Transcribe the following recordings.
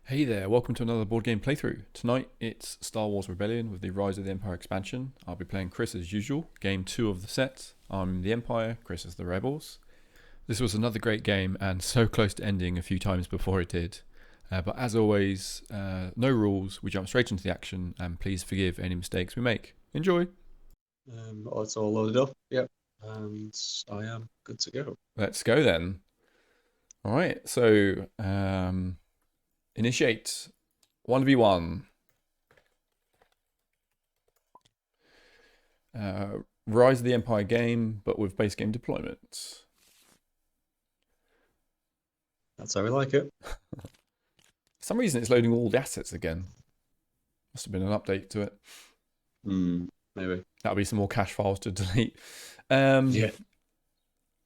Hey there, welcome to another board game playthrough. Tonight it's Star Wars Rebellion with the Rise of the Empire expansion. I'll be playing Chris as usual, game 2 of the set. I'm the Empire, Chris is the Rebels. This was another great game and so close to ending a few times before it did. But as always, no rules, we jump straight into the action and please forgive any mistakes we make. Enjoy! It's all loaded up. Yep. And I am good to go. Let's go then. Alright, so initiate 1v1. Rise of the Empire game, but with base game deployment. That's how we like it. For some reason it's loading all the assets again. Must have been an update to it. Maybe. That'll be some more cache files to delete. Yeah.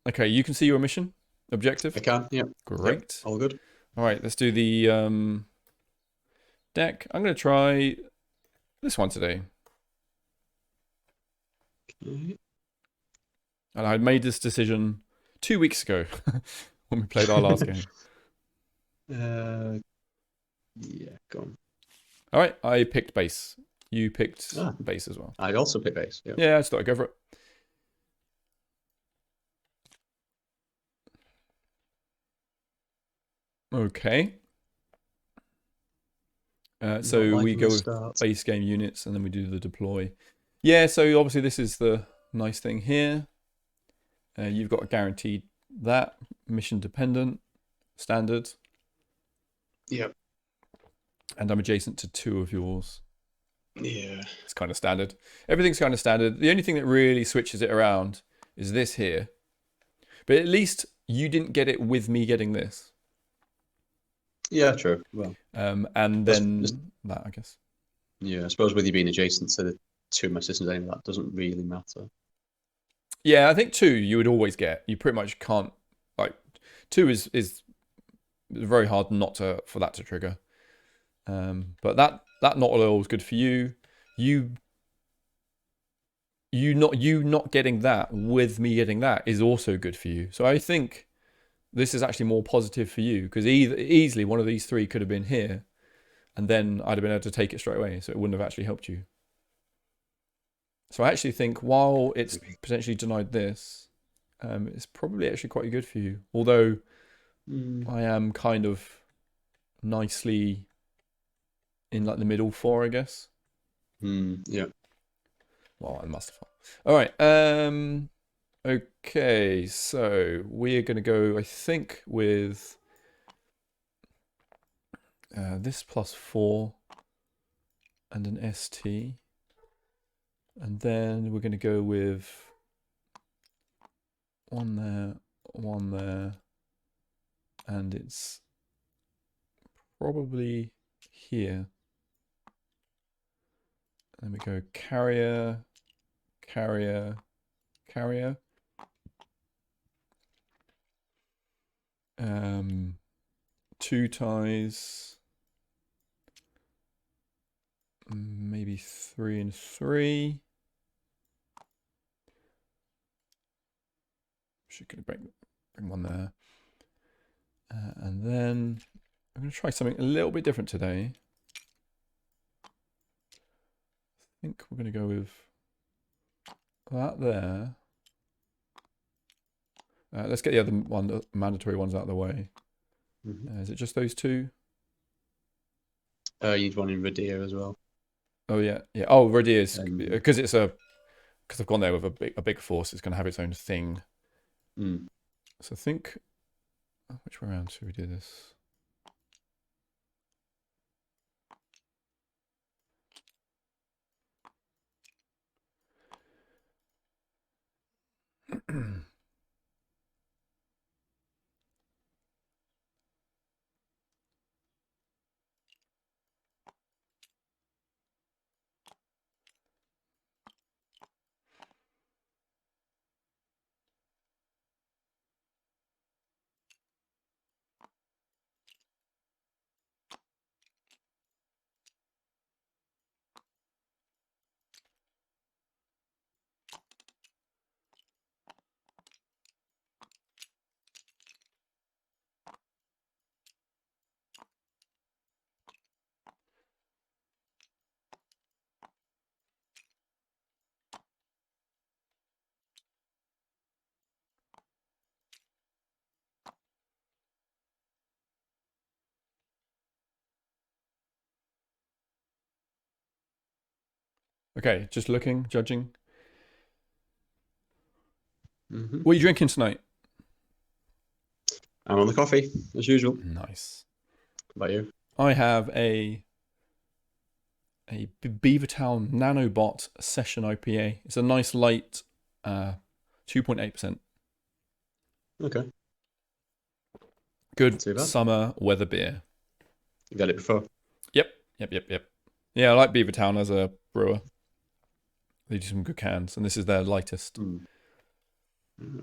Okay, you can see your mission objective? I can, yep. Great. Yep. All good. Alright, let's do the deck. I'm going to try this one today. Okay. And I made this decision 2 weeks ago when we played our last game. Yeah, go on. Alright, I picked base. You picked base as well. I also picked base, yeah. Yeah, I just thought I'd go for it. Okay. So we go with base game units and then we do the deploy. Yeah, so obviously this is the nice thing here. You've got a guaranteed that, mission dependent, standard. Yep. And I'm adjacent to 2 of yours. Yeah. It's kind of standard. Everything's kind of standard. The only thing that really switches it around is this here. But at least you didn't get it with me getting this. Yeah, true. Well, and then that, I guess. Yeah, I suppose with you being adjacent to the 2 of my systems anyway, that doesn't really matter. Yeah, I think 2 you would always get. You pretty much can't, like, 2 is very hard not to for that to trigger. But that not oil is good for you. You not getting that with me getting that is also good for you. So I think this is actually more positive for you because easily one of these 3 could have been here, and then I'd have been able to take it straight away. So it wouldn't have actually helped you. So I actually think while it's potentially denied this, it's probably actually quite good for you. Although I am kind of nicely in like the middle 4, I guess. Yeah. Well, I must have. All right. Okay, so we're going to go, I think, with this +4 and an ST. And then we're going to go with 1 there, 1 there. And it's probably here. And then we go carrier, carrier, carrier. 2 ties. Maybe 3 and 3. Should bring 1 there. And then I'm going to try something a little bit different today. I think we're going to go with that there. Let's get the other mandatory ones out of the way. Is it just those 2? You need one in RotE as well. Oh yeah, yeah. Oh, RotE is because because I've gone there with a big force. It's going to have its own thing. So I think which way around should we do this? Okay, just looking, judging. Mm-hmm. What are you drinking tonight? I'm on the coffee as usual. Nice. How about you? I have a Beavertown Nanobot Session IPA. It's a nice light, 2.8%. Okay, not Good too bad. summer weather beer. You've had it before. Yep. Yeah, I like Beavertown as a brewer. They do some good cans, and this is their lightest. Mm. Mm.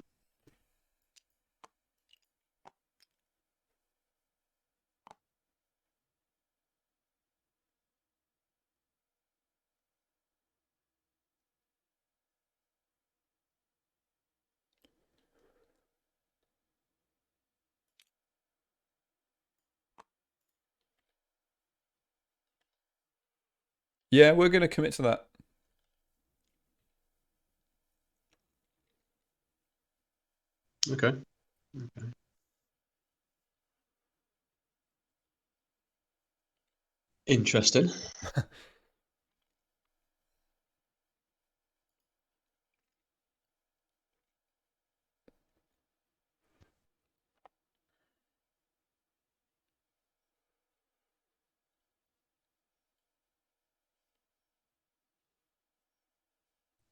Yeah, we're going to commit to that. Okay. Okay. Interesting.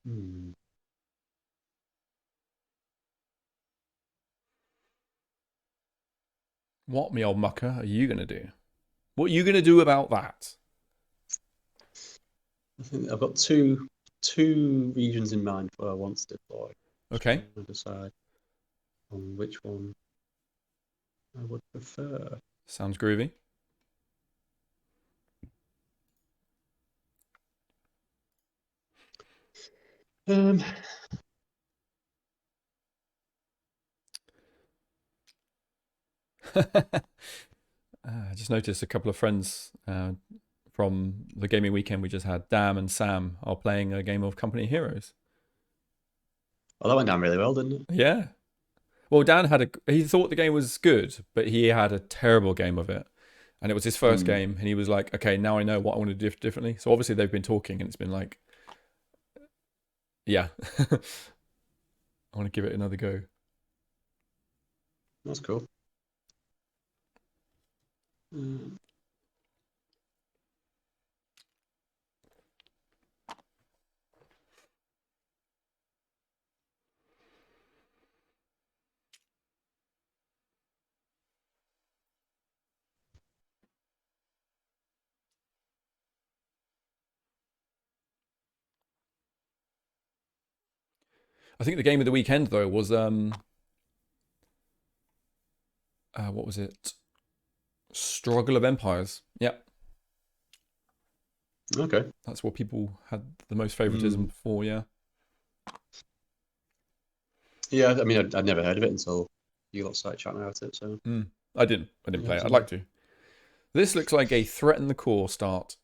Hmm. What, me old mucker, are you going to do? What are you going to do about that? I think I've got two regions in mind where I want to deploy. Okay, Trying to decide on which one I would prefer. sounds groovy. Um, I just noticed a couple of friends from the gaming weekend we just had, Dam and Sam, are playing a game of Company Heroes. well, that went down really well, didn't it? Yeah. Well, he thought the game was good, but he had a terrible game of it. And it was his first Hmm. game, and he was like, okay, now I know what I want to do differently. So obviously they've been talking, and it's been like, yeah, I want to give it another go. That's cool. Um, I think the game of the weekend though was what was it? Struggle of Empires. Yep, okay. that's what people had the most favoritism Hmm. for. Yeah. Yeah, I mean, I'd never heard of it until you lot started chatting about it. So Mm. I didn't yeah, play it. it's I'd like to. This looks like a threaten the core start.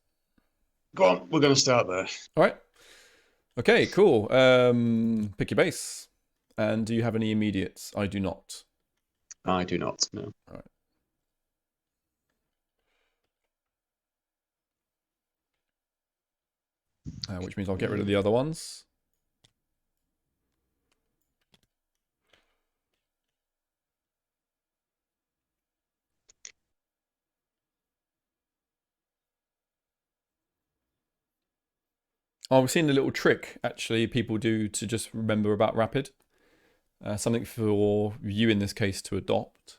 go on. We're going to start there. All right. Okay. Cool. Pick your base. And do you have any immediates? I do not. I do not. No. All right. Which means I'll get rid of the other ones. Oh, we've seen a little trick actually people do to just remember about rapid. Something for you in this case to adopt.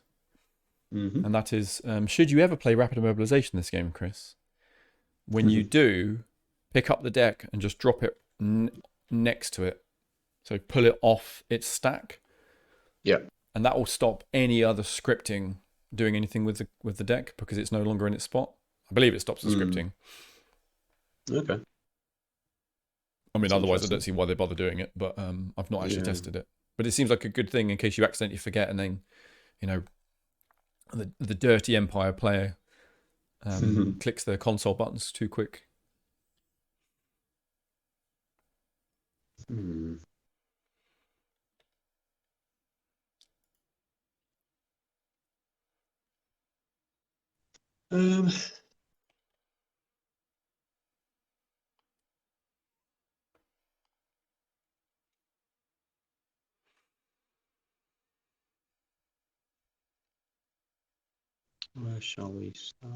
Mm-hmm. And that is, should you ever play rapid mobilization this game, Chris, when you do, pick up the deck and just drop it next to it. So pull it off its stack, Yeah. and that will stop any other scripting doing anything with the deck because it's no longer in its spot. I believe it stops the Mm. scripting. Okay. I mean, That's otherwise I don't interesting. see why they bother doing it, but I've not actually Yeah. tested it. But it seems like a good thing in case you accidentally forget and then, you know, the dirty Empire player clicks the console buttons too quick. Hmm. Um, Where shall we start?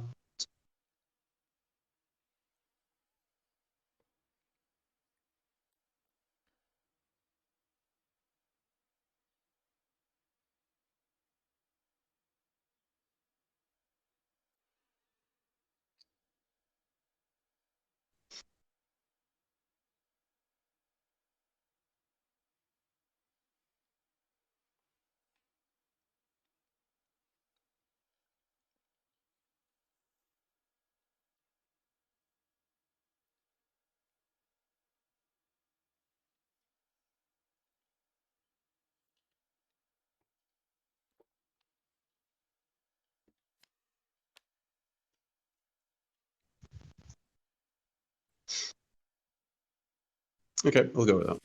Okay, we'll go with that.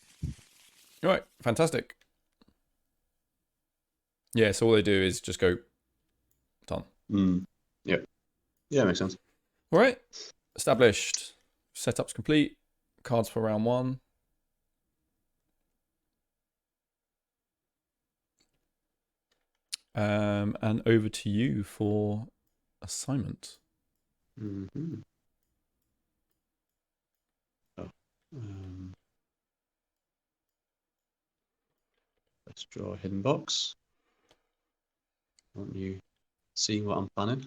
All right, fantastic. Yeah, so all they do is just go done. Yeah. Yeah, makes sense. All right, established. Setup's complete. Cards for round 1. And over to you for assignment. Mm-hmm. Oh, let's draw a hidden box. Aren't you seeing what I'm planning?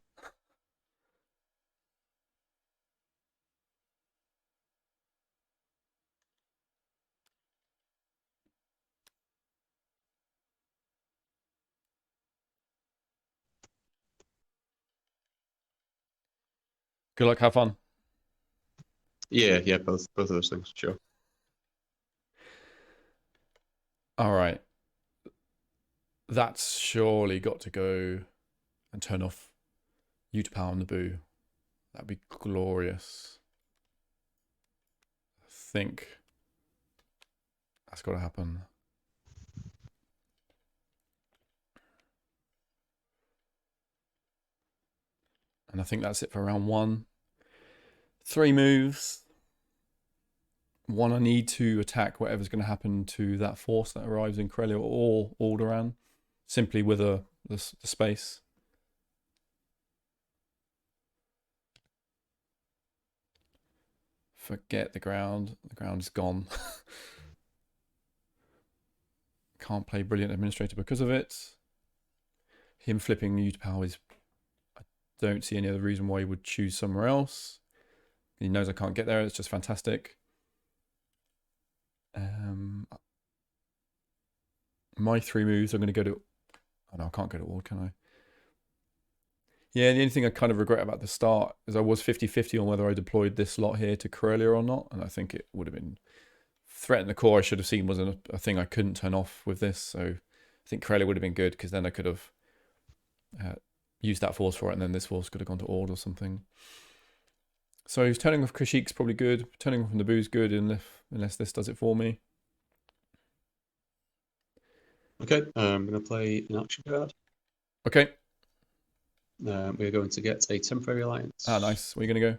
Good luck, have fun. Yeah, both of those things, sure. All right. That's surely got to go and turn off Utapau and the Boo. That'd be glorious. I think that's got to happen. And I think that's it for round 1. 3 moves. 1, I need to attack whatever's going to happen to that force that arrives in Corellia or Alderaan, simply with the space. Forget the ground. The ground's gone. Can't play Brilliant Administrator because of it. Him flipping Utapau is... I don't see any other reason why he would choose somewhere else. He knows I can't get there. It's just fantastic. My 3 moves are going to go to... Oh, no, I can't go to Ord, can I? Yeah, the only thing I kind of regret about the start is I was 50-50 on whether I deployed this lot here to Corellia or not. And I think it would have been... Threaten the core I should have seen was a thing I couldn't turn off with this. So I think Corellia would have been good because then I could have used that force for it and then this force could have gone to Ord or something. So turning off Kashik's probably good. Turning off from the Boo's good unless this does it for me. Okay, I'm going to play an action card. Okay. We're going to get a temporary alliance. Ah, nice. Where are you going to go?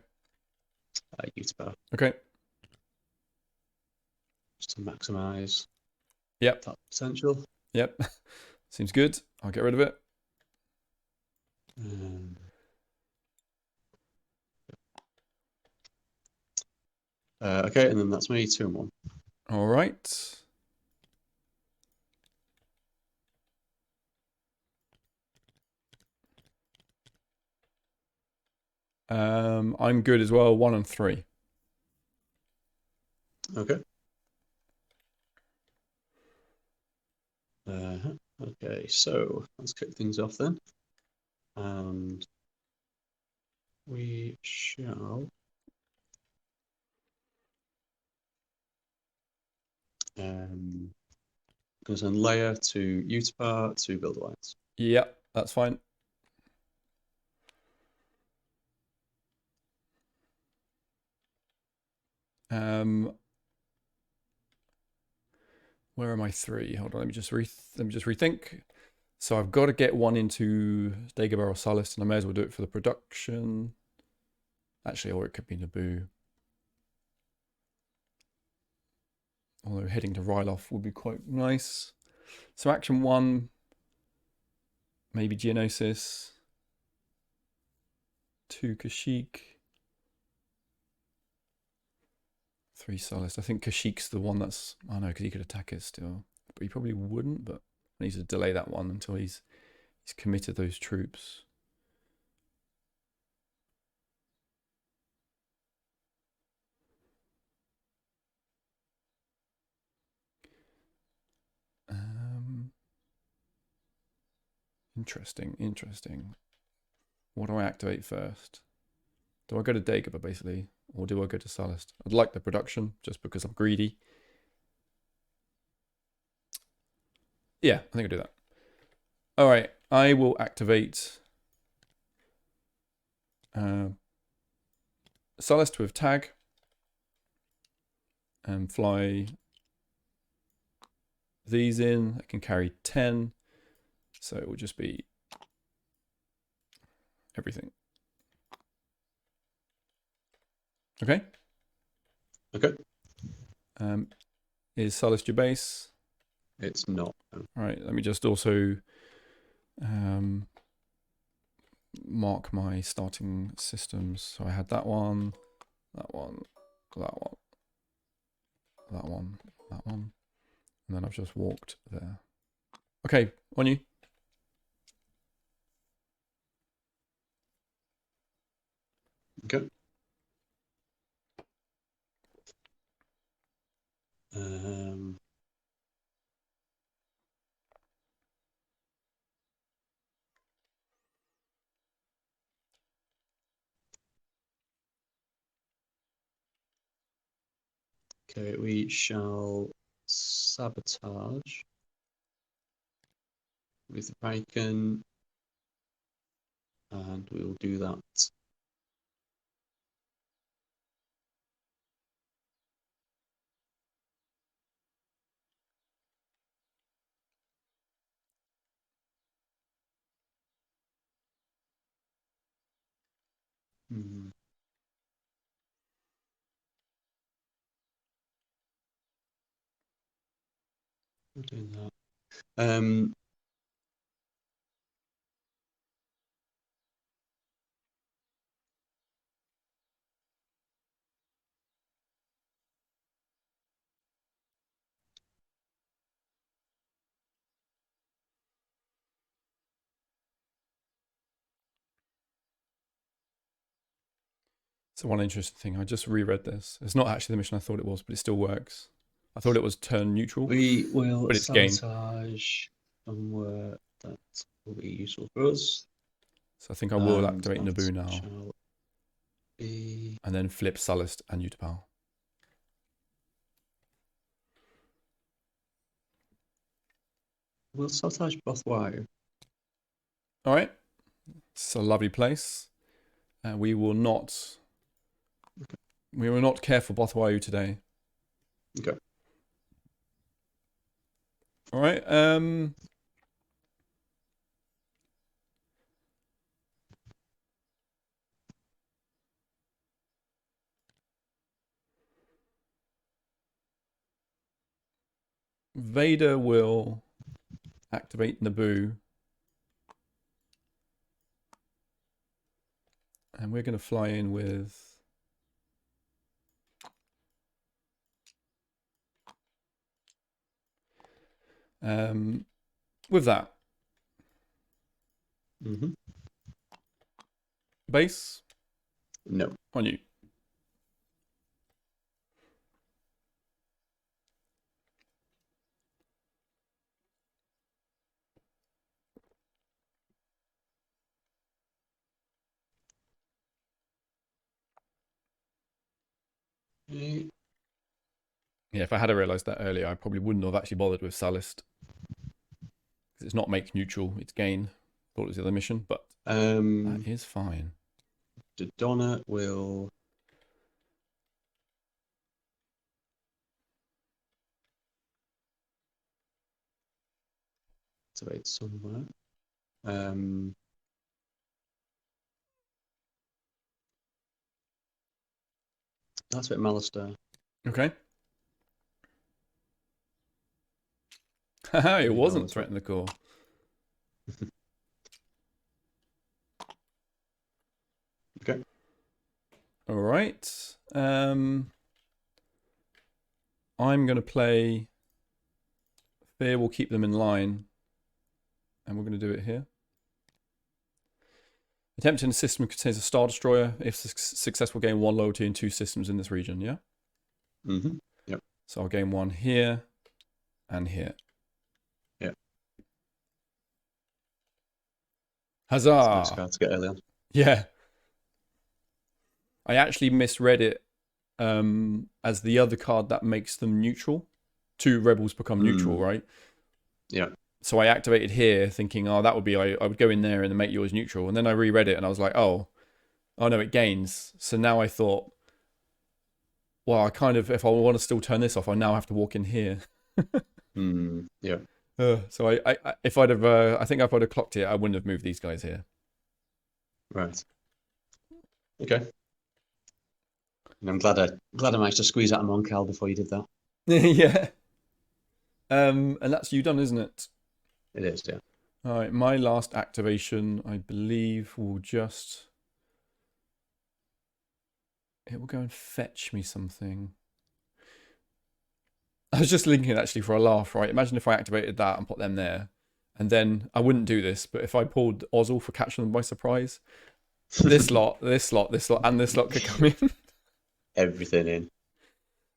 Utah. Okay. Just to maximise Yep. that potential. Yep. Seems good. I'll get rid of it. Okay, and then that's me, 2 and 1. All right. I'm good as well. 1 and 3. Okay. Okay, so let's kick things off then. And we shall going to send layer to Utah to build alliance. Yep, that's fine. Where are my 3? Hold on, let me just rethink. So I've got to get 1 into Dagobah or Sullust, and I may as well do it for the production. Actually, or it could be Naboo. Although heading to Ryloth would be quite nice. So action 1, maybe Geonosis. 2 Kashyyyk. 3 Sullust. I think Kashyyyk's the one that's... I know, because he could attack it still. But he probably wouldn't, but I need to delay that one until he's committed those troops. Interesting. What do I activate first? Do I go to Dagobah, basically? Or do I go to Sullust? I'd like the production, just because I'm greedy. Yeah, I think I'll do that. All right, I will activate Sullust with tag and fly these in. I can carry 10, so it will just be everything. Okay. Okay. Is Sullust your base? It's not. All right, let me just also mark my starting systems. So I had that one, that one, that one, that one, that one, and then I've just walked there. Okay, on you. Okay. Okay, we shall sabotage with the bacon, and we will do that. Hmm. We're doing that. So one interesting thing, I just reread this. It's not actually the mission I thought it was, but it still works. I thought it was turn neutral, We will but it's gain. sabotage somewhere that will be useful for us. So I think I will And activate that Naboo now. shall be... And then flip Sullust and Utapau. We'll sabotage Bothwell. All right. It's a lovely place. We will not care for Bothwayu today. Okay. All right. Vader will activate Naboo. And we're going to fly in with... with that. Mm-hmm. Base? No. On you. Okay. Yeah, if I had realised that earlier, I probably wouldn't have actually bothered with Sullust. Because it's not make neutral, it's gain. Thought it was the other mission, but that is fine. Donna will activate somewhere. That's it, Malister. Okay. Haha, it wasn't Alistair. threaten the core. All right. I'm going to play Fear. We'll keep them in line. And we're going to do it here. Attempting a system contains a Star Destroyer. If successful, gain 1 loyalty in 2 systems in this region, yeah? Mm-hmm. Yep. So I'll gain 1 here and here. Yeah. Huzzah! It's a nice card to get early on. Yeah. I actually misread it as the other card that makes them neutral. 2 rebels become neutral, right? Yeah. So I activated here thinking, oh, that would be, I would go in there and then make yours neutral. And then I reread it and I was like, oh no, it gains. So now I thought, well, I kind of, if I want to still turn this off, I now have to walk in here. Yeah. So I if I'd have, I think if I'd have clocked it, I wouldn't have moved these guys here. Right. Okay. And I'm glad I managed to squeeze out a Moncal before you did that. Yeah. And that's you done, isn't it? It is, yeah. All right, my last activation, I believe, will just... It will go and fetch me something. I was just linking actually for a laugh, right? Imagine if I activated that and put them there. And then, I wouldn't do this, but if I pulled Ozzel for catching them by surprise, this lot, and this lot could come in. Everything in.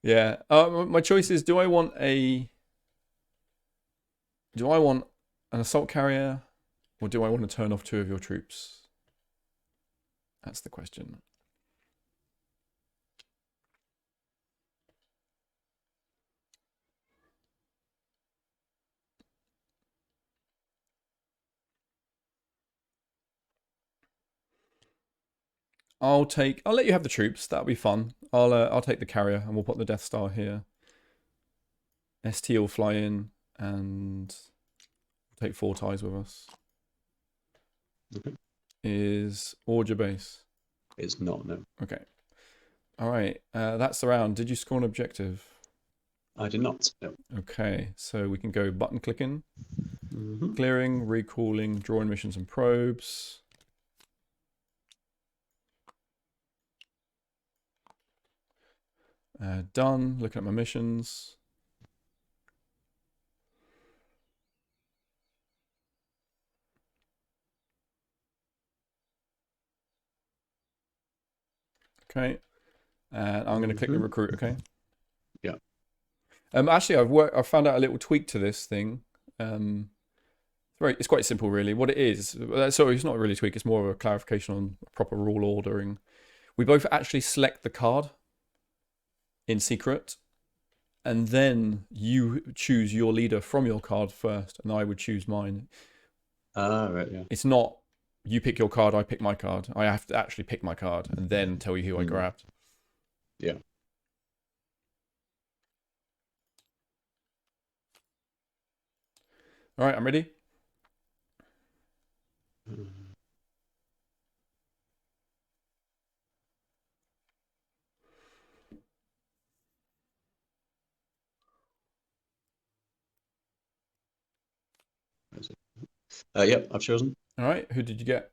Yeah. My choice is, do I want an assault carrier, or do I want to turn off 2 of your troops? That's the question. I'll let you have the troops. That'll be fun. I'll take the carrier and we'll put the Death Star here. ST will fly in and take 4 ties with us. Okay. Is Orger base? It's not, no. Okay. All right. That's the round. Did you score an objective? I did not, no. Okay. So we can go button clicking, Mm-hmm. clearing, recalling, drawing missions and probes. Done. Looking at my missions. Okay. And I'm going to click the recruit, okay? Yeah. Actually, I've found out a little tweak to this thing. It's quite simple, really. What it is, sorry, it's not really a tweak. It's more of a clarification on proper rule ordering. We both actually select the card in secret, and then you choose your leader from your card first, and I would choose mine. Right, yeah. It's not you pick your card, I pick my card. I have to actually pick my card and then tell you who I grabbed. Yeah. All right, I'm ready. Yep, I've chosen. All right, who did you get?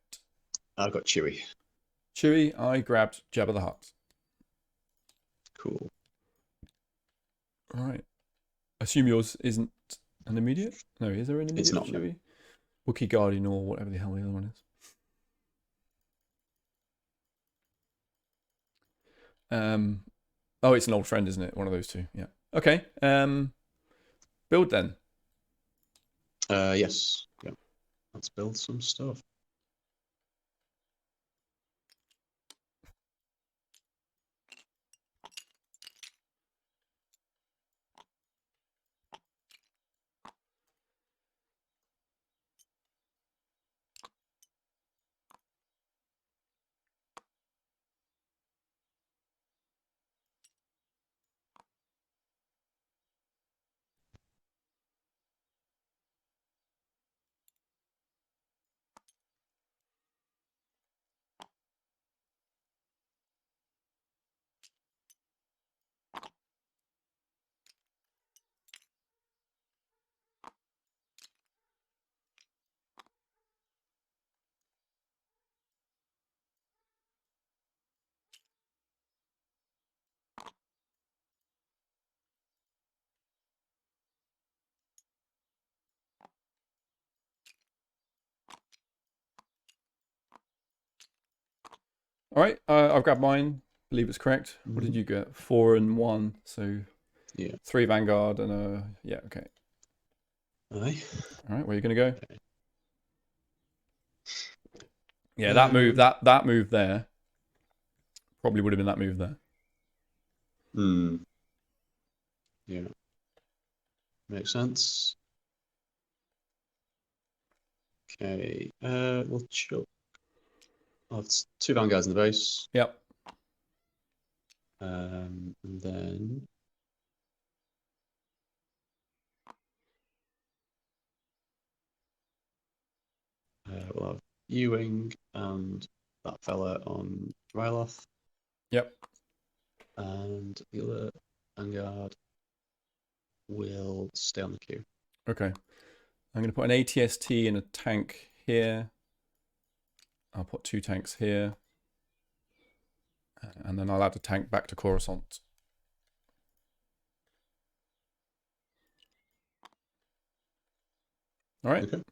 I've got Chewie. Chewie. I grabbed Jabba the Hutt. Cool. All right. Assume yours isn't an immediate? No, is there an immediate? It's not, Chewie? No. Wookiee Guardian or whatever the hell the other one is. Oh, it's an old friend, isn't it? One of those 2. Yeah. Okay. Build then. Yes. Yeah. Let's build some stuff. All right, I've grabbed mine. Believe it's correct. What did you get? 4 and 1. So Yeah. 3 Vanguard and a yeah. Okay. Aye. All right, where are you gonna go? Okay. Yeah, that move. That move there probably would have been that move there. Yeah. Makes sense. Okay. We'll chuck. Oh, it's 2 Vanguards in the base. Yep. And then we'll have Ewing and that fella on Ryloth. Yep. And the other Vanguard will stay on the queue. Okay. I'm going to put an ATST and a tank here. I'll put 2 tanks here. And then I'll add a tank back to Coruscant. All right. Okay.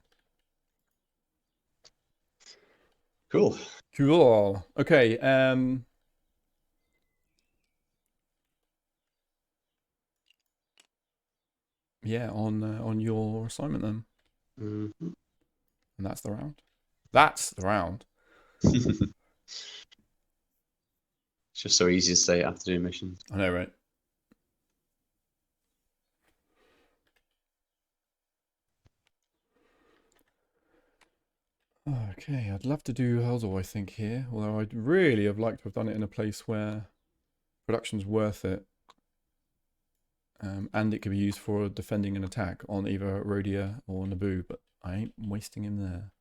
Cool. Cool. Okay. Yeah, on your assignment then. Mm-hmm. And that's the round. That's the round. It's just so easy to say after doing missions. I know, right? Okay, I'd love to do Helzo, I think, here. Although I'd really have liked to have done it in a place where production's worth it. And it could be used for defending an attack on either RotE or Naboo, but I ain't wasting him there.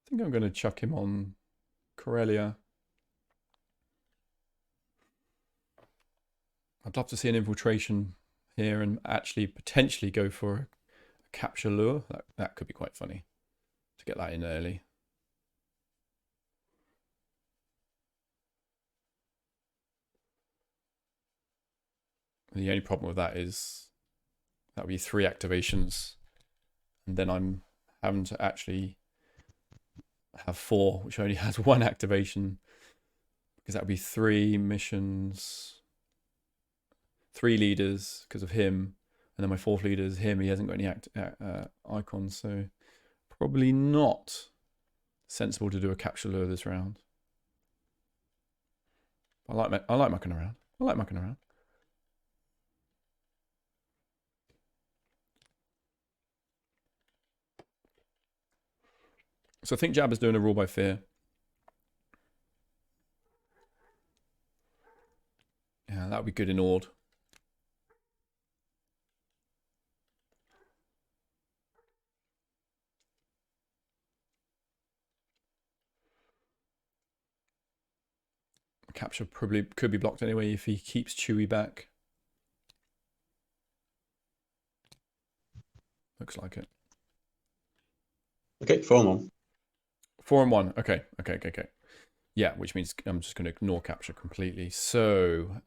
I think I'm going to chuck him on Corellia. I'd love to see an infiltration here and actually potentially go for a capture lure. That could be quite funny to get that in early. The only problem with that is that would be 3 activations, and then I'm having to actually have 4, which only has 1 activation, because that would be 3 missions, 3 leaders because of him, and then my 4th leader is him. He hasn't got any icons, so probably not sensible to do a capture lure this round. I like mucking around. I like mucking around. So I think Jabba's doing a rule by fear. Yeah, that would be good in Ord. Capture probably could be blocked anyway if he keeps Chewie back. Looks like it. Okay, 4 and 1. 4 and 1. Okay. Yeah, which means I'm just going to ignore capture completely. So,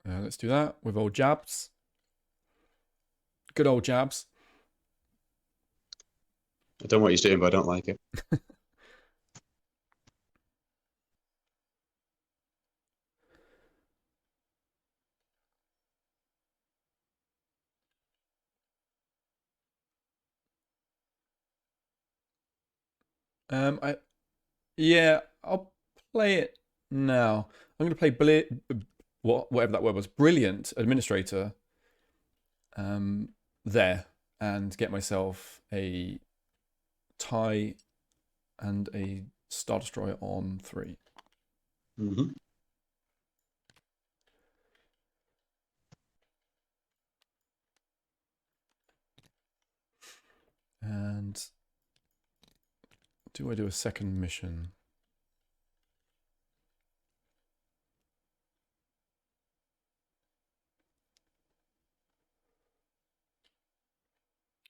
let's do that with old Jabs. Good old Jabs. I don't know what he's doing, but I don't like it. Yeah, I'll play it now. I'm going to play whatever that word was, Brilliant Administrator, there, and get myself a TIE and a Star Destroyer on 3. Mm-hmm. And do I do a second mission?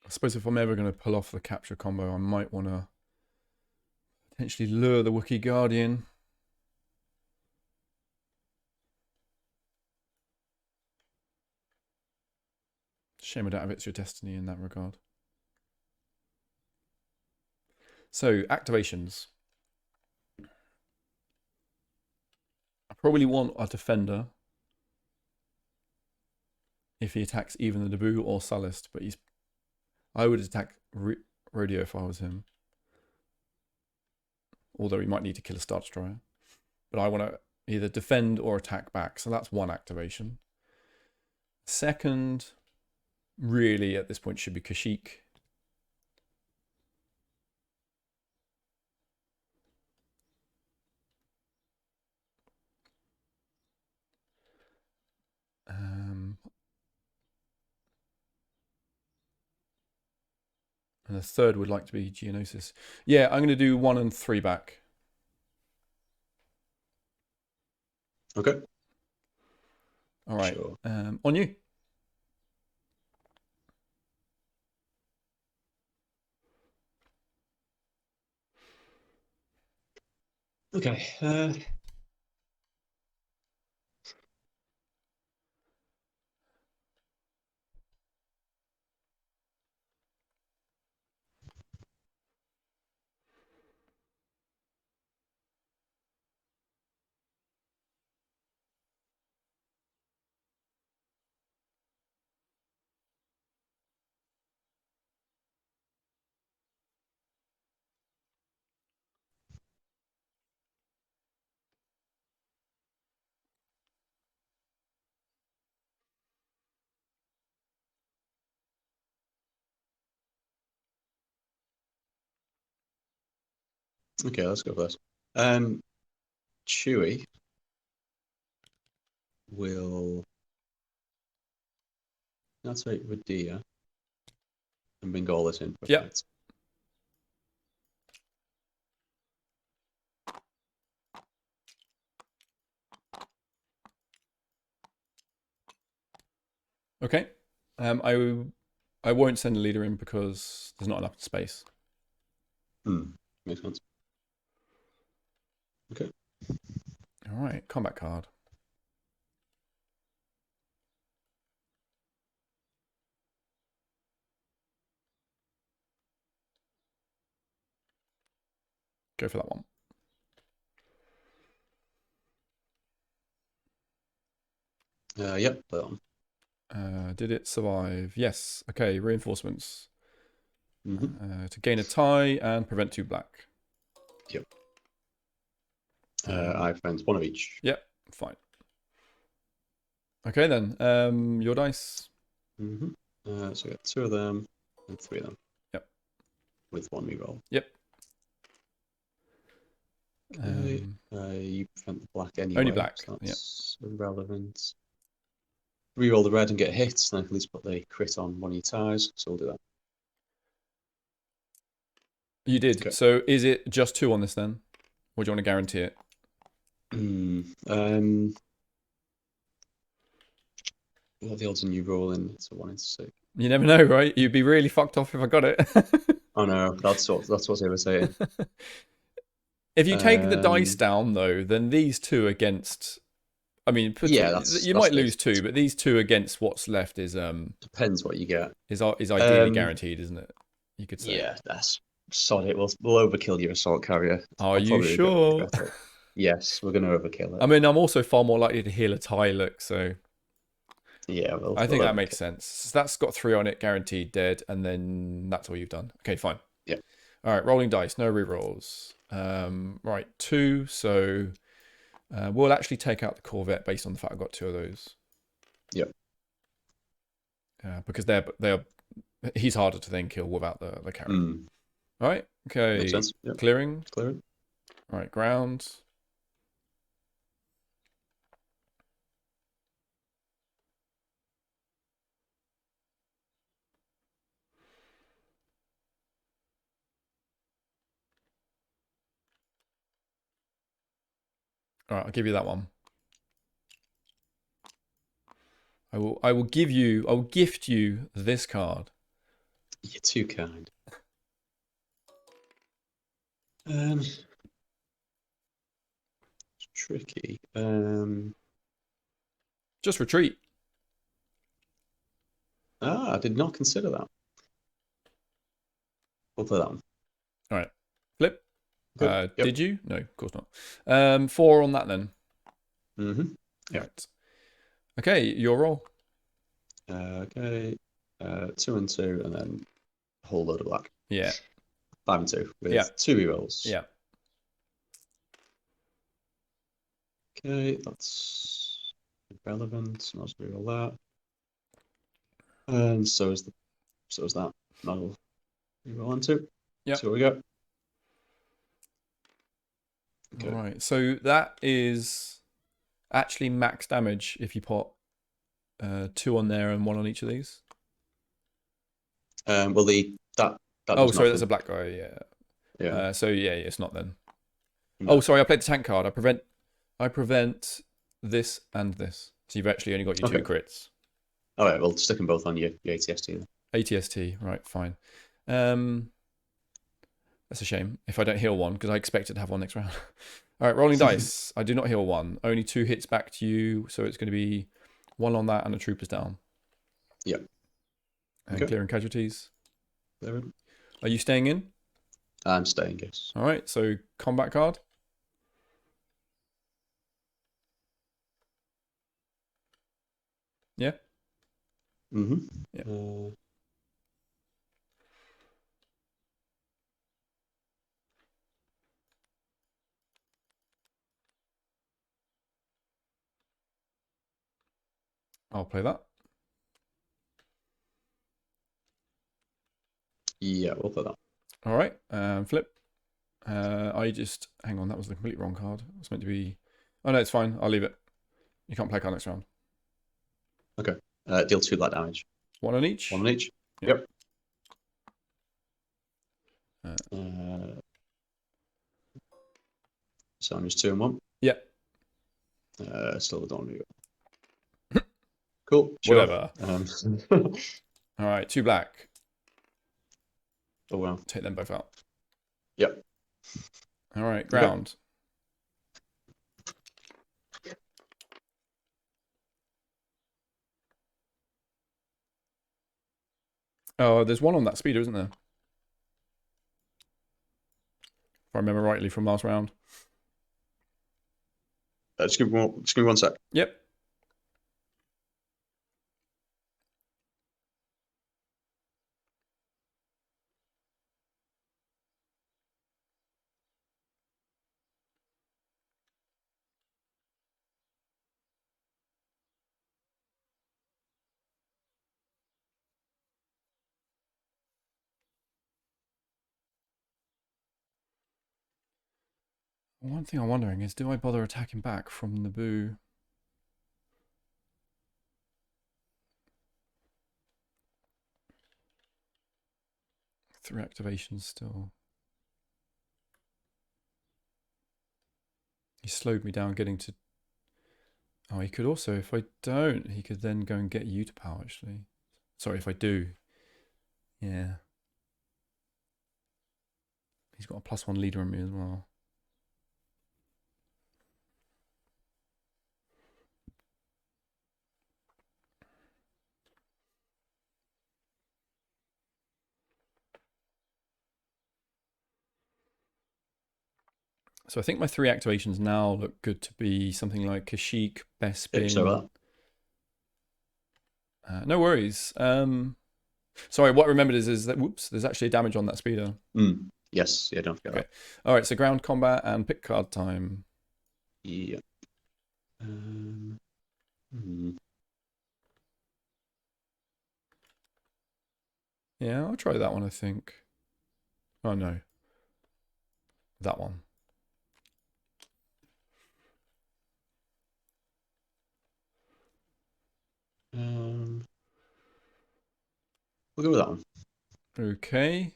I suppose if I'm ever going to pull off the capture combo, I might want to potentially lure the Wookiee Guardian. Shame I don't have It's Your Destiny in that regard. So, activations. I probably want a defender if he attacks even the Naboo or Sullust, but I would attack Rodeo if I was him. Although he might need to kill a Star Destroyer. But I want to either defend or attack back, so that's one activation. Second, really at this point should be Kashyyyk. And the third would like to be Geonosis. Yeah, I'm going to do 1 and 3 back. Okay. All right. Sure. On you. Okay. Okay, let's go first. Chewie will activate Radia and bring all this in for Yep. fights. Okay. I won't send a leader in because there's not enough space. Makes sense. Okay. All right. Combat card. Go for that one. Yep, play that one. Did it survive? Yes. Okay. Reinforcements. To gain a tie and prevent 2 black. Yep. I found 1 of each. Yep. Fine. Okay then. Your dice. So we got 2 of them and 3 of them. Yep. With 1 reroll. Yep. Okay. You prevent the black anyway. Only black. So that's irrelevant. Reroll the red and get hits, then at least put the crit on 1 of your ties. So we'll do that. You did. Okay. So is it just 2 on this then? Or do you want to guarantee it? What are the odds on you rolling? It's a 1 in 6. You never know, right? You'd be really fucked off if I got it. Oh no, that's what they were saying. If you take the dice down, though, then these 2 against... I mean, you might lose 2, but these 2 against what's left is... Depends what you get. Is ideally guaranteed, isn't it? You could say. Yeah, that's sod it. We'll overkill your assault carrier. Are you sure? Yes, we're going to overkill it. I mean, I'm also far more likely to heal a tie look, so... Yeah, I think that makes sense. So that's got 3 on it, guaranteed dead, and then that's all you've done. Okay, fine. Yeah. All right, rolling dice, no rerolls. Right, 2, so we'll actually take out the Corvette based on the fact I've got 2 of those. Yep. Because he's harder to then kill without the carry. All right, okay. Makes sense. Yep. Clearing. Clearing. All right, ground. All right, I'll give you that one. I will gift you this card. You're too kind. It's tricky. Just retreat. I did not consider that. We'll play that one. All right. Flip. Good. Yep. Did you? No, of course not. 4 on that then. Mm-hmm. Yeah. Right. Okay, your roll. Okay. 2 and 2, and then a whole load of black. Yeah. 5 and 2 with Yeah. 2 rerolls. Yeah. Okay, that's irrelevant. I'll just reroll that. And so is that. I'll reroll on 2. Yeah. So we go. Okay. All right. So that is actually max damage if you put 2 on there and 1 on each of these. Well, that Oh, sorry, nothing. that's a black guy. Yeah. Yeah. So yeah, it's not then. No. Oh, sorry, I played the tank card. I prevent this and this. So you've actually only got your 2 crits. All right. Well, stick them both on your ATST then. ATST, right? Fine. That's a shame if I don't heal 1 because I expected to have 1 next round. All right, rolling dice. I do not heal 1. Only 2 hits back to you, so it's going to be 1 on that and a trooper's down. Yep. And Okay. clearing casualties. There. Are you staying in? I'm staying, yes. All right, so combat card. Yeah. Mm-hmm. Yeah. I'll play that. Yeah, we'll put that. All right, flip. I just hang on. That was the completely wrong card. It was meant to be. Oh no, it's fine. I'll leave it. You can't play card next round. Okay. Deal 2 black damage. 1 on each. 1 on each. Yep. So I'm just 2 and 1. Yep. Still don't want to go. Cool. Sure. Whatever. All right, 2 black. Oh well. Take them both out. Yep. All right, ground. Okay. Oh, there's 1 on that speeder, isn't there? If I remember rightly from last round. Just give me 1 sec. Yep. One thing I'm wondering is, do I bother attacking back from the boo? Through activation still. He slowed me down getting to... Oh, he could also, if I don't, he could then go and get you to power, actually. Sorry, if I do. Yeah. He's got a +1 leader on me as well. So I think my 3 activations now look good to be something like Kashyyyk, Bespin. So no worries. Sorry, what I remembered is that, whoops, there's actually damage on that speeder. Yes, yeah, don't forget that. All right, so ground combat and pick card time. Yeah. Yeah, I'll try that one, I think. Oh, no. That one. We'll go with that one. Okay.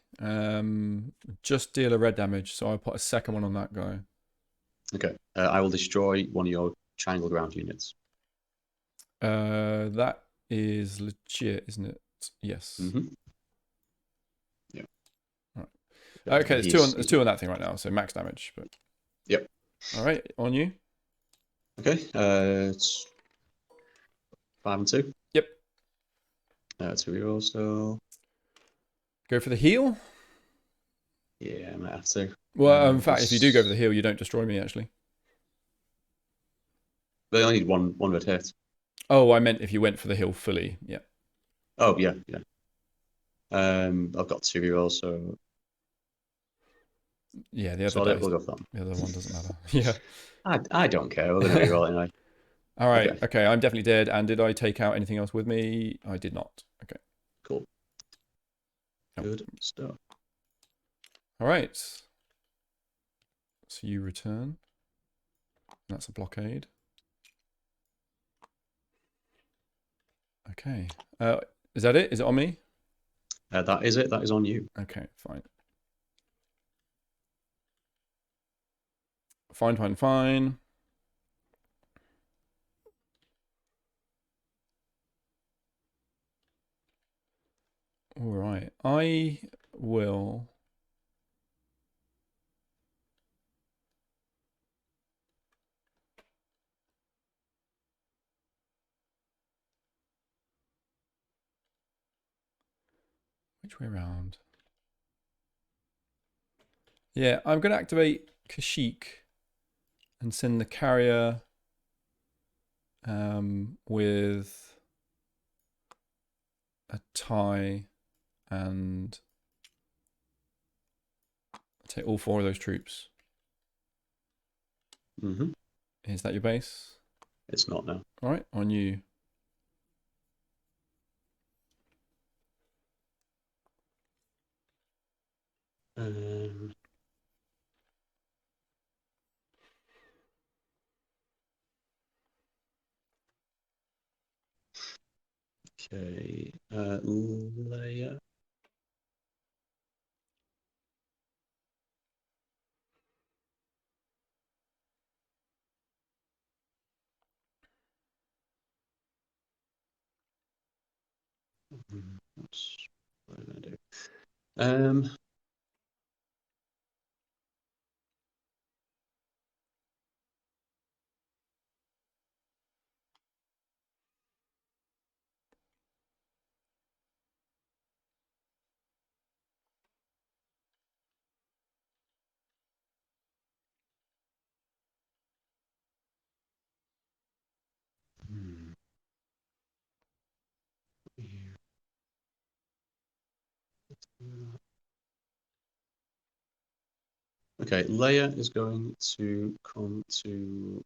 Just deal a red damage, so I'll put a second one on that guy. Okay. I will destroy one of your triangle ground units. That is legit, isn't it? Yes. Mm-hmm. Okay, there's He's two on that thing right now, so max damage. But Yep. all right, on you. Okay. It's 5 and 2. Yep. 2 rerolls still. Go for the heal. Yeah, I might have to. Well, in fact, if you do go for the heal, you don't destroy me actually. They only need one red hit. Oh, I meant if you went for the heal fully. Yeah. Oh yeah. I've got 2 rerolls, so Yeah, the other sod it. dice. We'll go for that. The other one doesn't matter. Yeah. I don't care. We're gonna reroll anyway. All right. Okay. I'm definitely dead. And did I take out anything else with me? I did not. Okay. Cool. Nope. Good stuff. All right. So you return. That's a blockade. Okay. Is that it? Is it on me? That is it. That is on you. Okay, fine. Fine. All right. I will... Which way around? Yeah, I'm going to activate Kashyyyk and send the carrier with a tie and take all 4 of those troops. Mm-hmm. Is that your base? It's not now. All right, on you. Okay. Leia. What am I do? Okay, Leia is going to come to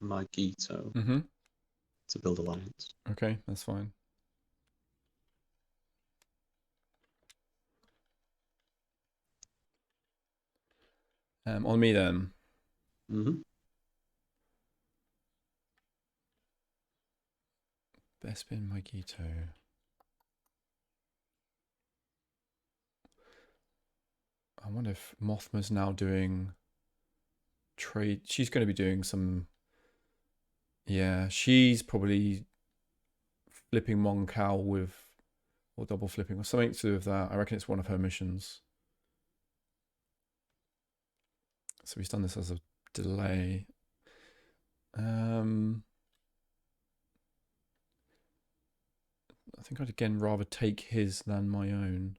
Magito to build alliance. Okay, that's fine. On me then. Mm-hmm. Bespin Magito. I wonder if Mothma's now doing trade. She's going to be doing some... Yeah, she's probably flipping Moncal with... Or double flipping or something to do with that. I reckon it's one of her missions. So he's done this as a delay. I think I'd again rather take his than my own.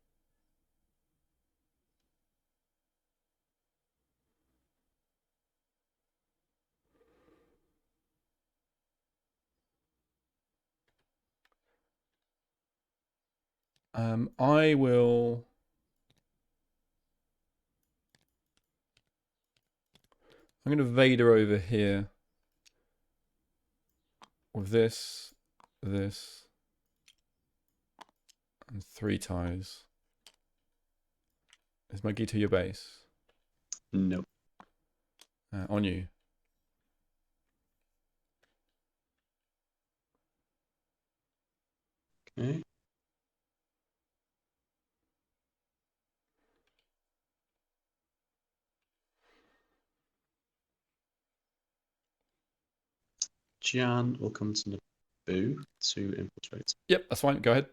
I will... I'm going to Vader over here with this, and 3 ties. Is Magito your base? No. On you. Okay. Jan will come to Naboo to infiltrate. Yep, that's fine. Go ahead.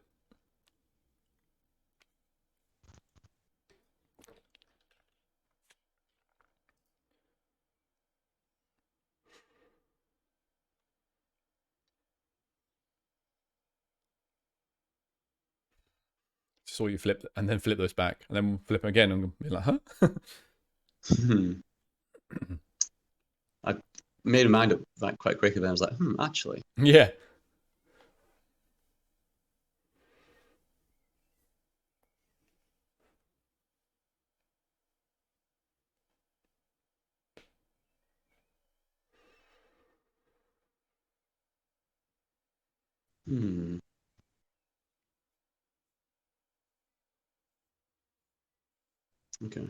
saw you flip and then flip those back and then flip them again and be like, huh? I made a mind up like quite quickly. Then I was like, actually. Yeah. Okay.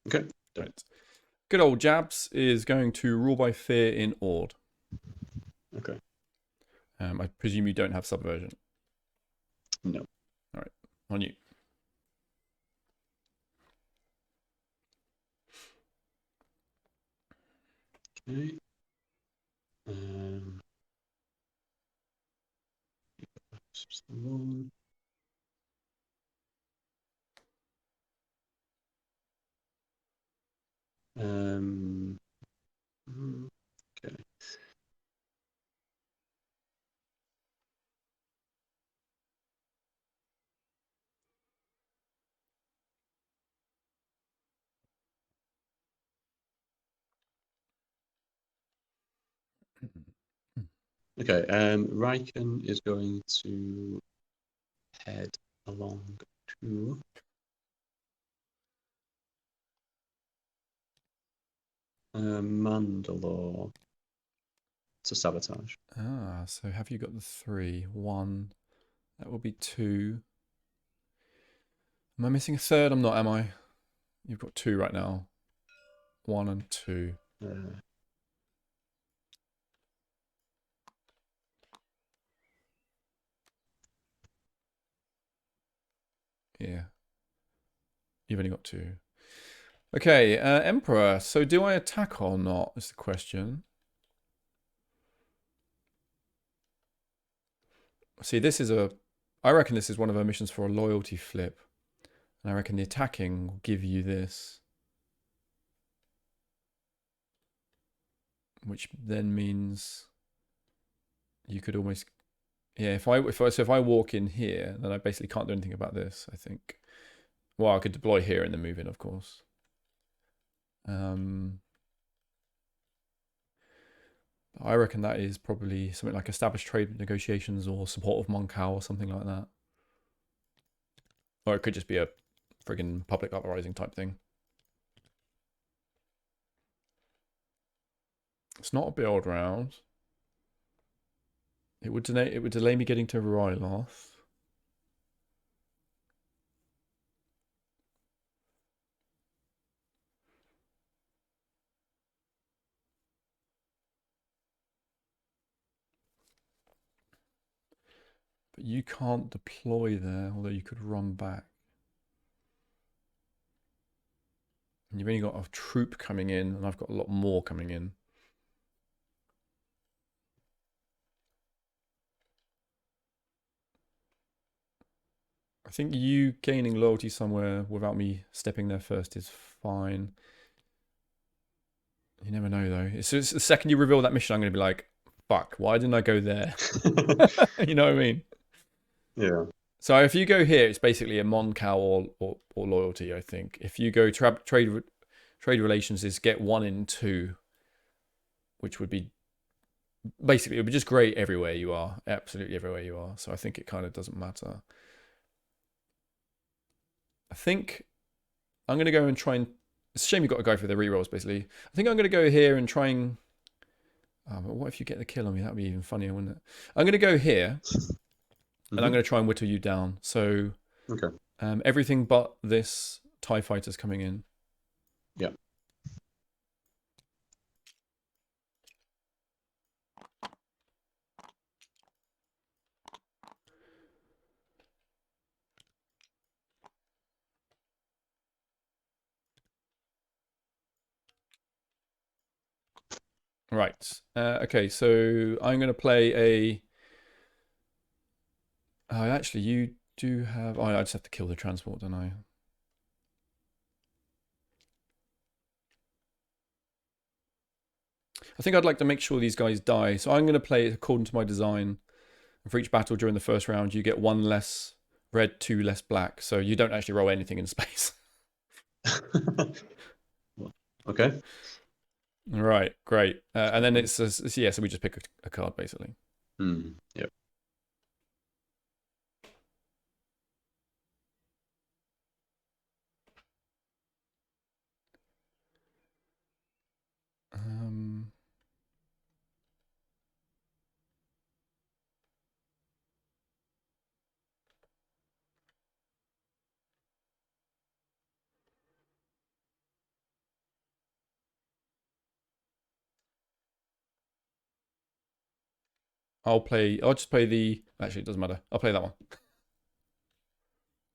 Okay. Right. Good old Jabs is going to rule by fear in Ord. Okay. I presume you don't have subversion. No. All right. On you. Okay. One. Okay. Okay. Riken is going to head along to Mandalore to sabotage. So have you got the 3? 1. That will be 2. Am I missing a third? I'm not, am I? You've got 2 right now. 1 and 2. Yeah. You've only got 2. Okay, Emperor. So do I attack or not is the question. See, this is I reckon this is one of our missions for a loyalty flip. And I reckon the attacking will give you this. Which then means you could almost... Yeah, if I walk in here, then I basically can't do anything about this, I think. Well, I could deploy here and then move in, of course. I reckon that is probably something like established trade negotiations or support of Moncau or something like that. Or it could just be a friggin' public uprising type thing. It's not a build round. It would delay me getting to Ryloth. But you can't deploy there, although you could run back. And you've only got a troop coming in, and I've got a lot more coming in. I think you gaining loyalty somewhere without me stepping there first is fine. You never know, though. It's the second you reveal that mission, I'm going to be like, fuck, why didn't I go there? You know what I mean? Yeah. So if you go here, it's basically a Moncal or loyalty, I think. If you go trade relations is get 1 in 2, which would be basically, it would be just great everywhere you are. Absolutely everywhere you are. So I think it kind of doesn't matter. I think I'm going to go and try and... It's a shame you've got to go for the rerolls, basically. I think I'm going to go here and try and... but what if you get the kill on me? That would be even funnier, wouldn't it? I'm going to go here. And I'm going to try and whittle you down. So okay. Everything but this TIE fighter's coming in. Yeah. Right. Okay, so I'm going to play a... Oh, actually, you do have... Oh, I just have to kill the transport, don't I? I think I'd like to make sure these guys die. So I'm going to play it according to my design. And for each battle during the first round, you get 1 less red, 2 less black. So you don't actually roll anything in space. Okay. All right, great. And then it's yeah, so we just pick a card basically. Yep. I'll just play the. Actually, it doesn't matter. I'll play that one. I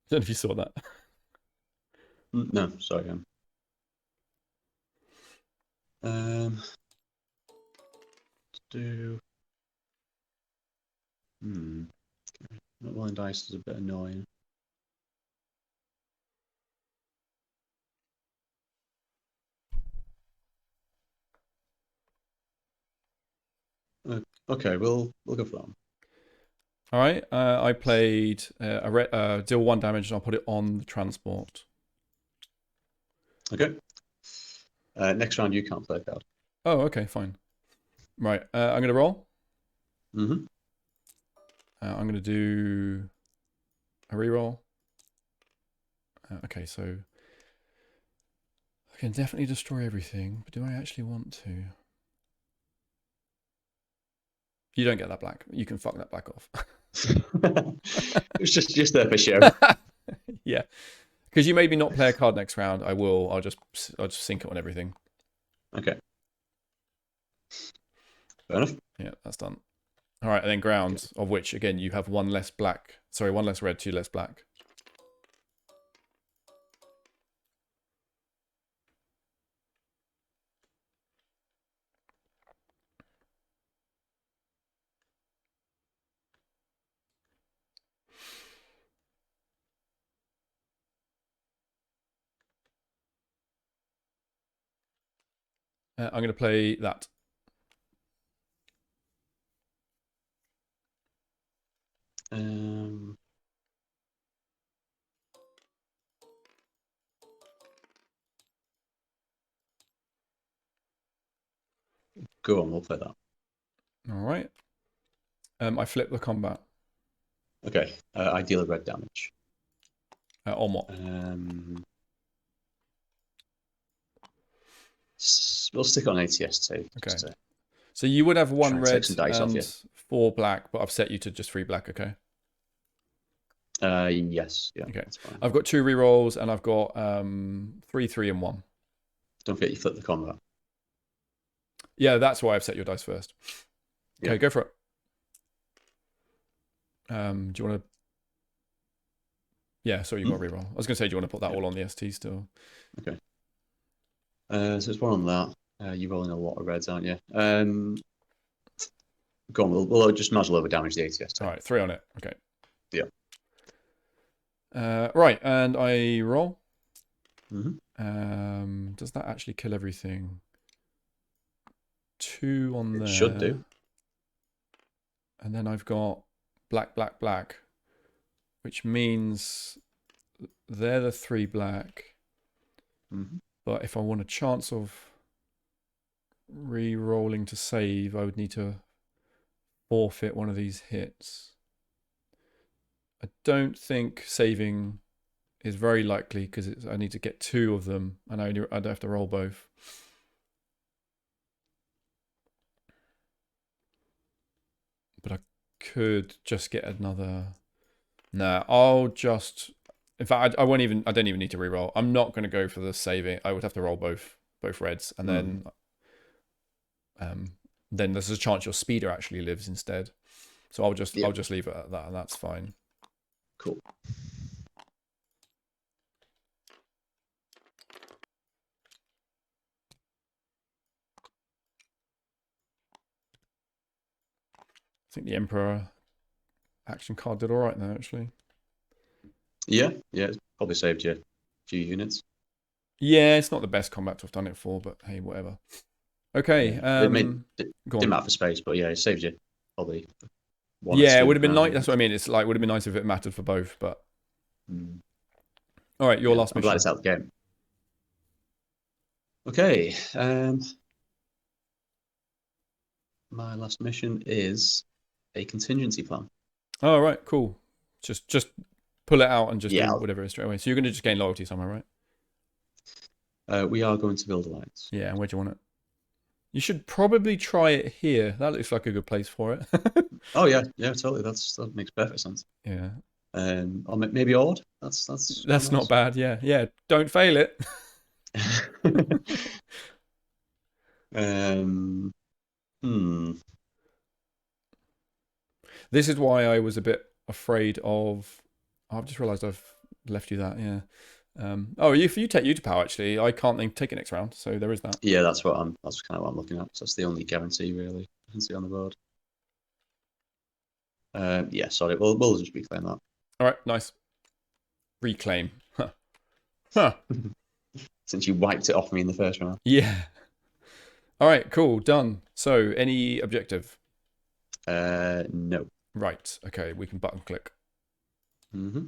don't know if you saw that. No, sorry. Do. Not rolling dice is a bit annoying. Okay, we'll go for that one. All right. I played deal 1 damage, and I'll put it on the transport. Okay. Next round, you can't play a card. Oh, okay, fine. Right. I'm gonna roll. Mm-hmm. I'm gonna do a reroll. Okay, so I can definitely destroy everything, but do I actually want to? You don't get that black. You can fuck that black off. It was just there for show. Yeah, because you made me not play a card next round. I will. I'll just sink it on everything. Okay. Fair enough. Yeah, that's done. All right, and then grounds, of which again you have 1 less black. Sorry, 1 less red, 2 less black. I'm going to play that. Go on, we'll play that. All right. I flip the combat. Okay. I deal a red damage. On what? We'll stick on ATST. Okay. So you would have 1 red and off, 4 black, but I've set you to just 3 black, okay? Yes. Yeah. Okay. That's fine. I've got 2 rerolls and I've got 3, 3, and 1. Don't forget you flip the combat. Yeah, that's why I've set your dice first. Okay, go for it. Do you want to? Yeah, sorry, you got a reroll. I was going to say, do you want to put that all on the ST still? Okay. So it's 1 on that. You're rolling a lot of reds, aren't you? Go on, we'll just muzzle over damage the ATS. All right, 3 on it. Okay. Yeah. Right, and I roll. Mm-hmm. Does that actually kill everything? 2 on there. It should do. And then I've got black, black, black, which means they're the 3 black. Mm-hmm. But if I want a chance of re-rolling to save, I would need to forfeit one of these hits. I don't think saving is very likely because I need to get 2 of them, and I'd have to roll both. But I could just get another. Nah, I'll just. In fact, I won't even. I don't even need to re-roll. I'm not going to go for the saving. I would have to roll both reds, and then there's a chance your speeder actually lives instead. So I'll just leave it at that, and that's fine. Cool. I think the Emperor action card did all right there, actually. Yeah, it's probably saved you a few units. Yeah, it's not the best combat to have done it for, but hey, whatever. Okay. Yeah, it made Go didn't on. matter for space, but yeah, it saved you probably one or Yeah, it would two have been nice. ground. That's what I mean. It's like would have been nice if it mattered for both. But Mm, all right, your yeah, last I'm glad mission. it's out the game. Okay, my last mission is a contingency plan. All right, cool. Just pull it out and just Yeah, do whatever it is straight away. So you're gonna just gain loyalty somewhere, right? we are going to build alliance. Yeah. And where do you want it? You should probably try it here. That looks like a good place for it. Oh yeah, yeah, totally. That makes perfect sense. Yeah. Or maybe odd. That's quite That's not nice. bad. Yeah. Yeah. Don't fail it. um, hmm. This is why I was a bit afraid of. I've just realised I've left you that. Yeah. Oh, if you take you to power, actually, I can't then take it next round. So there is that. Yeah, that's what I'm. That's kind of what I'm looking at. So that's the only guarantee really I can see on the board. Yeah, sorry. We'll just reclaim that. All right. Nice. Reclaim. Huh. Huh. Since you wiped it off me in the first round. Yeah. All right. Cool. Done. So any objective? No. Right. Okay. We can button click. Mm-hmm.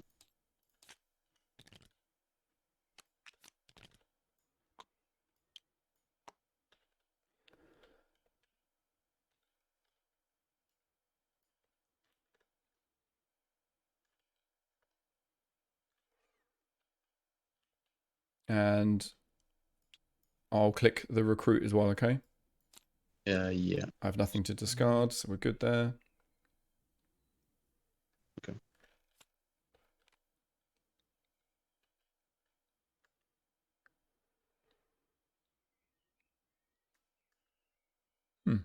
And I'll click the recruit as well. Okay. Yeah. I have nothing to discard, so we're good there. Okay. Hmm.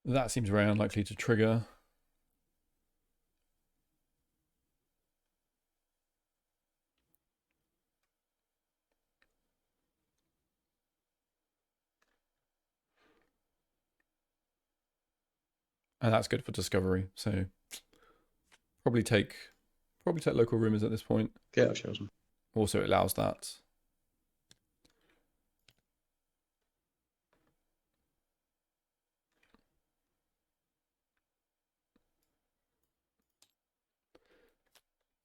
That seems very unlikely to trigger. And that's good for discovery. So probably take local rumors at this point. Okay, that shows them. Also, it allows that.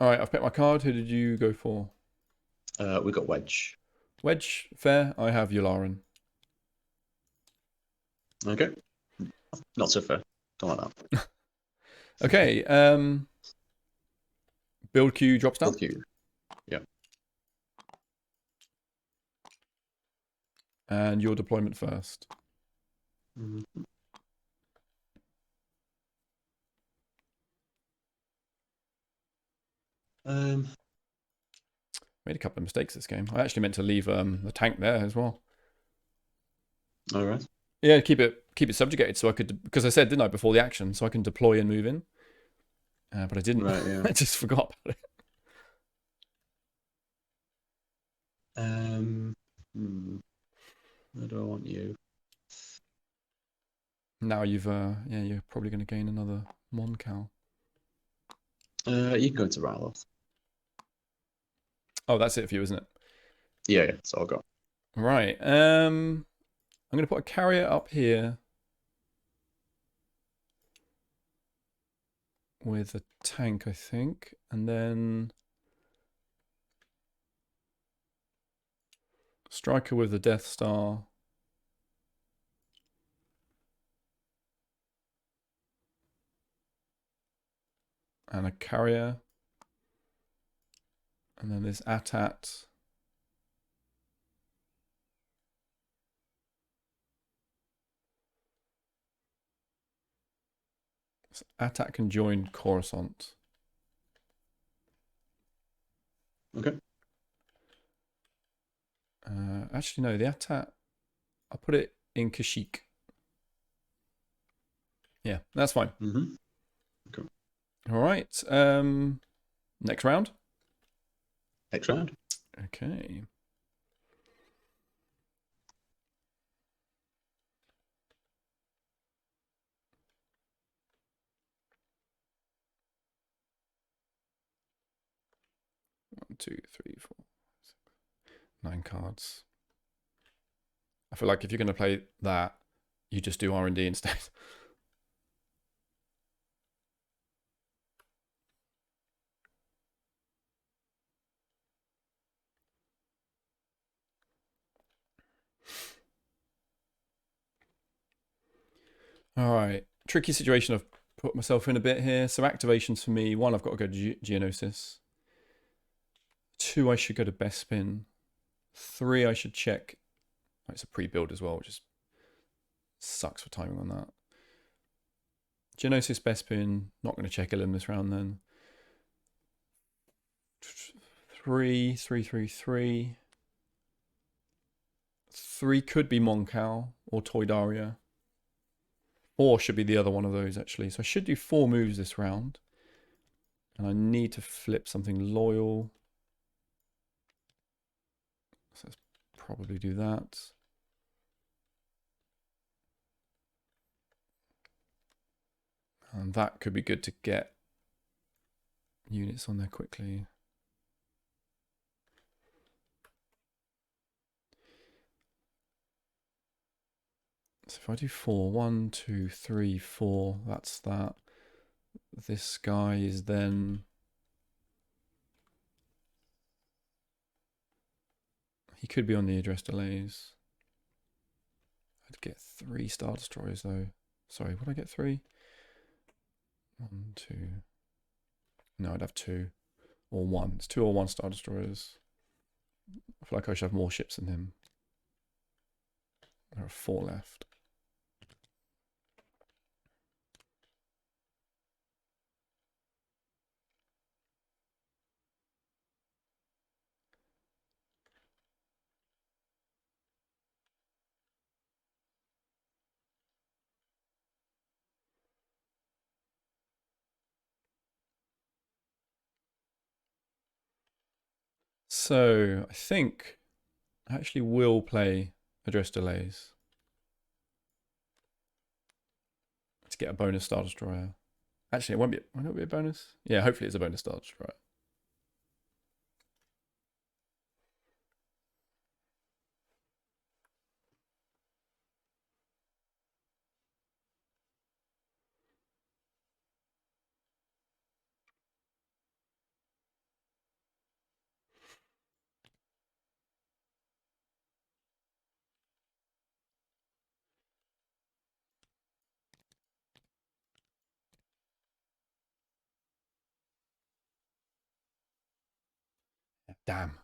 All right, I've picked my card. Who did you go for? We got Wedge. Wedge, fair. I have Yularen. Okay. Not so fair. Don't like that. Okay. Build queue drops down. Build queue. Yeah. And your deployment first. Mm-hmm. Made a couple of mistakes this game. I actually meant to leave the tank there as well. All right. Yeah, keep it subjugated so I could, because I said, didn't I, before the action, so I can deploy and move in. But I didn't. Right. Yeah. I just forgot about it. Where do I want you? Now you've you're probably going to gain another Moncal. You can go into Ryloth. Oh, that's it for you, isn't it? Yeah, that's all I got. Right. I'm going to put a carrier up here with a tank, I think, and then striker with the Death Star. And a carrier. And then this AT-AT. So AT-AT can join Coruscant. Okay. Actually, no, the AT-AT, I'll put it in Kashyyyk. Yeah, that's fine. Mm-hmm. Okay. All right. Next round. Next round. Okay. One, two, three, four, 9 cards. I feel like if you're going to play that, you just do R&D instead. All right. Tricky situation I've put myself in a bit here. So activations for me. 1, I've got to go to Geonosis. 2, I should go to Best Spin. 3, I should check. Oh, it's a pre-build as well, which just sucks for timing on that. Geonosis, Best Spin. Not going to check Ilum this round then. 3, 3, 3, 3. 3 could be Moncal or Toydaria. 4 should be the other one of those, actually. So I should do 4 moves this round. And I need to flip something loyal. So let's probably do that. And that could be good to get units on there quickly. So if I do 4, 1, 2, 3, 4, that's that. This guy is then... He could be on the address delays. I'd get 3 Star Destroyers though. Sorry, would I get 3? 1, 2. No, I'd have 2. Or 1. It's 2 or 1 Star Destroyers. I feel like I should have more ships than him. There are 4 left. So I think I actually will play address delays to get a bonus Star Destroyer. Actually, it won't be a bonus? Yeah, hopefully it's a bonus Star Destroyer.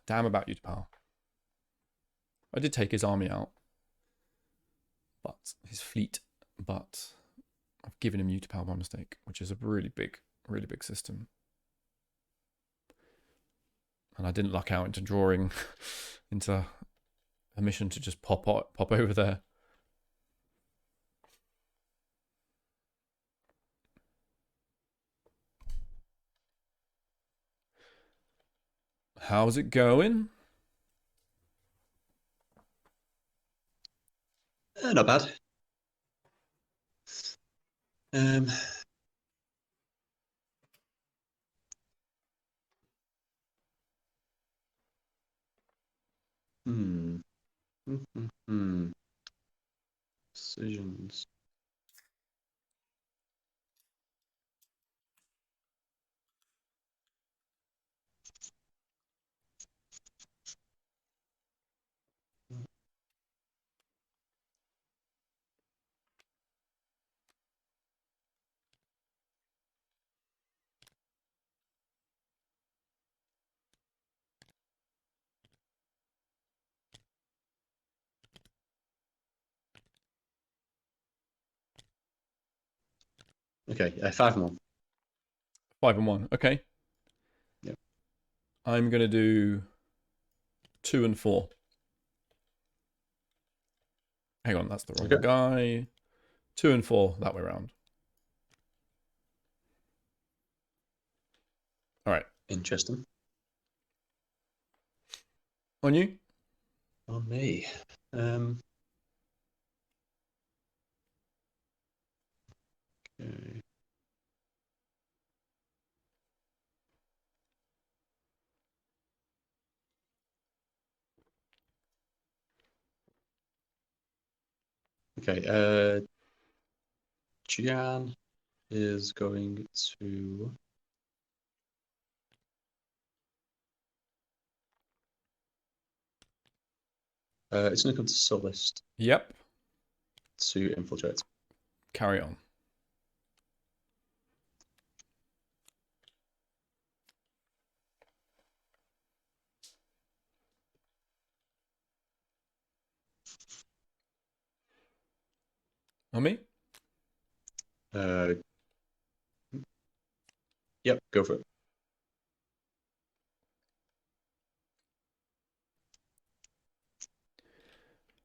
Damn about you, pal. I did take his army out, but his fleet, but I've given him Utapau by mistake, which is a really big system. And I didn't luck out into drawing into a mission to just pop over there. How's it going? Not bad. Um, hmm. Hmm. Decisions. Okay, 5 more. 5 and 1. Okay. Yeah. I'm gonna do 2 and 4. Hang on, that's the wrong guy. 2 and 4 that way around. All right. Interesting. On you. On me. Okay. Okay. Jan is going to. It's going to come to Solist Yep. to infiltrate. Carry on. On me. Uh, yep, go for it.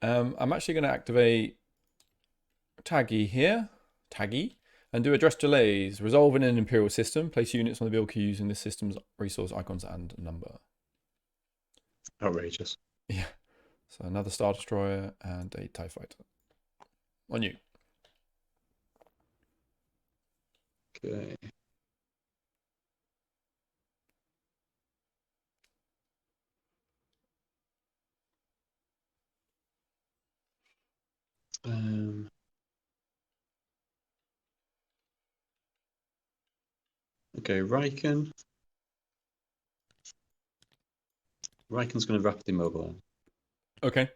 I'm actually going to activate Taggy here. Taggy. And do address delays. Resolve in an Imperial system. Place units on the build queue using this system's resource icons and number. Outrageous. Yeah. So another Star Destroyer and a TIE Fighter. On you. Okay. Okay, Riken. Riken's going to rapidly mobilize. Okay.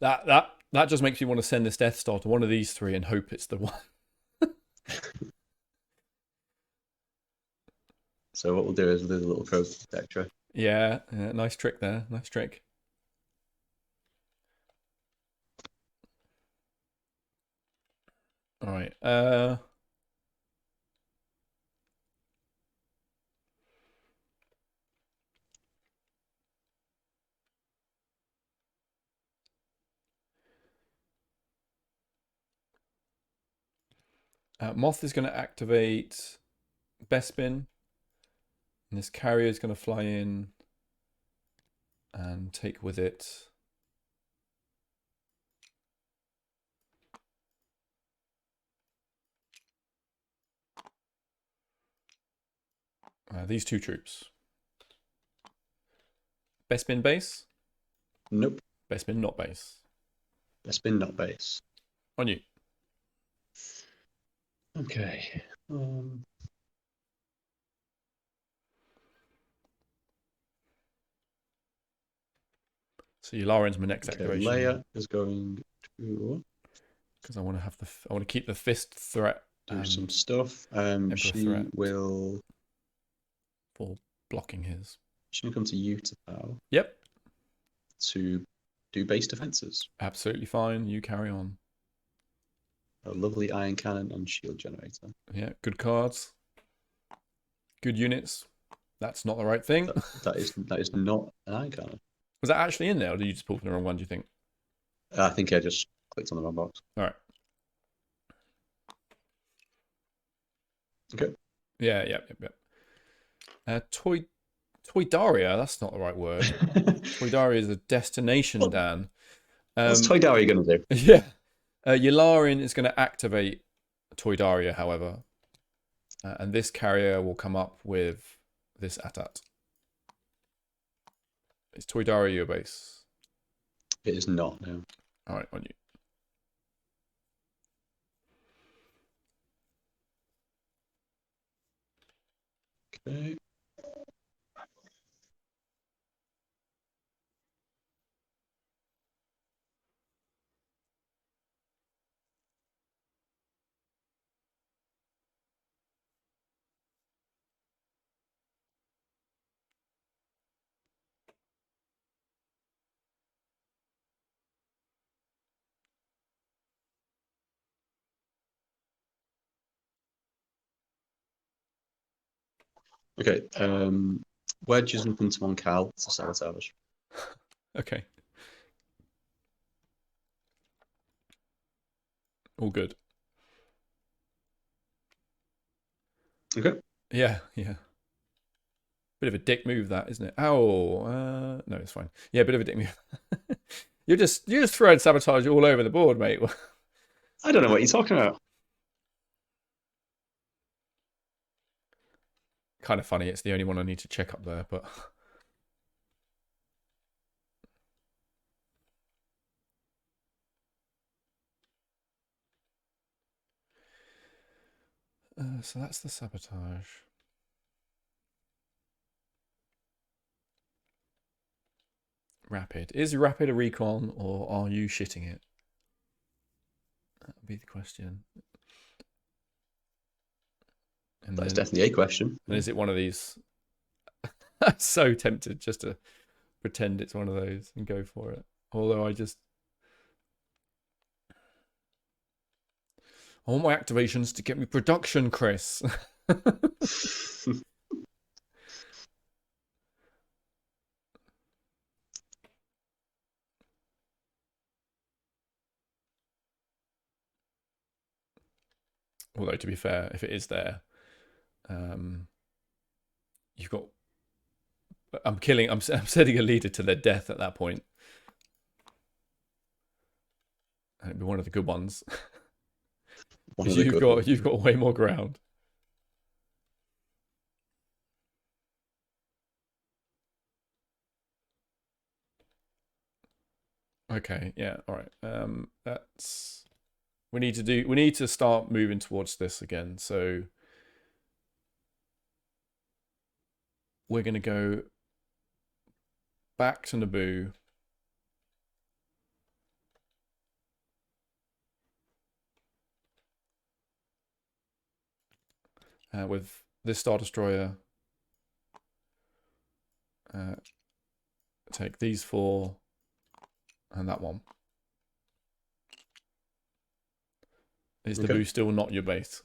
That just makes me want to send this Death Star to one of these three and hope it's the one. So what we'll do is we'll do a little code extra. Yeah, nice trick there. Nice trick. All right. Moth is going to activate Bespin. And this carrier is going to fly in and take with it these two troops. Bespin base? Nope. Bespin not base. Bespin not base. On you. Okay. So Yularen's my next Okay, activation. Leia is going to because I want to keep the fist threat do and some stuff. She threat. will For blocking his. She's going to come to Utapau. Yep. To do base defenses. Absolutely fine. You carry on. A lovely iron cannon and shield generator. Yeah, good cards. Good units. That's not the right thing. That is not an iron cannon. Was that actually in there, or did you just pull from the wrong one, do you think? I think I just clicked on the wrong box. All right. Okay. Yeah. Toydaria, that's not the right word. Toydaria is a destination, Dan. What's Toydaria going to do? Yeah. Yularen is going to activate Toydaria, however. And this carrier will come up with this AT-AT. Is Toydaria your base? It is not, no. All right, on you. Okay. Okay. Wedge is moving to one Cal to sabotage. Okay. All good. Okay. Yeah, yeah. Bit of a dick move, that, isn't it? Oh, no, it's fine. Yeah, bit of a dick move. you're just throwing sabotage all over the board, mate. I don't know what you're talking about. Kind of funny. It's the only one I need to check up there, but so that's the sabotage. Rapid. Is rapid a recon, or are you shitting it? That would be the question. And That's then, definitely a question. and is it one of these? I'm so tempted just to pretend it's one of those and go for it. Although I want my activations to get me production, Chris. Although to be fair, if it is there, you've got. I'm setting a leader to their death at that point. And it'd be one of the good ones. One of Because the good ones. you've got way more ground. Okay, yeah, all right. That's we need to start moving towards this again. So we're gonna go back to Naboo. With this Star Destroyer. Take these 4 and that one. Is Naboo still not your base?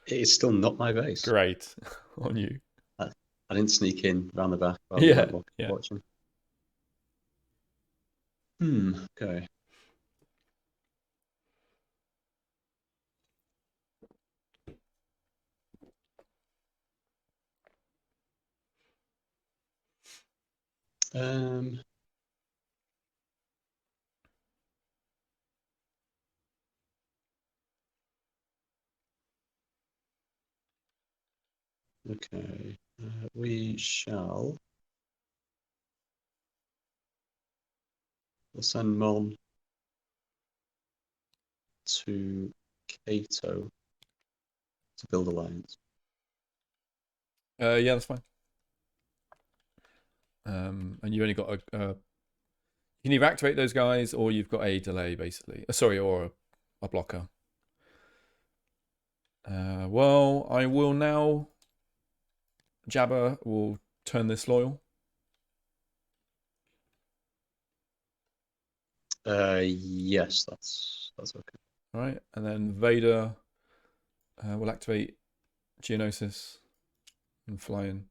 It is still not my base. Great. On you. I didn't sneak in round the back while Yeah, you weren't yeah. watching. Okay. Okay. We shall. We'll send Mon to Cato to build alliance. Yeah, that's fine. And you only got a you can either activate those guys or you've got a delay, basically. Sorry, or a blocker. Well, I will now. Jabba will turn this loyal. Yes, that's okay. All right, and then Vader will activate Geonosis and fly in.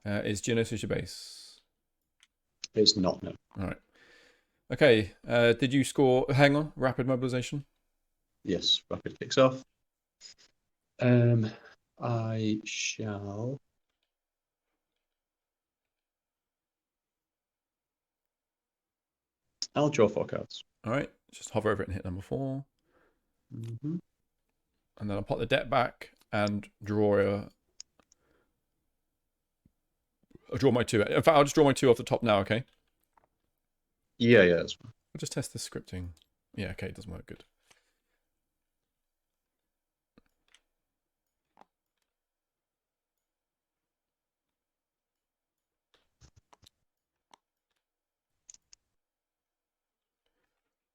Is Geonosis your base? It's not, no. All right. Okay. Did you score? Hang on. Rapid mobilization. Yes, rapid kicks off. I shall. I'll draw 4 cards. All right. Just hover over it and hit number 4. And then I'll pop the deck back and draw I'll draw my 2. In fact, I'll just draw my 2 off the top now, okay? Yeah, that's fine. I'll just test the scripting. Yeah, okay, it doesn't work good.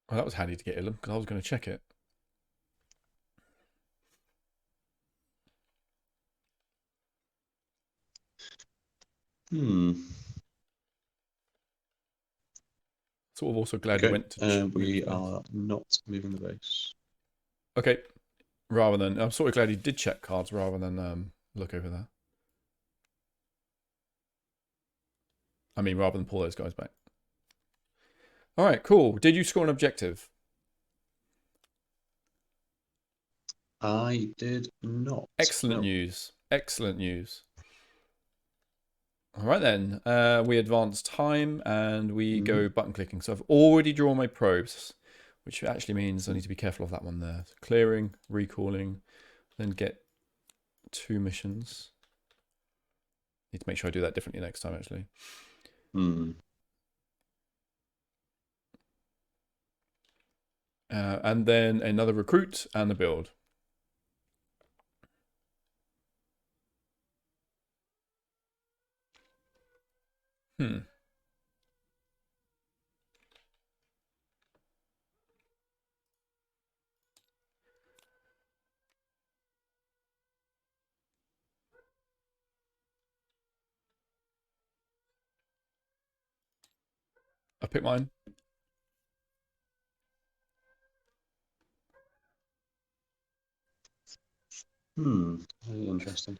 Well, that was handy to get Ilum, because I was going to check it. Sort of also glad you went to we are not moving the base. Okay. Rather than... I'm sort of glad you did check cards rather than look over there. I mean, rather than pull those guys back. All right, cool. Did you score an objective? I did not. Excellent No. news. Excellent news. All right then. We advance time and we go button clicking. So I've already drawn my probes, which actually means I need to be careful of that one there. So clearing, recalling, then get 2 missions. Need to make sure I do that differently next time, actually. Hmm. And then another recruit and a build. Hmm. I pick mine. Very interesting.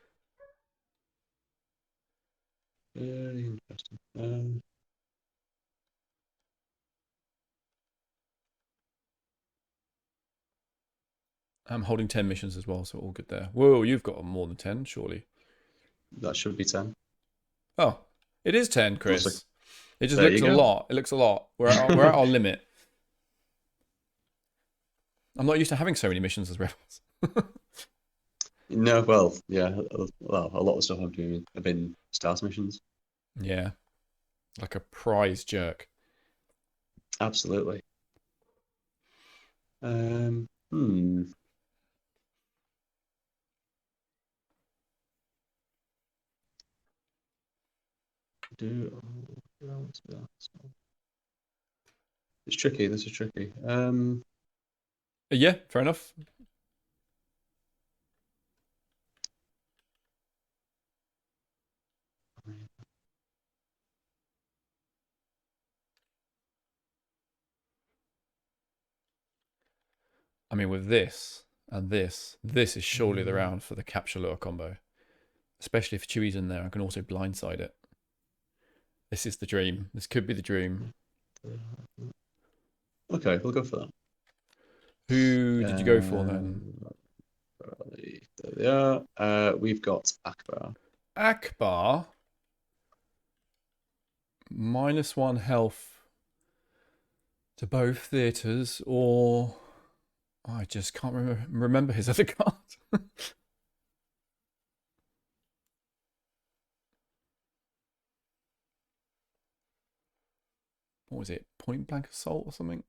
Very interesting. I'm holding 10 missions as well, so all good there. Whoa, you've got more than 10, surely. That should be 10. Oh, it is 10, Looks like, Chris. It just there looks you a go. lot. It looks a lot. We're at our limit. I'm not used to having so many missions as rebels. No, well, yeah. Well, a lot of stuff I'm doing have been start missions. Yeah, like a prize jerk. Absolutely. Hmm. Do it's tricky. This is tricky. Yeah, fair enough. I mean, with this and this is surely the round for the capture lure combo. Especially if Chewie's in there, I can also blindside it. This is the dream. This could be the dream. Okay, we'll go for that. Who did you go for then? There they are. We've got Akbar. Akbar. -1 health to both theatres, or I just can't remember his other card. What was it? Point blank assault or something?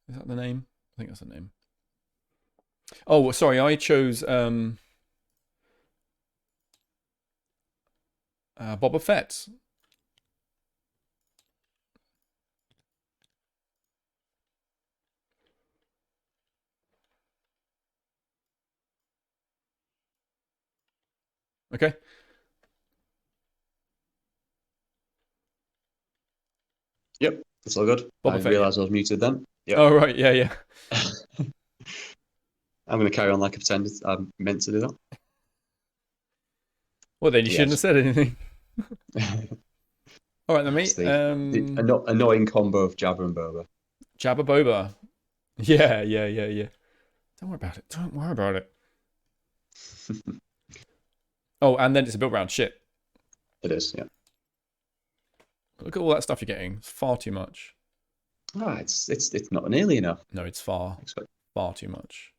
Is that the name? I think that's the name. Oh, sorry, I chose Boba Fett. Okay. Yep, it's all good. I Boba Fett, yeah. realized I was muted then. Yep. Oh, right, yeah, yeah. I'm going to carry on like I pretended I meant to do that. Well, then you Yeah, shouldn't have just said anything. All right, then, it's mate. the annoying combo of Jabba and Boba. Jabba Boba. Yeah, yeah, yeah, yeah. Don't worry about it. Don't worry about it. Oh, and then it's a build round. Shit. It is, yeah. Look at all that stuff you're getting. It's far too much. Ah, it's not nearly enough. No, it's far, Expect far too much.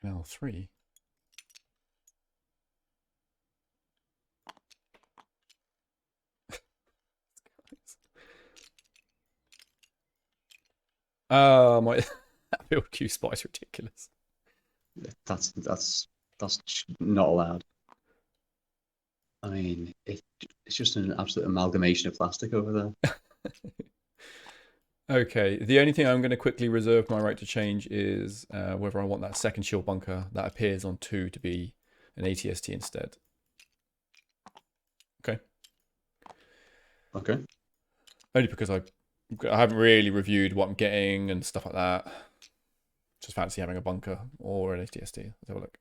L3. My that build queue spot is ridiculous. That's not allowed. I mean, it's just an absolute amalgamation of plastic over there. Okay, the only thing I'm going to quickly reserve my right to change is whether I want that second shield bunker that appears on 2 to be an ATST instead. Okay. Okay. Only because I haven't really reviewed what I'm getting and stuff like that. Just fancy having a bunker or an ATST. Let's have a look.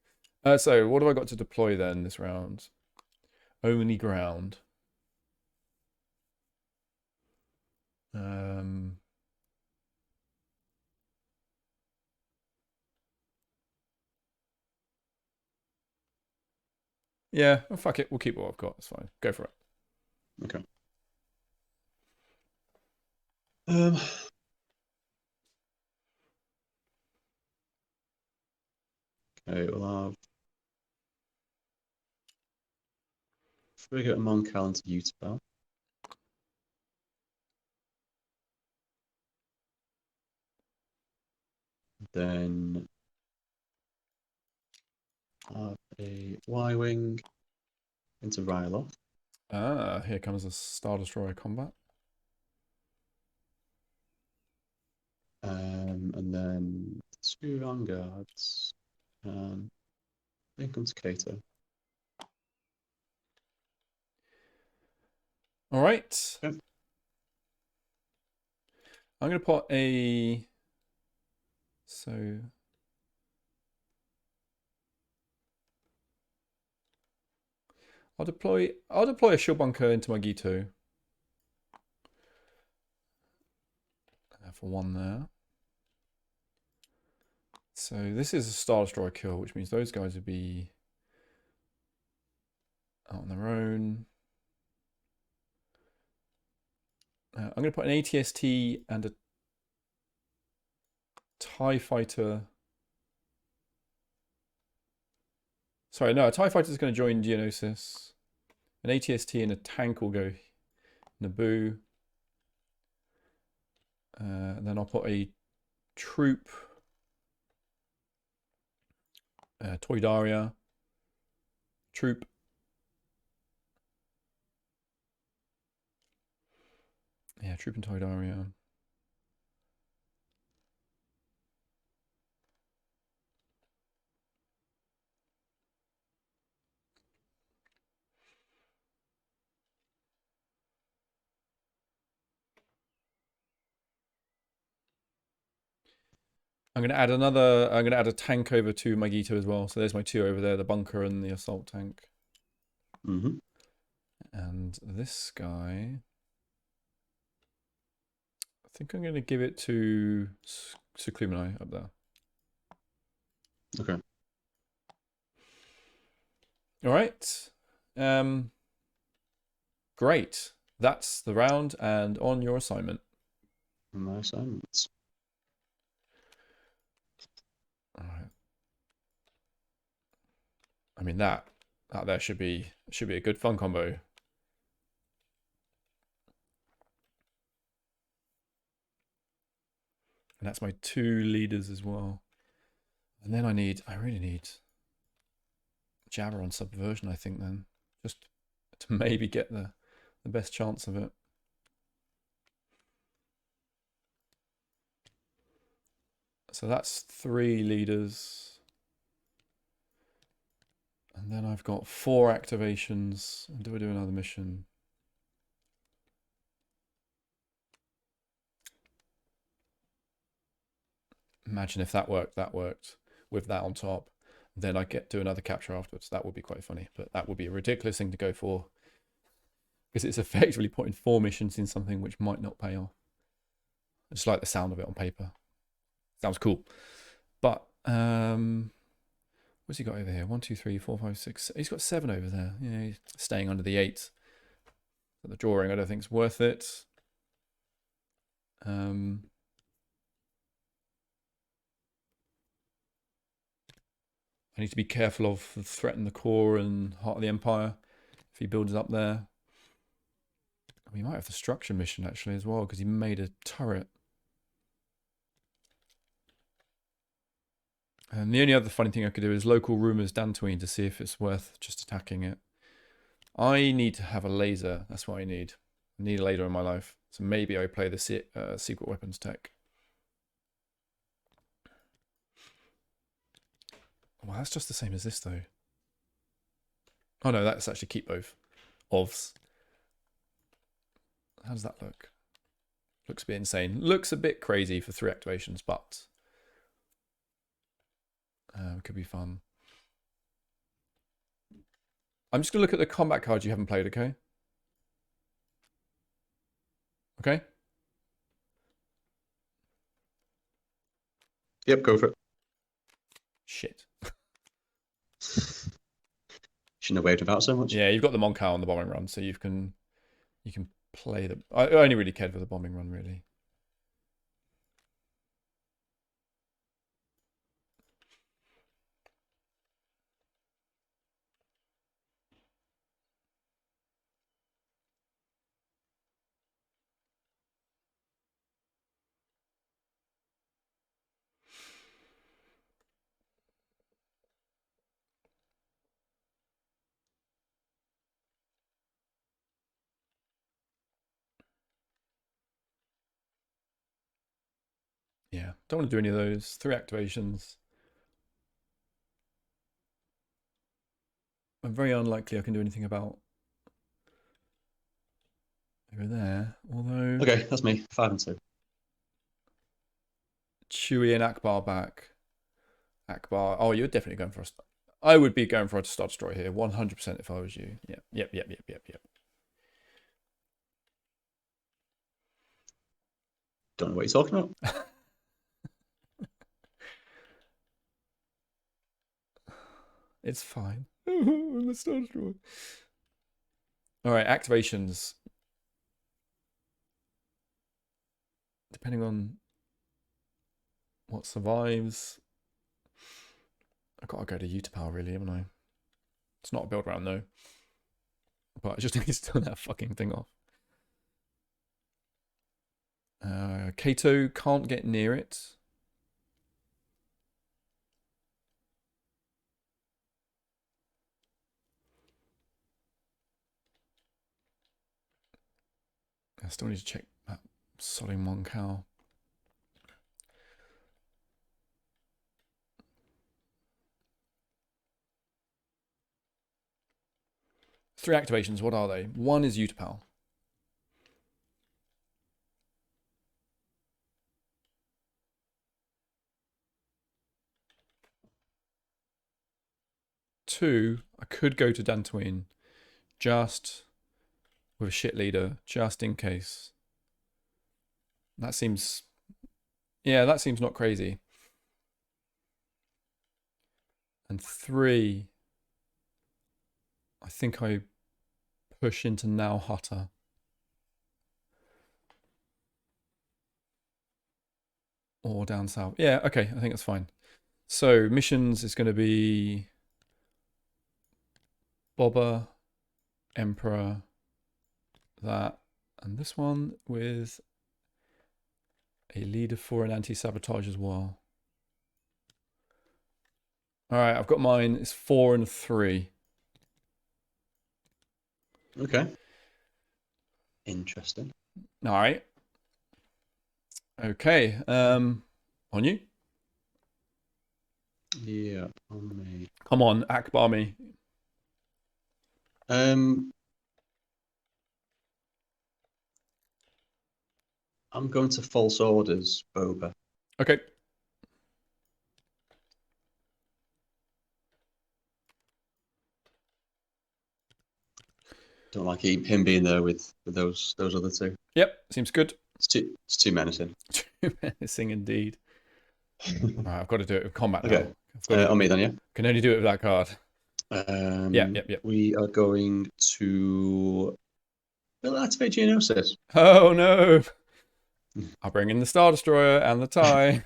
So what have I got to deploy then this round? Only ground. Yeah, well, fuck it. We'll keep what I've got. It's fine. Go for it. Okay. Um. Okay, we'll have frigate and Moncal into Utah. Then have a Y-wing into Ryloth. Ah, here comes a Star Destroyer combat. And then 2 Vanguards. Then comes Cato. All right. Yep. I'm going to put a... So... I'll deploy a shield bunker into my Gito. For 1 there. So this is a Star Destroyer kill, which means those guys would be out on their own. I'm going to put an ATST and a TIE fighter. Sorry, no, a TIE fighter is going to join Geonosis. An ATST and a tank will go Naboo. And then I'll put a troop, Toydaria, troop. Yeah, troop and Toydaria. I'm going to add a tank over to my Gito as well. So there's my 2 over there, the bunker and the assault tank. Mm-hmm. And this guy, I think I'm going to give it to Sucluminai up there. Okay. All right. Great. That's the round and on your assignment. My assignments. All right. I mean that there should be a good fun combo. And that's my 2 leaders as well. And then I really need Jabber on Subversion, I think, then. Just to maybe get the best chance of it. So that's 3 leaders. And then I've got 4 activations. And do I do another mission? Imagine if that worked with that on top. Then I get to another capture afterwards. That would be quite funny, but that would be a ridiculous thing to go for. Because it's effectively putting 4 missions in something which might not pay off. I just like the sound of it on paper. Sounds cool. But what's he got over here? 1, 2, 3, 4, 5, 6. He's got 7 over there. Yeah, he's staying under the 8. But the drawing, I don't think is worth it. I need to be careful of Threaten the Core and Heart of the Empire if he builds up there. We might have the structure mission actually as well because he made a turret. And the only other funny thing I could do is local rumours Dantooine to see if it's worth just attacking it. I need to have a laser. That's what I need. I need a laser in my life. So maybe I play the secret weapons tech. Well, that's just the same as this, though. Oh, no, that's actually keep both. Ovs. How does that look? Looks a bit insane. Looks a bit crazy for 3 activations, but could be fun. I'm just going to look at the combat cards you haven't played, okay? Okay? Yep, go for it. Shit. Shouldn't have waved about so much. Yeah, you've got the Moncal on the bombing run, so you can play the... I only really cared for the bombing run, really. Yeah, don't want to do any of those. 3 activations. I'm very unlikely I can do anything about over there. Although Okay, that's me. 5 and 2. Chewie and Akbar back. Akbar. Oh, you're definitely going for a... I would be going for a Star Destroyer here, 100% if I was you. Yep. Don't know what you're talking about. It's fine. The Star Destroyer. All right, activations. Depending on what survives, I've got to go to Utapau, really, haven't I? It's not a build round, though. But I just need to turn that fucking thing off. Kato can't get near it. I still need to check that sodding Moncal. Three activations, what are they? One is Utapau. Two, I could go to Dantooine just with a shit leader, just in case. That seems... Yeah, that seems not crazy. And three, I think I push into Now Hutter. Or down south. Yeah, okay, I think that's fine. So missions is going to be Bobber, Emperor, that, and this one with a leader for an anti-sabotage as well. All right, I've got mine. It's 4 and 3. Okay. Interesting. All right. Okay. On you. Yeah, on me. Come on, Akbar me. I'm going to false orders, Boba. Okay. Don't like him being there with those other two. Yep, seems good. It's too menacing. Too menacing indeed. Right, I've got to do it with combat now. Okay. I've got to On me then, yeah. Can only do it with that card. Yep. We are going to activate Geonosis. Oh no! I'll bring in the Star Destroyer and the TIE.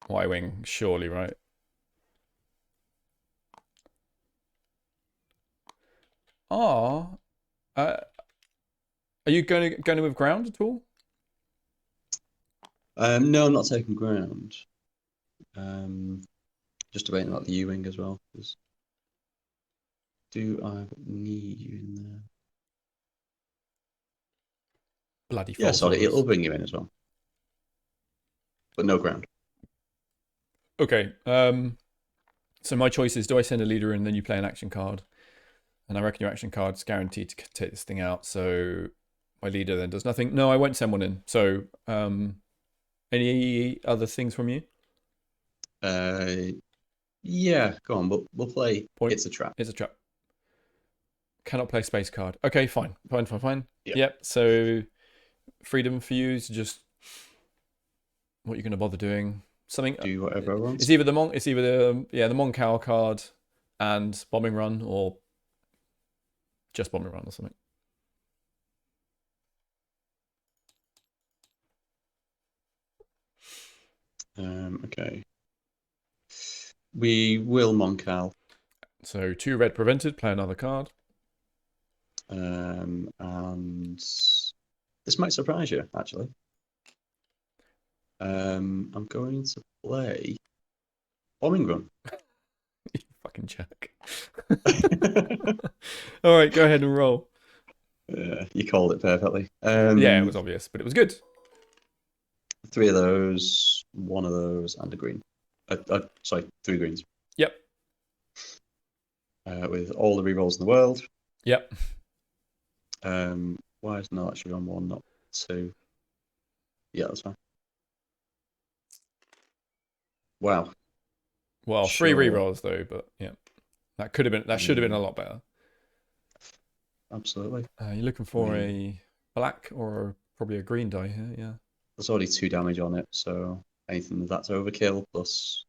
Y-wing, surely, right? Are you going with ground at all? No, I'm not taking ground. Um, just debating about the U-wing as well. Do I need you in there? Bloody Yeah, false sorry, it'll orders. bring you in as well, but no ground. Okay. So my choice is: do I send a leader in, then you play an action card, and I reckon your action card's guaranteed to take this thing out. So my leader then does nothing. No, I won't send one in. So any other things from you? Uh, yeah, go on. We'll play. Point. It's a trap. It's a trap. Cannot play space card. Okay, fine. Fine, fine, fine. Yeah, Yep. So freedom for you is just what you're going to bother doing. Something. do whatever I want. It's either the Mon. It's either the Mon Cow card and bombing run, or just bombing run or something. Okay. We will Moncal. So 2 red prevented. Play another card. And this might surprise you, actually. I'm going to play Bombing Run. You fucking jerk. All right, go ahead and roll. You called it perfectly. Yeah, it was obvious, but it was good. 3 of those, 1 of those, and a green. Sorry, 3 greens. Yep. With all the rerolls in the world. Yep. Why is not actually on 1, not 2? Yeah, that's fine. Wow. Well, 3 Sure. rerolls though, but yeah, that could have been. That should have been a lot better. Absolutely. You're looking for a black or probably a green die here. Yeah. There's already 2 damage on it, so anything that's overkill plus.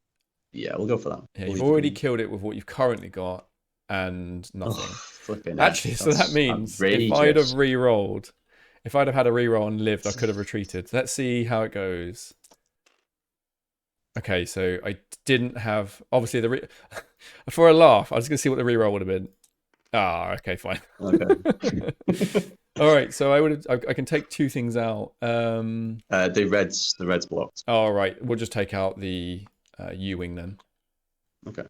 Yeah, we'll go for that. Yeah, We'll you've leave the already green. killed it with what you've currently got and Oh, nothing. flipping Actually, heck. so that That's means if I'd have outrageous. re-rolled, if I'd have had a re-roll and lived, I could have retreated. Let's see how it goes. Okay, so I didn't have obviously for a laugh. I was gonna see what the re-roll would have been. Ah, okay, fine. Okay. All right, so I can take 2 things out. The red's blocked. All right, we'll just take out the U-wing then. Okay.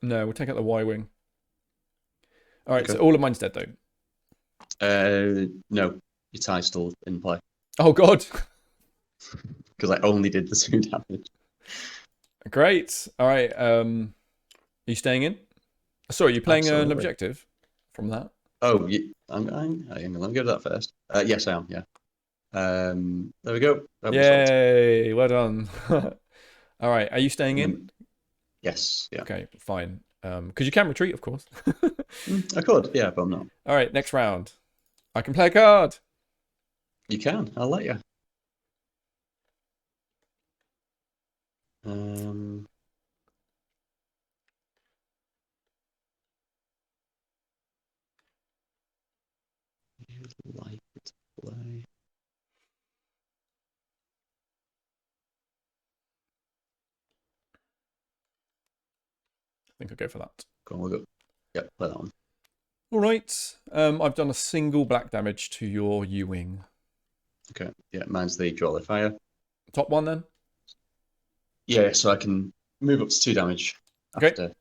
No, we'll take out the Y-wing. All right, Okay. so all of mine's dead though. No, your tie's still in play Oh God, because I only did the 2 damage. great. All right, are you staying in? Sorry, you playing an Absolutely. objective from that? Oh, hang on, let me go to that first. Yes, I am. Yeah. There we go. Yay! Well done. All right, are you staying in? Yes. Yeah. Okay, fine. Because you can retreat, of course. I could. Yeah, but I'm not. All right, next round. I can play a card. You can. I'll let you. Um. You'd like to play. I think I'll go for that. Go on, we'll go. Yeah, play that one. All right. I've done a single black damage to your U-wing. Okay. Yeah, mine's the draw the fire. Top one then. Yeah, so I can move up to 2 damage Okay. after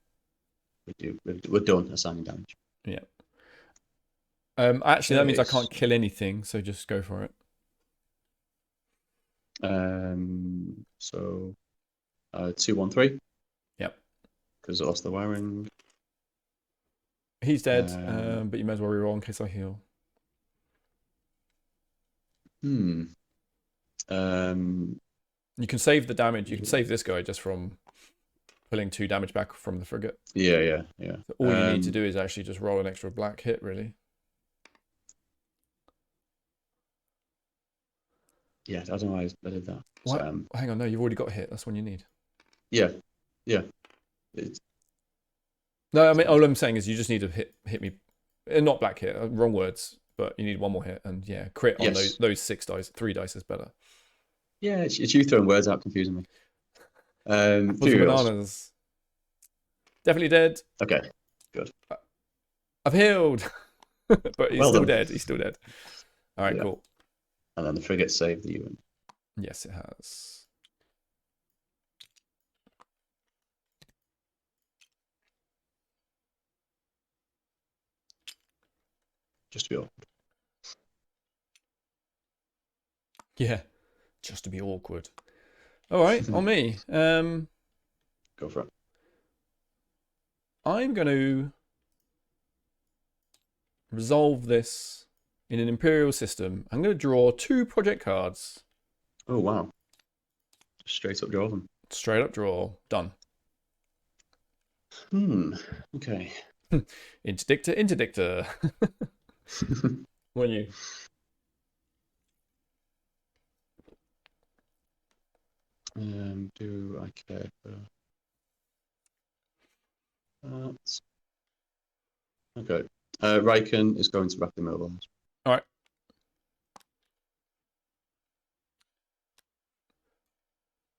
we're done assigning damage. Yeah. Actually, that means I Okay. can't kill anything, so just go for it. So 2-1-3. Yep. Because I lost the wiring. He's dead, but you may as well reroll in case I heal. You can save the damage. You can save this guy just from pulling 2 damage back from the frigate. Yeah. So all you need to do is actually just roll an extra black hit, really. Yeah, I don't know why I did that. What? So, Hang on, no, you've already got a hit. That's one you need. yeah. No, I mean, all I'm saying is you just need to hit me. Not black hit, wrong words, but you need one more hit. And yeah, crit on those 6 dice. 3 dice is better. Yeah, it's you throwing words out confusing me. Apples and bananas. Definitely dead. Okay, good. I've healed. But he's Well still done. dead. He's still dead. All right, Yeah. cool. And then the frigate saved the UN. Yes, it has. Just to be awkward. Yeah, just to be awkward. All right, on me. Go for it. I'm going to resolve this in an Imperial system. I'm going to draw 2 project cards. Oh, wow. Straight up draw them. Straight up draw. Done. Okay. Interdictor, interdictor. When you? Do I care for that? Okay. Riken is going to rapidly mobilize. All right.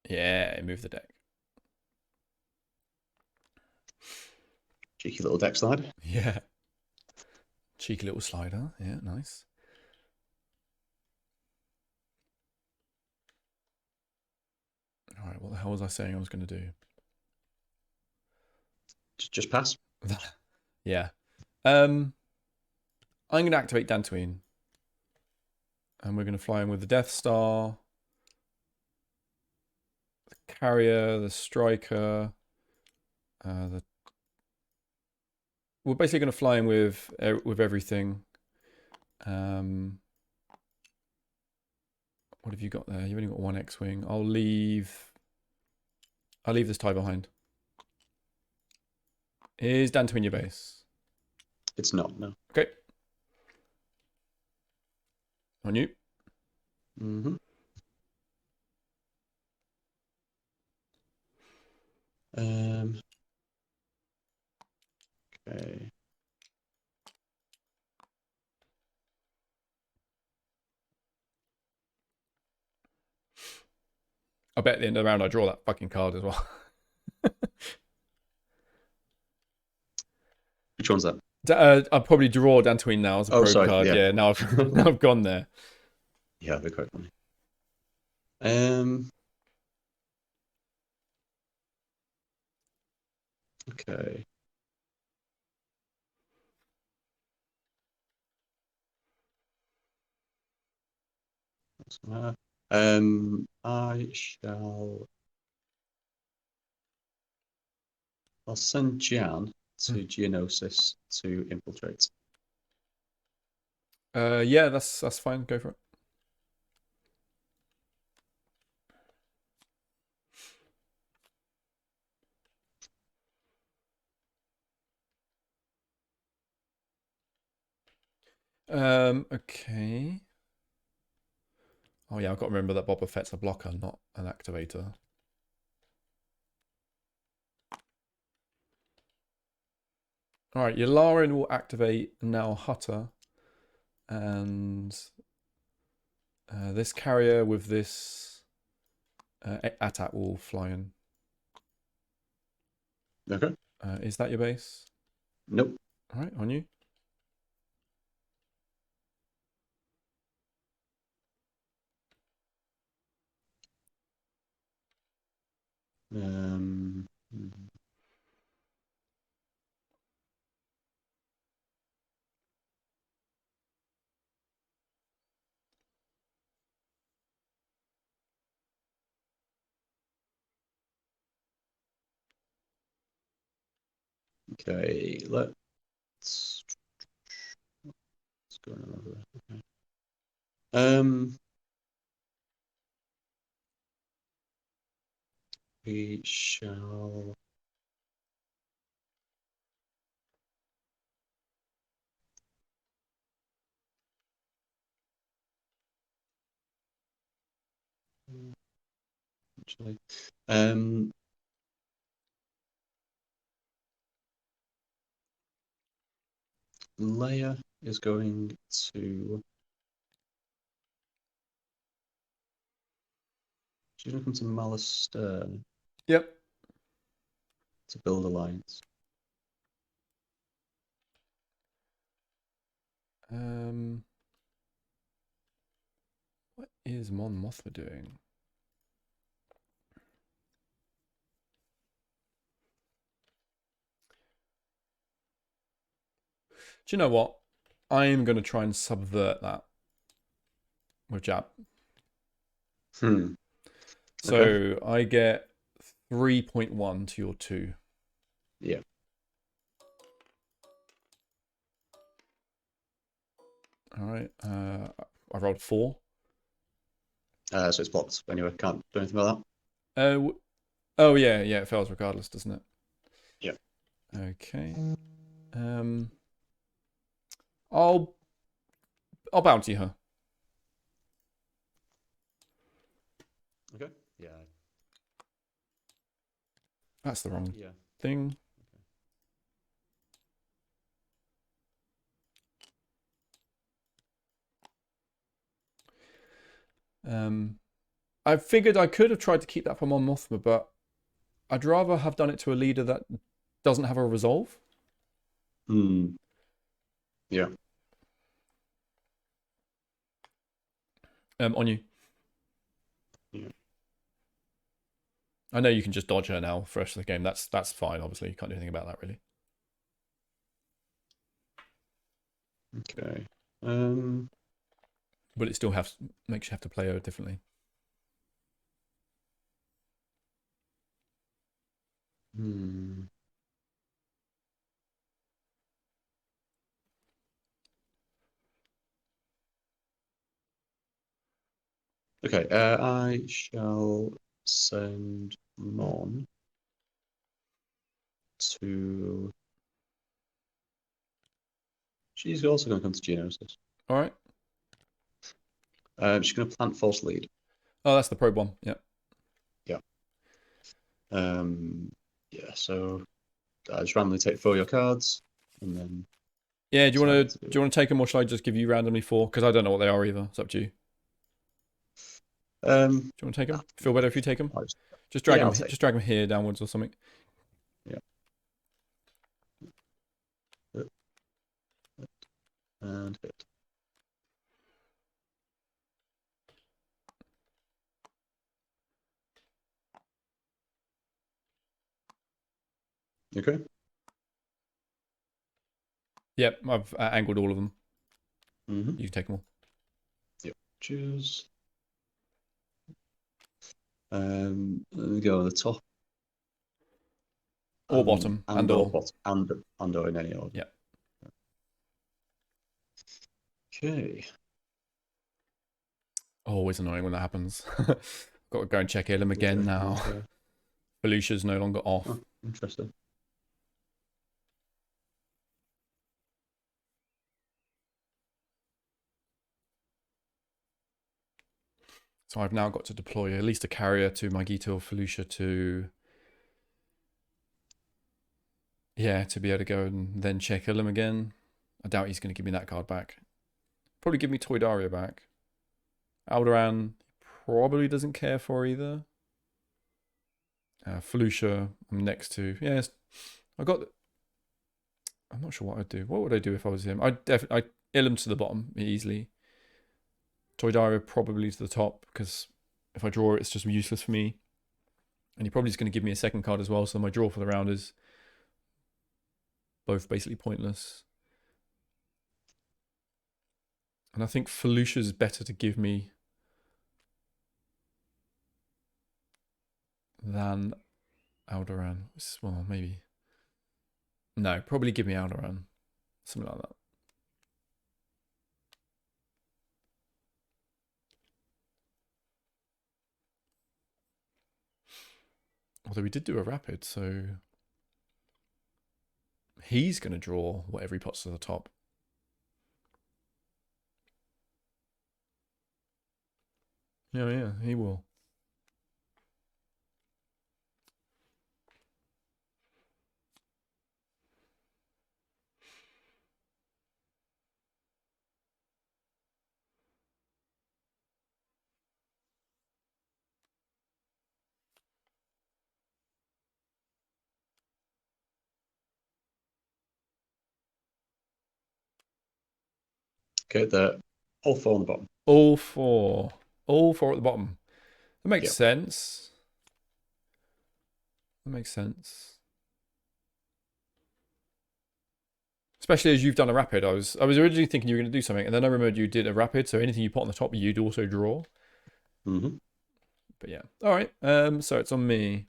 Yeah, move the deck. Cheeky little deck slide. Yeah. Cheeky little slider. Yeah, nice. All right, what the hell was I saying I was going to do? Just pass. Yeah. I'm going to activate Dantooine. And we're going to fly in with the Death Star, the Carrier, the Striker, we're basically going to fly in with everything. What have you got there? You've only got 1 X-Wing. I'll leave this tie behind. Is Dantooine your base? It's not, no. Okay. On you. Mm-hmm. Okay. I bet at the end of the round I draw that fucking card as well. Which one's that? I'll probably draw Dantooine now as a probe sorry. card. Yeah, now I've gone there. Yeah, that'd be quite funny. Okay. I shall. I'll send Jan to Geonosis to infiltrate. Yeah, that's fine. Go for it. Okay. Oh yeah, I've got to remember that Boba Fett's a blocker, not an activator. All right, Yularen will activate now Hutter, and this carrier with this attack will fly in. Okay. Is that your base? Nope. All right, on you. Um, okay, let's go another. Okay. We shall. Actually, Leia is going to. She's going to come to Malastern Yep. to build alliance. is Mon Mothma doing? Do you know what? I am going to try and subvert that with Jab. Hmm. Okay. So I get 3.1 to your 2. Yeah. All right. I rolled 4. So it's blocked anyway. Can't do anything about Uh, oh yeah, it fails regardless, doesn't it? Yeah. Okay. Um, I'll bounty her. that. Okay. Yeah. That's the wrong Yeah. thing. I figured I could have tried to keep that from Mon Mothma, but I'd rather have done it to a leader that doesn't have a resolve. Hmm. Yeah. On you. Yeah. I know you can just dodge her now for the rest of the game. That's fine. Obviously, you can't do anything about that really. Okay. But it still makes you have to play her differently. Hmm. Okay. I shall send Mon to. She's also going to come to Geonosis. All right. She's going to plant false lead. Oh, that's the probe one. Yeah. Yeah. Yeah. So I just randomly take 4 of your cards, and then Yeah. decide what to Do do. you want to take them, or shall I just give you randomly 4? Because I don't know what they are either. It's up to you. Do you want to take them? Feel better if you take them. I'll just, Just drag yeah, them. I'll take. Just drag them here downwards or something. Yeah. And hit. Okay. Yep. I've angled all of them. Mm-hmm. You can take them all. Yep. Choose. Let me go on the top Or bottom and or or. bottom and or in any order. Yeah. Okay. Always annoying when that happens. Got to go and check Ilum again now. Felicia's no longer off. Oh, interesting. So I've now got to deploy at least a carrier to my Gita or Felicia to to be able to go and then check Ilum again. I doubt he's going to give me that card back. Probably give me Toydaria back. Alderaan probably doesn't care for either. Felicia, I'm next to. Yes, I got. I'm not sure what I'd do. What would I do if I was him? I'd Ilum to the bottom easily. Toydaria probably to the top because if I draw it, it's just useless for me. And he probably is going to give me a second card as well, so my draw for the round is both basically pointless. And I think Felicia's better to give me than Alderaan. Well, maybe. No, probably give me Alderaan. Something like that. Although we did do a rapid, so he's going to draw whatever he puts to the top. Yeah, he will. Okay, all 4 on the bottom. All 4. All four at the bottom. That makes Yep. sense. That makes sense. Especially as you've done a rapid. I was originally thinking you were going to do something, and then I remembered you did a rapid, so anything you put on the top, you'd also draw. Mm-hmm. But yeah. All right. So it's on me.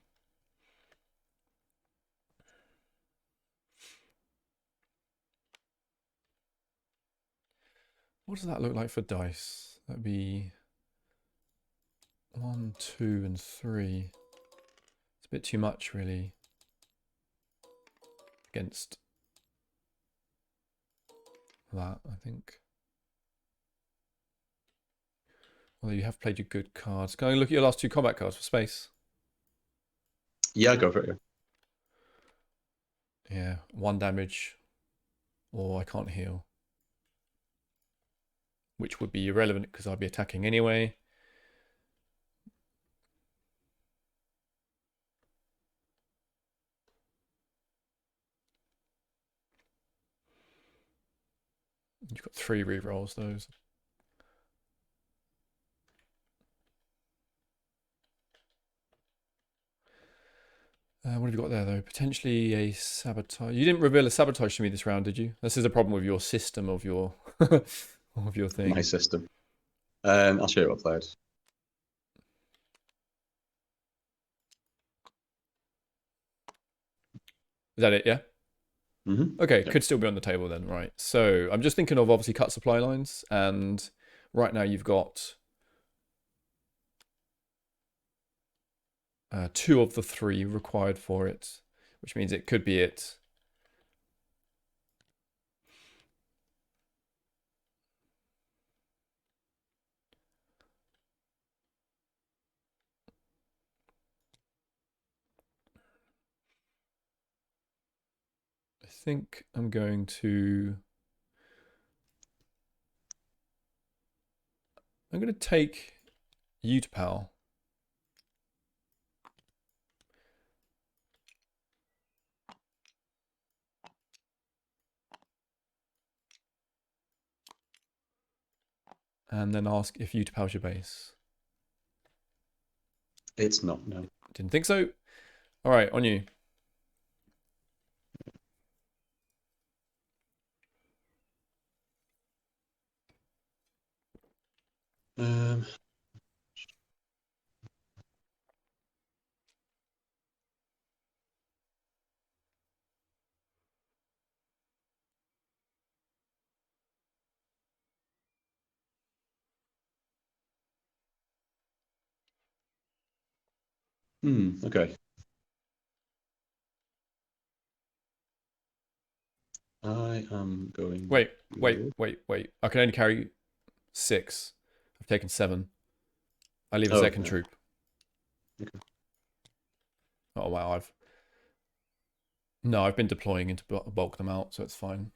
What does that look like for dice? That'd be 1, 2, and 3. It's a bit too much, really. Against that, I think. Although you have played your good cards. Can I look at your last 2 combat cards for space? Yeah, go for it. Yeah, 1 damage, or I can't heal. Which would be irrelevant because I'd be attacking anyway. You've got 3 rerolls, those. What have you got there, though? Potentially a sabotage. You didn't reveal a sabotage to me this round, did you? This is a problem with your system of your of your thing. My system. I'll show you what I played. Is that it, yeah? Mm-hmm. Okay, Yep. could still be on the table then, right. So I'm just thinking of obviously cut supply lines, and right now you've got 2 of the 3 required for it, which means it could be it. I think I'm going to take you to pal. And then ask if you to pal's your base. It's not, no. Didn't think so. All right, on you. Um, okay. I am going Wait. to... I can only carry 6. I've taken 7. I leave a Oh, second yeah. troop. Okay. Oh wow, I've been deploying into bulk them out, so it's fine.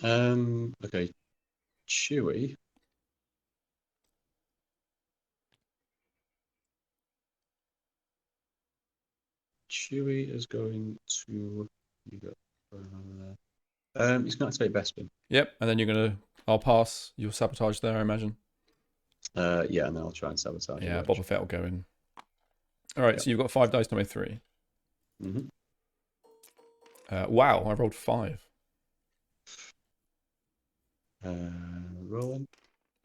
Okay. Chewy. Chewy is going to... You got, he's going to activate Bespin. Yep, and then I'll pass. You'll sabotage there, I imagine. Yeah, and then I'll try and sabotage your Yeah, wedge. Boba Fett will go in. All right, Yep. so you've got 5 dice to my 3. Mm-hmm. Wow, I rolled 5. Rolling.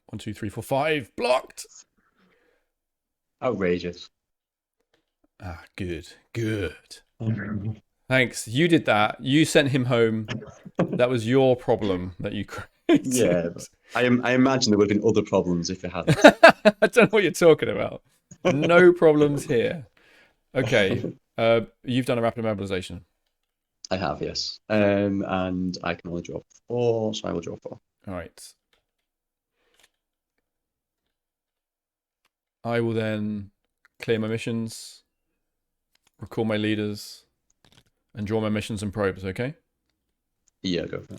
1, 2, 3, 4, 5. Blocked. Outrageous. Ah, good. Thanks. You did that. You sent him home. That was your problem that you created. Yeah, I imagine there would have been other problems if it hadn't. I don't know what you're talking about. No problems here. Okay. You've done a rapid mobilization. I have, yes. And I can only draw 4, so I will draw 4. All right. I will then clear my missions, recall my leaders, and draw my missions and probes, okay? Yeah, go for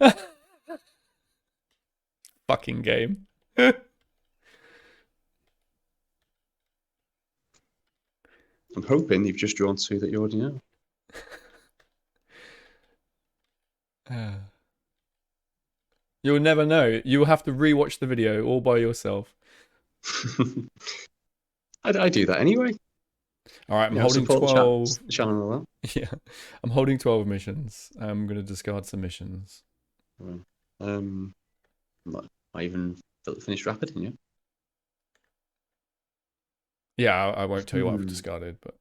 it. Fucking game. I'm hoping you've just drawn 2 that you already know. You'll never know. You'll have to rewatch the video all by yourself. I do that anyway. All right, I'm You know, holding support 12. the channel and all Yeah, I'm holding 12 missions. I'm going to discard some missions. that. I even finished rapiding you. Yeah, I won't tell you what I've Hmm. discarded, but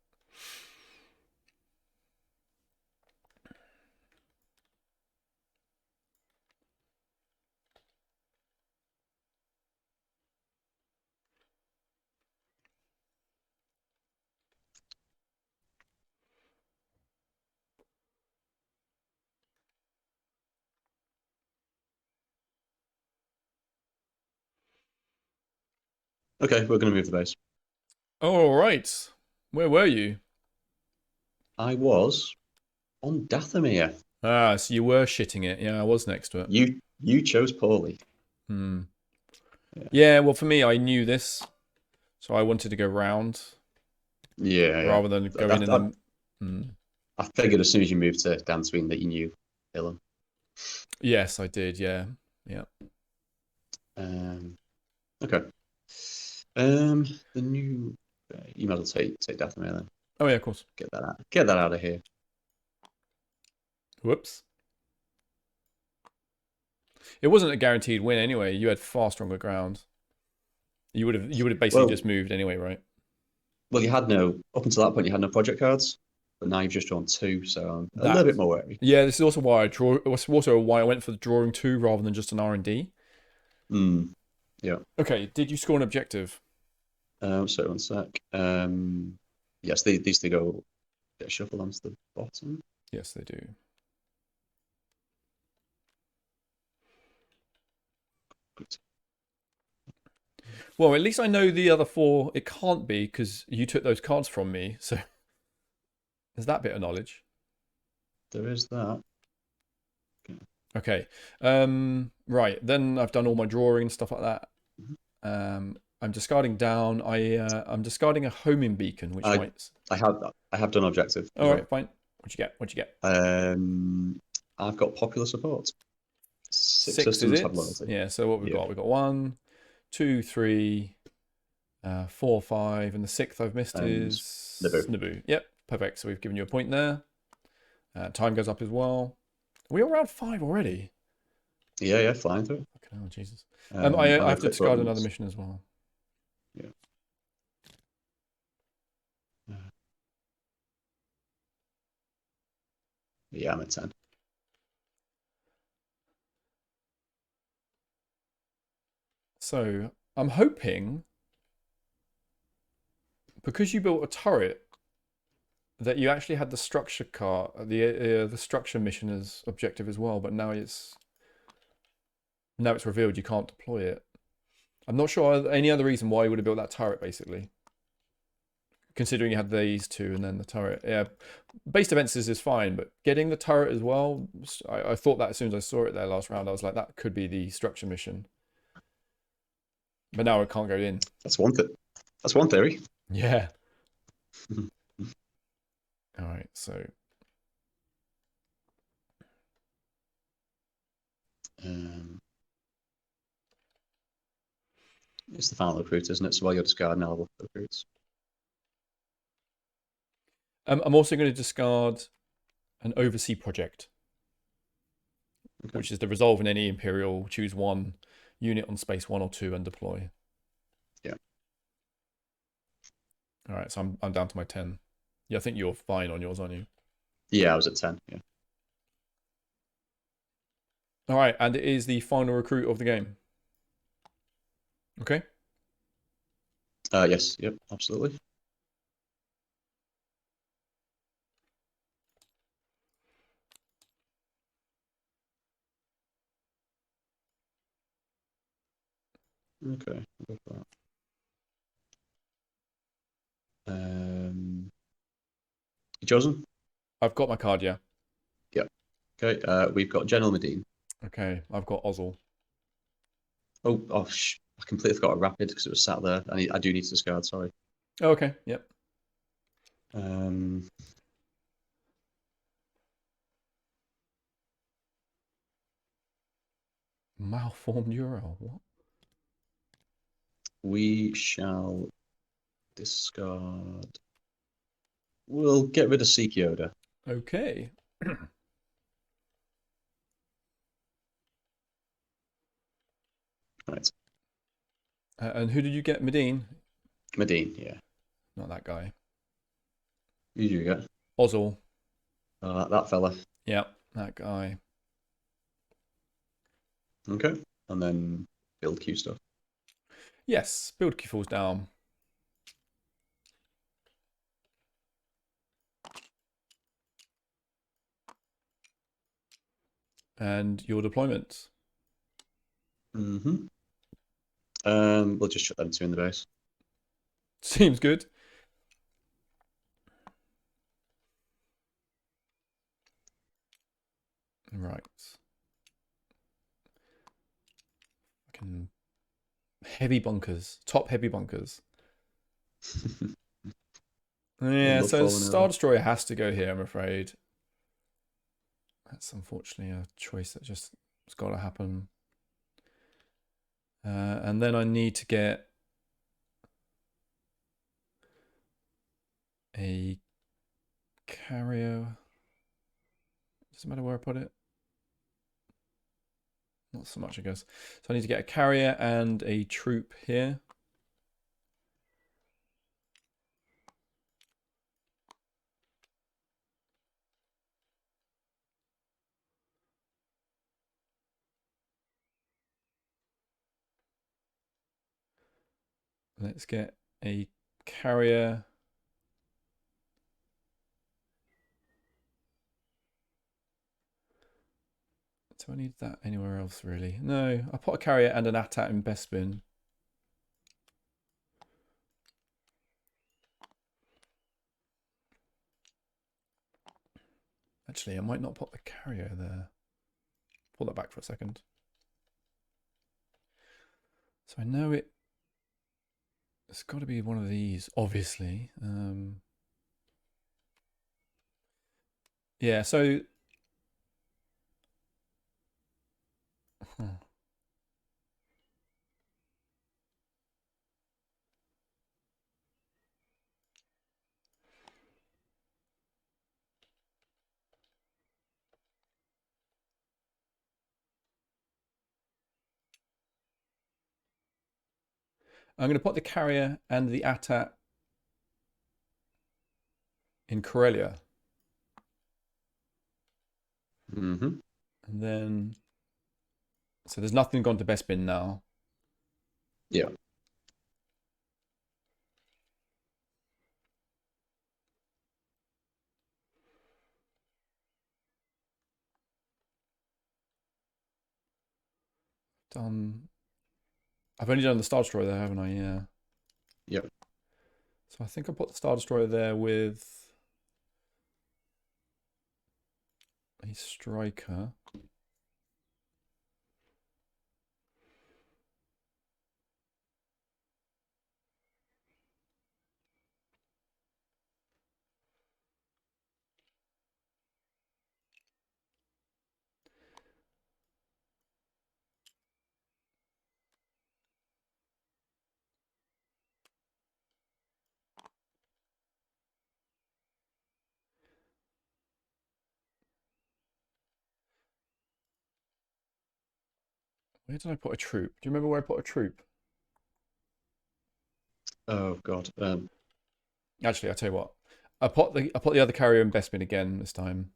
Okay, we're going to move the base. all right. Where were you? I was on Dathomir. Ah, so you were shitting it. Yeah, I was next to it. You chose poorly. Hmm. Yeah, Yeah, well, for me, I knew this, so I wanted to go round yeah, yeah. rather than go in I, and I, then. Hmm. I figured as soon as you moved to Dantooine that you knew Ilham. Yes, I did. Yeah, yeah. Okay. The new you might as well take Dathomir then. Oh yeah, of course. Get that out. Get that out of here. Whoops. It wasn't a guaranteed win anyway. You had far stronger ground. You would have basically Well, just moved anyway, right? well, you had no up until that point. You had no project cards, but now you've just drawn two, so I'm a little That. bit more wary. Yeah, this is also why I draw. It was also why I went for the drawing two rather than just an R&D. Mm, yeah. Okay, did you score an objective? So one sec. Yes, these two go get shuffled onto the bottom. Yes, they do. Good. Well, at least I know the other four. It can't be because you took those cards from me. So there's that bit of knowledge. There is that. Okay. Right. Then I've done all my drawing and stuff like that. Mhm. I'm discarding down. I'm discarding a homing beacon, which I might. I have done objective as All well. right, fine. What'd you get? What'd you get? I've got popular support. Six 6, is systems have it? loyalty. Yeah. So what we've Yeah. got? We've got 1, 2, 3, 4, 5, and the sixth I've missed And is Naboo. Naboo. Yep, perfect. So we've given you a point there. Time goes up as well. Are we around 5 already? Yeah, yeah, flying through. Fucking hell, Jesus. I I'm I gonna have to click discard another buttons. mission as well. Yeah. Yeah, I'm at 10. So I'm hoping, because you built a turret, that you actually had the structure car, the structure mission as objective as well. But now it's revealed you can't deploy it. I'm not sure any other reason why you would have built that turret, basically. Considering you had these two and then the turret. Yeah, base defenses is fine, but getting the turret as well, I thought that as soon as I saw it there last round, I was like, that could be the structure mission. But now it can't go in. That's one thing. That's one theory. Yeah. All right, so It's the final recruit, isn't it? So while you're discarding, I'll look at the recruits. I'm also going to discard an oversee project, Okay. which is the resolve in any Imperial. Choose one unit on space 1 or 2 and deploy. Yeah. All right, so I'm down to my 10. Yeah, I think you're fine on yours, aren't you? Yeah, I was at 10. Yeah. All right, and it is the final recruit of the game. Okay. Yes. Yep. Absolutely. Okay. I'll go for that. You chosen? I've got my card, yeah. Yeah. Okay. We've got General Medine. Okay, I've got Ozzel. I completely forgot a rapid because it was sat there. I do need to discard. Sorry. Oh, okay, yep. Um, Malformed URL. What? We shall discard. We'll get rid of Seek Yoda. Okay. Right. And who did you get? Medine? Medine, yeah. Not that guy. Who do you get? Ozzel. That fella. Yeah, that guy. Okay. And then build Q stuff. Yes, build key falls down. And your deployment. Mm-hmm. We'll just shut them two in the base. Seems good. Right. Fucking heavy bunkers. Top heavy bunkers. They Yeah, love so falling Star over. Destroyer has to go here, I'm afraid. That's unfortunately a choice that just has got to happen. And then I need to get a carrier. Doesn't matter where I put it. Not so much, I guess. So I need to get a carrier and a troop here. Let's get a carrier. Do I need that anywhere else, really? No, I put a carrier and an AT-AT in Bespin. Actually, I might not put the carrier there. Pull that back for a second. So I know it's got to be one of these, obviously. Yeah, so... I'm going to put the carrier and the AT-AT in Corellia. Mm-hmm. And then... So there's nothing gone to Bespin now. Yeah. Done... I've only done the Star Destroyer there, haven't I? Yeah. Yep. So I think I put the Star Destroyer there with a striker. Where did I put a troop? Do you remember where I put a troop? Oh God. Actually, I'll tell you what. I put the other carrier in Bespin again this time,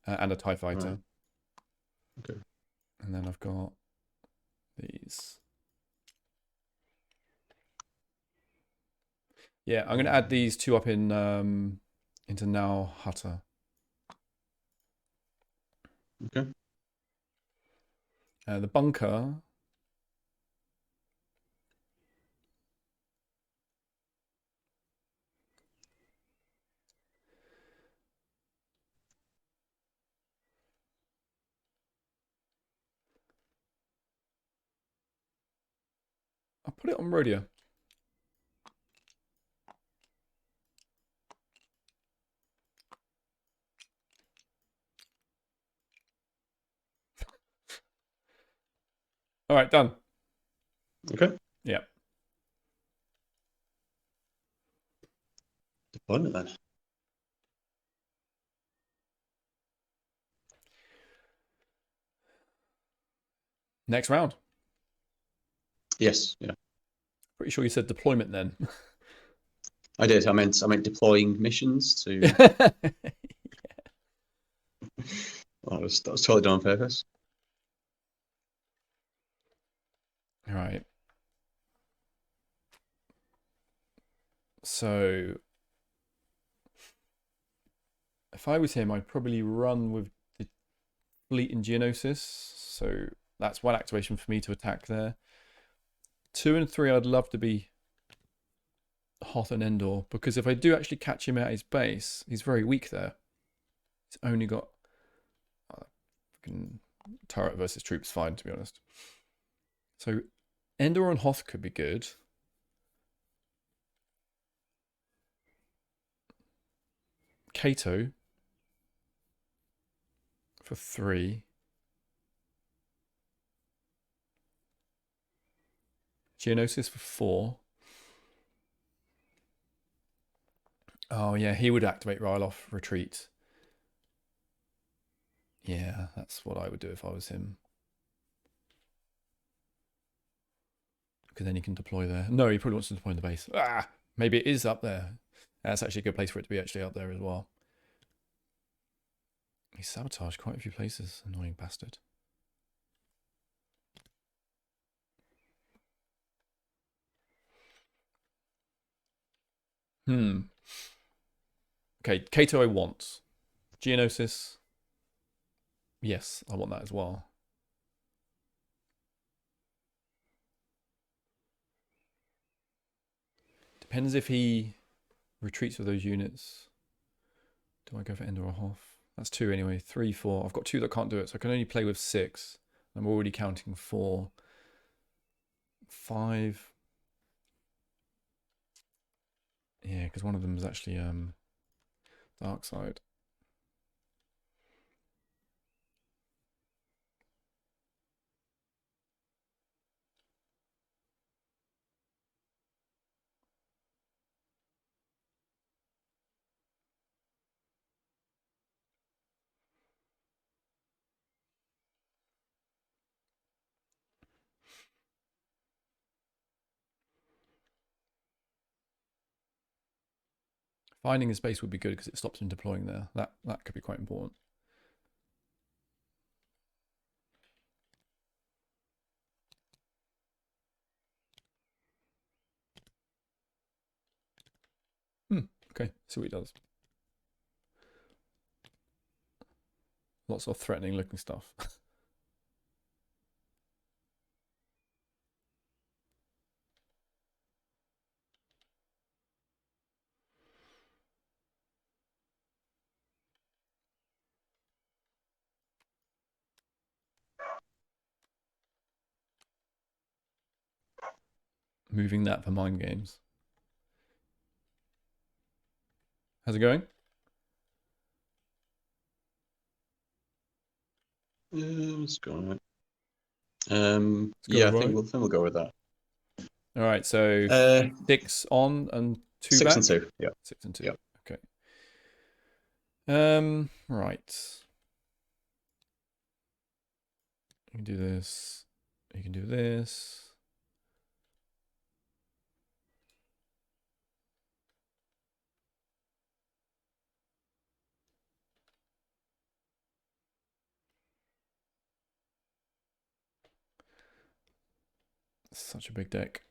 and a TIE fighter. Right. Okay. And then I've got these. Yeah, I'm going to add these two up in into now Hutter. Okay. The bunker. I'll put it on Rhodia. All right, done. Okay. Yeah. Deployment then. Next round. Yes. Yeah. Pretty sure you said deployment then. I did. I meant deploying missions to. Well, that was totally done on purpose. All right. So if I was him, I'd probably run with the fleet in Geonosis. So that's one activation for me to attack there. 2 and 3, I'd love to be Hoth and Endor, because if I do actually catch him at his base, he's very weak there. He's only got turret versus troops, fine, to be honest. So Endor and Hoth could be good. Kato for 3. Geonosis for 4. Oh yeah, he would activate Ryloth retreat. Yeah, that's what I would do if I was him. Because then he can deploy there. No, he probably wants to deploy in the base. Ah, maybe it is up there. That's actually a good place for it to be actually up there as well. He sabotaged quite a few places. Annoying bastard. Okay, Kato I want. Geonosis. Yes, I want that as well. Depends if he retreats with those units. Do I go for Endor or Hoth? That's 2 anyway. 3, 4. I've got 2 that can't do it, so I can only play with 6. I'm already counting 4. 5. Yeah, because one of them is actually dark side. Finding a space would be good because it stops him deploying there. That could be quite important. Okay, see what he does. Lots of threatening looking stuff. Moving that for mind games. How's it going? It's going right. It's Yeah, going I think right. we'll go with that. All right, so Uh, 6 on and 2 6 and back. 2. Yeah. 6 and 2. Yeah. Okay. Right. You can do this. You can do this. Such a big deck.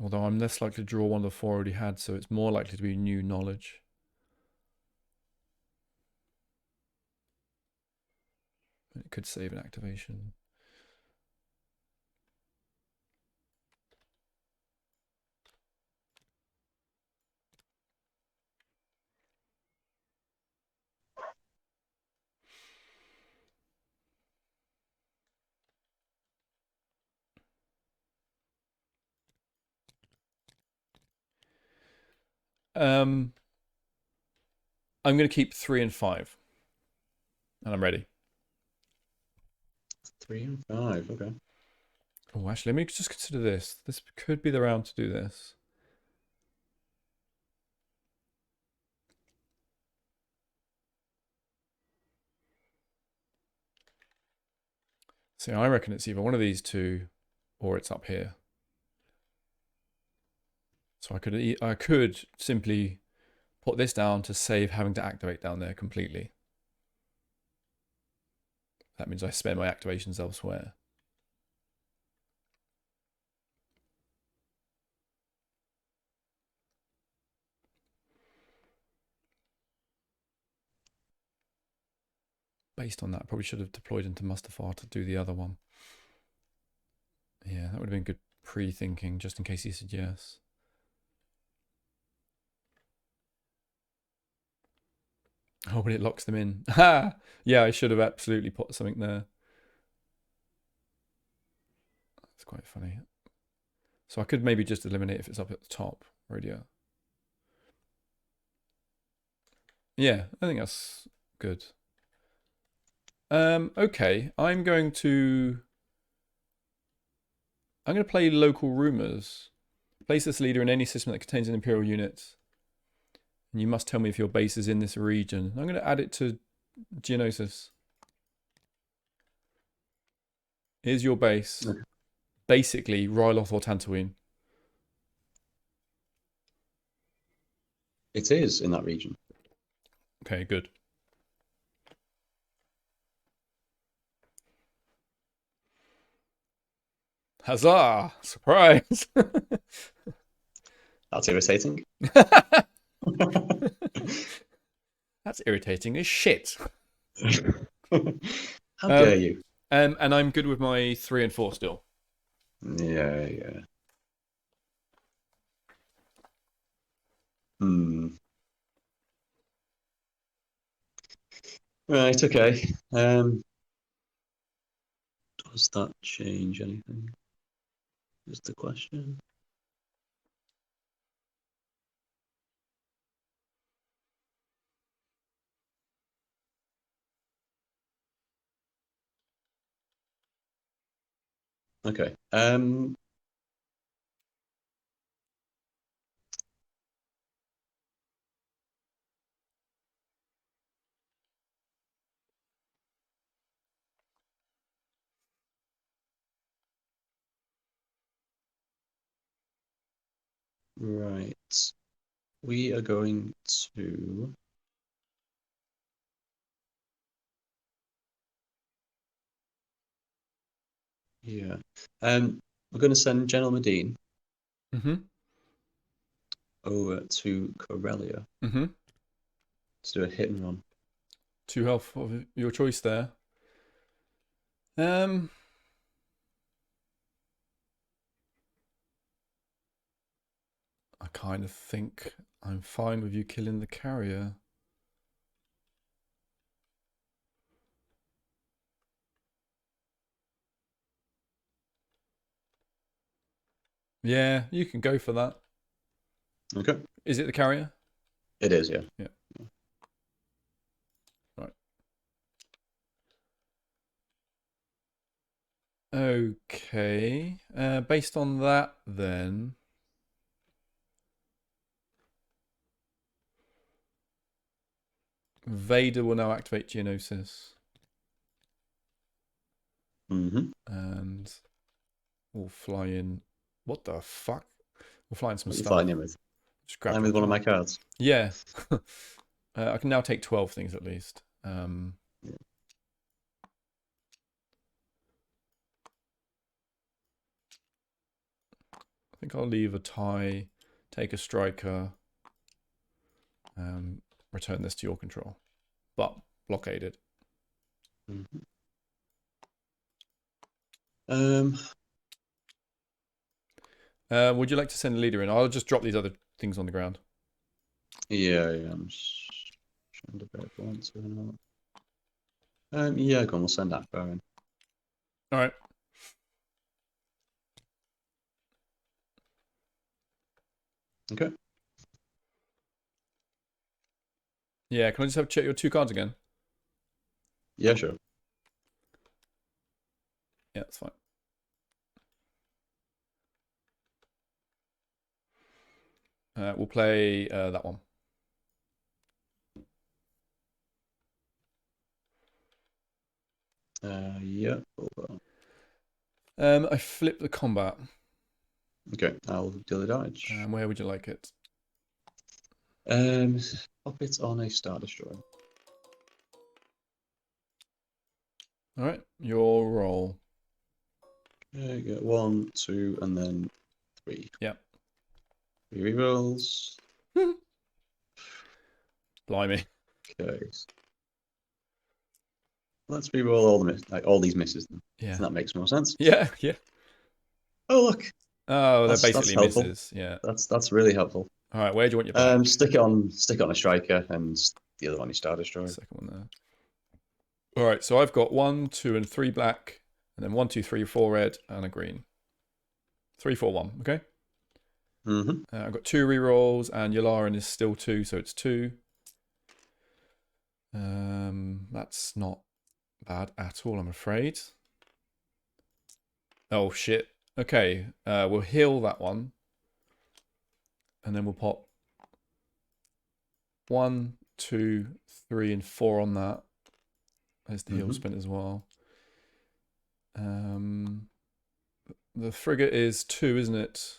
Although I'm less likely to draw one of the 4 I already had, so it's more likely to be new knowledge. It could save an activation. I'm going to keep 3 and 5. And I'm ready. 3 and 5. Okay. Oh, actually, let me just consider this. This could be the round to do this. See, I reckon it's either one of these two or it's up here. So I could simply put this down to save having to activate down there completely. That means I spend my activations elsewhere. Based on that, I probably should have deployed into Mustafar to do the other one. Yeah, that would have been good pre-thinking, just in case he said yes. Oh, but it locks them in. Ha! Yeah, I should have absolutely put something there. That's quite funny. So I could maybe just eliminate if it's up at the top, radio. Yeah, I think that's good. Okay, I'm going to play local rumors. Place this leader in any system that contains an Imperial unit. And you must tell me if your base is in this region. I'm going to add it to Geonosis. Here's your base. Okay. Basically, Ryloth or Tatooine. It is in that region. Okay, good. Huzzah! Surprise! That's irritating. That's irritating as shit. How dare you? And I'm good with my 3 and 4 still. Yeah, yeah. Hmm. Right, okay. Does that change anything? Is the question. Okay. Right. We are going to. Yeah. We're going to send General Medine over to Corellia to do a hit and run. 2 health of your choice there. I kind of think I'm fine with you killing the carrier. Yeah, you can go for that. Okay. Is it the carrier? It is, yeah. Yeah. Right. Okay. Based on that, then. Vader will now activate Geonosis. And we'll fly in. What the fuck? We'll fly in some What are you stuff. flying in with? Just grab I'm with one of my cards. Yeah. I can now take 12 things at least. Yeah. I think I'll leave a tie, take a striker, return this to your control, but blockaded. Would you like to send a leader in? I'll just drop these other things on the ground. Yeah, I'm just trying to bear once or not. Yeah, go on, we'll send that in. All right. Okay. Yeah, can I just check your 2 cards again? Yeah, sure. that's fine. We'll play that one. Yeah. Hold on. I flip the combat. Okay, I'll deal the damage. Where would you like it? Pop it on a Star Destroyer. All right, your roll. Okay, get 1, 2, and then 3. Yeah. 3 rerolls. Blimey. Okay. Let's reroll all the all these misses then. Yeah. So that makes more sense. Yeah, yeah. Oh look, Oh, they're that's basically helpful. misses. Yeah. That's really helpful. All right, where do you want your black? Stick on a striker, and the other one is Star Destroyer. Second one there. All right, so I've got 1, 2, and 3 black, and then 1, 2, 3, 4 red, and a green. 3, 4, 1. Okay. I've got 2 rerolls, and Yularin is still 2, so it's 2. That's not bad at all, I'm afraid. Oh shit. Okay, we'll heal that one, and then we'll pop 1, 2, 3, and 4 on that. There's the heal spin as well. The frigate is 2, isn't it?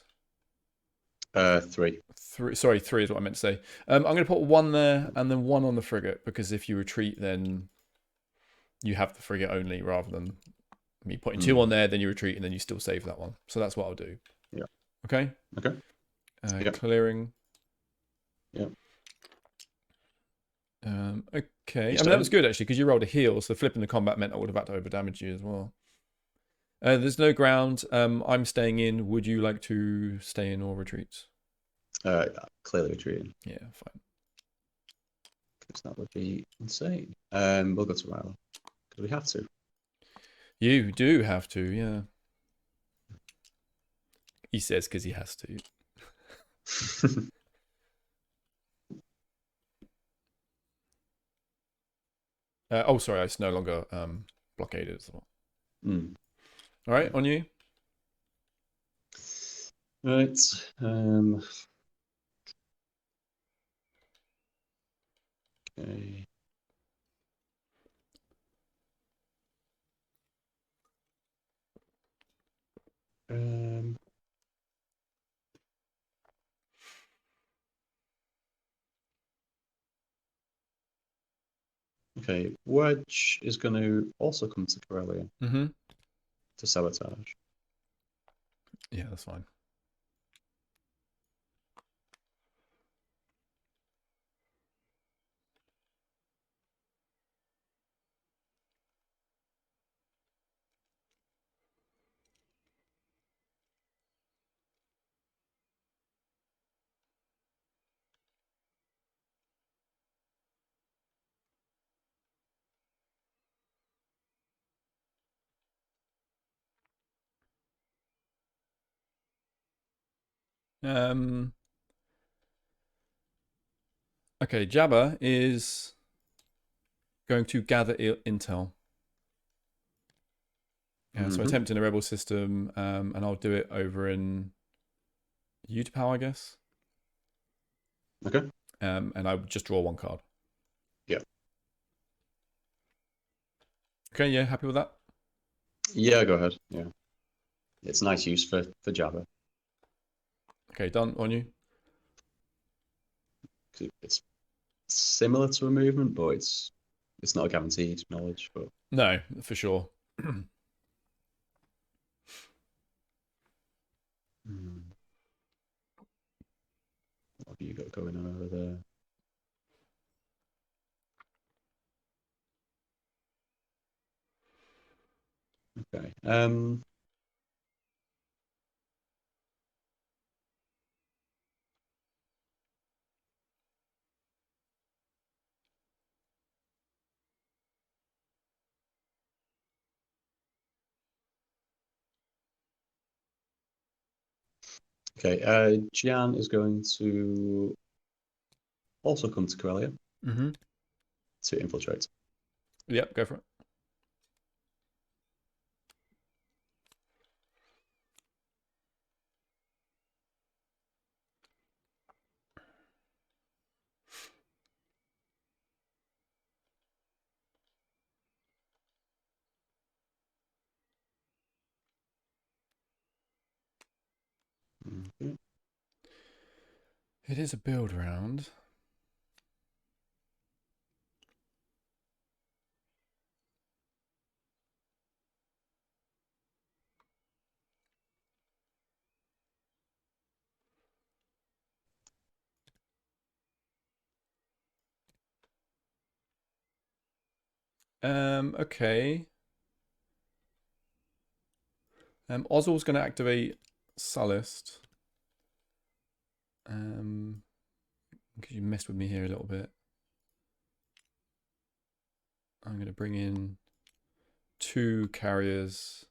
3. 3. Sorry, 3 is what I meant to say. I'm going to put 1 there and then 1 on the frigate, because if you retreat, then you have the frigate only, rather than me putting 2 on there, then you retreat, and then you still save that one. So that's what I'll do. Yeah. Okay. Okay. Clearing. Yeah. Okay. I mean, that was good actually, because you rolled a heal, so flipping the combat meant I would have had to over damage you as well. There's no ground. I'm staying in. Would you like to stay in or retreat? Clearly retreating. Yeah, fine. Because that would be insane. We'll go to Ryla. Because we have to. You do have to, yeah. He says because he has to. Oh, sorry, it's no longer blockaded as well. All right, on you. Right. Okay. Okay, Wedge is going to also come to Corellia to sabotage. Yeah, that's fine. Okay, Jabba is going to gather intel. So attempt in a rebel system, and I'll do it over in Utapau, I guess. Okay. And I would just draw 1 card. Yeah. Okay, yeah, happy with that? Yeah, go ahead. Yeah. It's nice use for Jabba. Okay, done. On you. It's similar to a movement, but it's not a guaranteed knowledge. But No, for sure. what have you got going on over there? Okay. Okay. Jan is going to also come to Corellia to infiltrate. Yep, go for it. Okay. It is a build round. Okay. Ozzel's going to activate Sullust. Because you messed with me here a little bit. I'm going to bring in 2 carriers.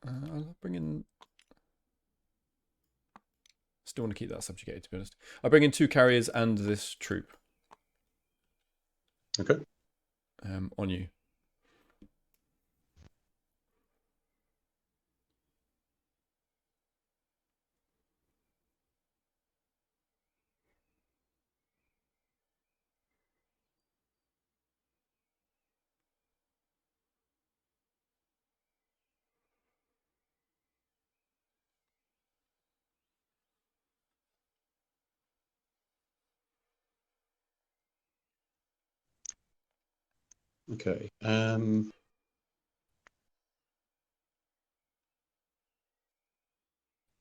I'll bring in... Still want to keep that subjugated, to be honest. I'll bring in 2 carriers and this troop. Okay. On you. Okay.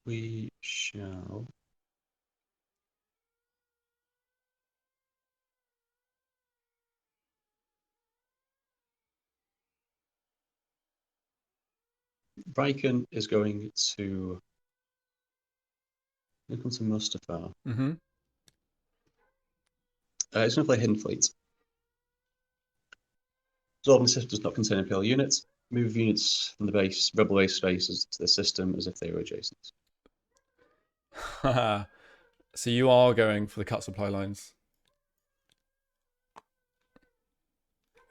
We shall. Viken is going to. Here comes Mustafa. Mm-hmm. It's going to play Hidden Fleet. Resolving the system does not contain Imperial units. Move units from the base, rebel base spaces to the system as if they were adjacent. So you are going for the cut supply lines.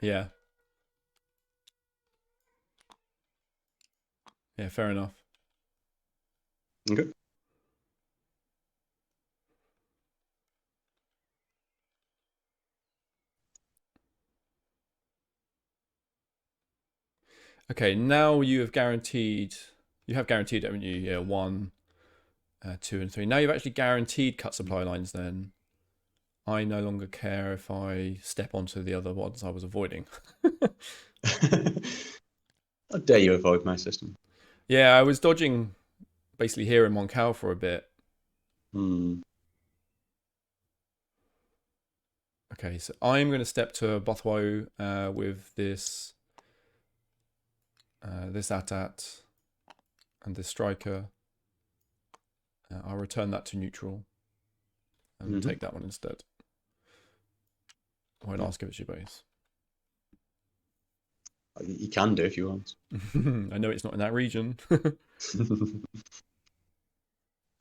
Yeah. Yeah, fair enough. Okay. Okay, now you have guaranteed... You have guaranteed, haven't you? Yeah, 1, 2, and 3. Now you've actually guaranteed cut supply lines then. I no longer care if I step onto the other ones I was avoiding. How dare you avoid my system? Yeah, I was dodging basically here in Moncal for a bit. Hmm. Okay, so I'm going to step to Bothwell with this this AT-AT and this striker. I'll return that to neutral and take that one instead. I won't ask if it's your base. You can do if you want. I know it's not in that region.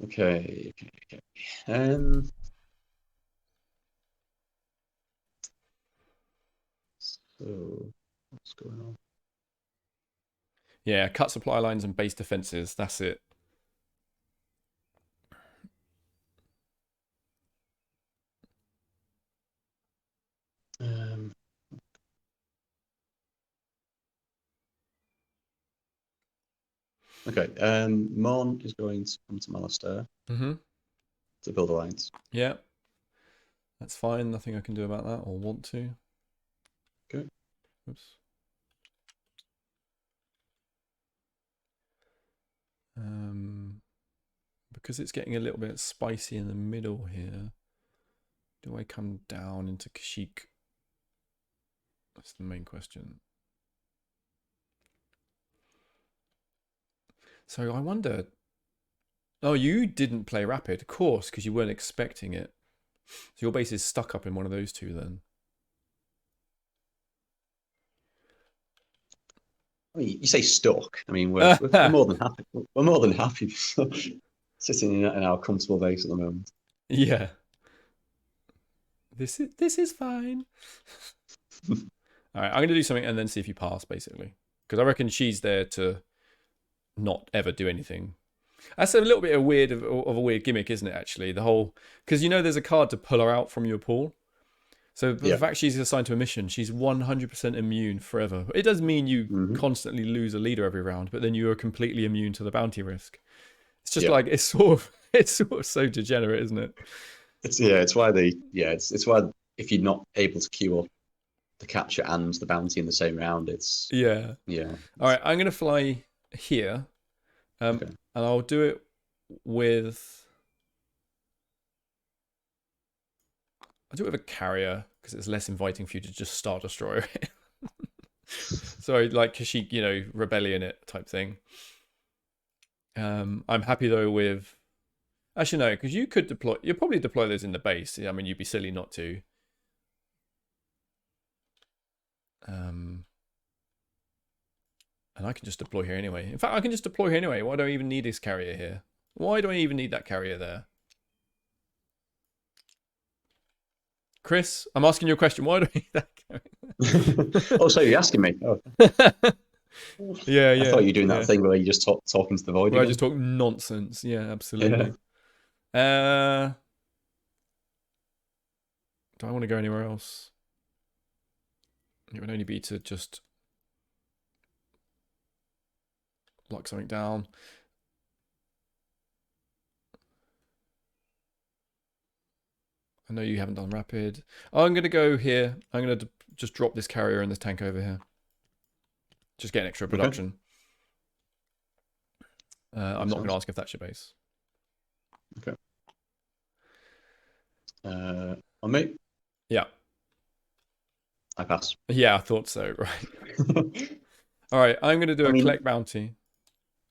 Okay. So what's going on? Yeah, cut supply lines and base defenses. That's it. Okay. Mon is going to come to Malastair to build alliance. Yeah, that's fine. Nothing I can do about that or want to. Okay. Oops. Because it's getting a little bit spicy in the middle here. Do I come down into Kashyyyk? That's the main question. So I wonder... Oh, you didn't play Rapid, of course, because you weren't expecting it. So your base is stuck up in one of those two then. I mean, you say stuck. I mean, we're more than happy. We're more than happy sitting in our comfortable base at the moment. Yeah. This is fine. All right, I'm going to do something and then see if you pass, basically. Because I reckon she's there to not ever do anything. That's a little bit of a weird gimmick, isn't it, actually? The whole... Because you know there's a card to pull her out from your pool. So the fact she's assigned to a mission, she's 100% immune forever. It does mean you constantly lose a leader every round, but then you are completely immune to the bounty risk. It's just like it's sort of so degenerate, isn't it? It's why it's why if you're not able to queue up the capture and the bounty in the same round, it's All right, I'm gonna fly here, and I'll do it with. I'll do it with a carrier because it's less inviting for you to just Star Destroyer it. So like Kashyyyk, rebellion it type thing. I'm happy though with. Actually no, because you could deploy. You'll probably deploy those in the base. I mean, you'd be silly not to. And I can just deploy here anyway. In fact, I can just deploy here anyway. Why do I even need this carrier here? Why do I even need that carrier there? Chris, I'm asking you a question. Why do I need that carrier? Oh, so you're asking me? Oh. Yeah. I thought you were doing that thing where you just talking to the void. Where I just talk nonsense. Yeah, absolutely. Do I want to go anywhere else? It would only be to just lock something down. I know you haven't done rapid. Oh, I'm going to go here. I'm going to just drop this carrier and this tank over here. Just get an extra production. I'm not going to ask if that's your base. Okay. On me? Yeah. I pass. Yeah, I thought so. Right. All right. I'm going to do a collect bounty.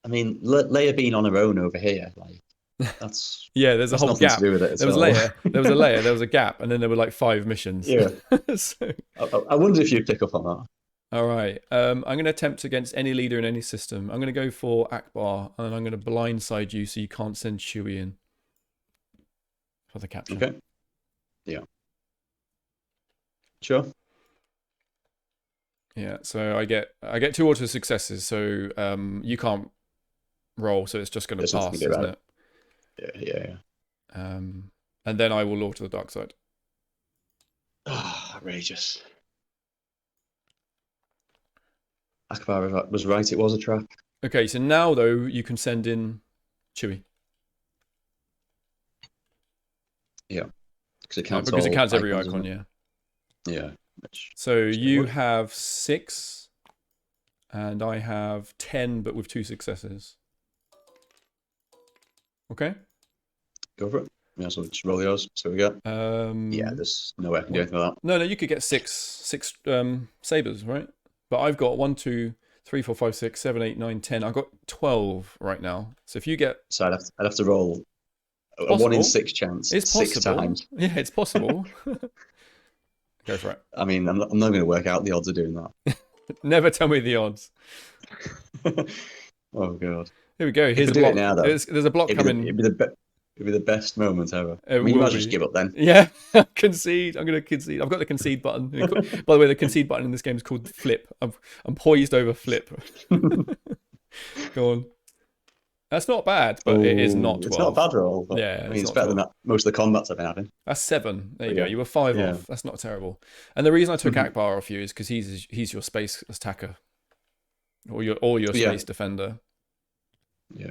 I mean, Leia being on her own over here, like that's there's a whole gap. To do with it there was Leia. There was a layer. There was a gap, and then there were like 5 missions. Yeah. So, I wonder if you'd pick up on that. All right. I'm going to attempt against any leader in any system. I'm going to go for Akbar, and I'm going to blindside you so you can't send Chewie in for the capture. Okay. Yeah. Sure. Yeah. So I get 2 auto successes. So you can't roll, so it's just going to pass, isn't it? Yeah. And then I will lure to the dark side. Ah, outrageous. Akbar was right. It was a trap. Okay, so now though you can send in Chewie. Yeah, because it counts every icon. Yeah. Yeah. So you have 6, and I have 10, but with 2 successes. Okay. Go for it. Yeah, so just roll yours. So we got. Yeah, there's no way I can do anything with that. No, you could get six sabers, right? But I've got 1, 2, 3, 4, 5, 6, 7, 8, 9, 10. I've got 12 right now. So if you get, so I'd have to roll a 1 in 6 chance. It's 6 times. Yeah, it's possible. Go for it. I mean, I'm not going to work out the odds of doing that. Never tell me the odds. Oh god. Here we go. Here's a block. Now, there's a block coming. It'd be the best moment ever. You might just give up then. Yeah, concede. I'm going to concede. I've got the concede button. By the way, the concede button in this game is called flip. I'm poised over flip. Go on. That's not bad, but it is not 12. It's not a bad roll. But, yeah, I mean, it's better than that. Most of the combats I've been having. That's 7. There you go. You were 5 off. That's not terrible. And the reason I took Akbar off you is because he's your space attacker, or your space defender. Yeah.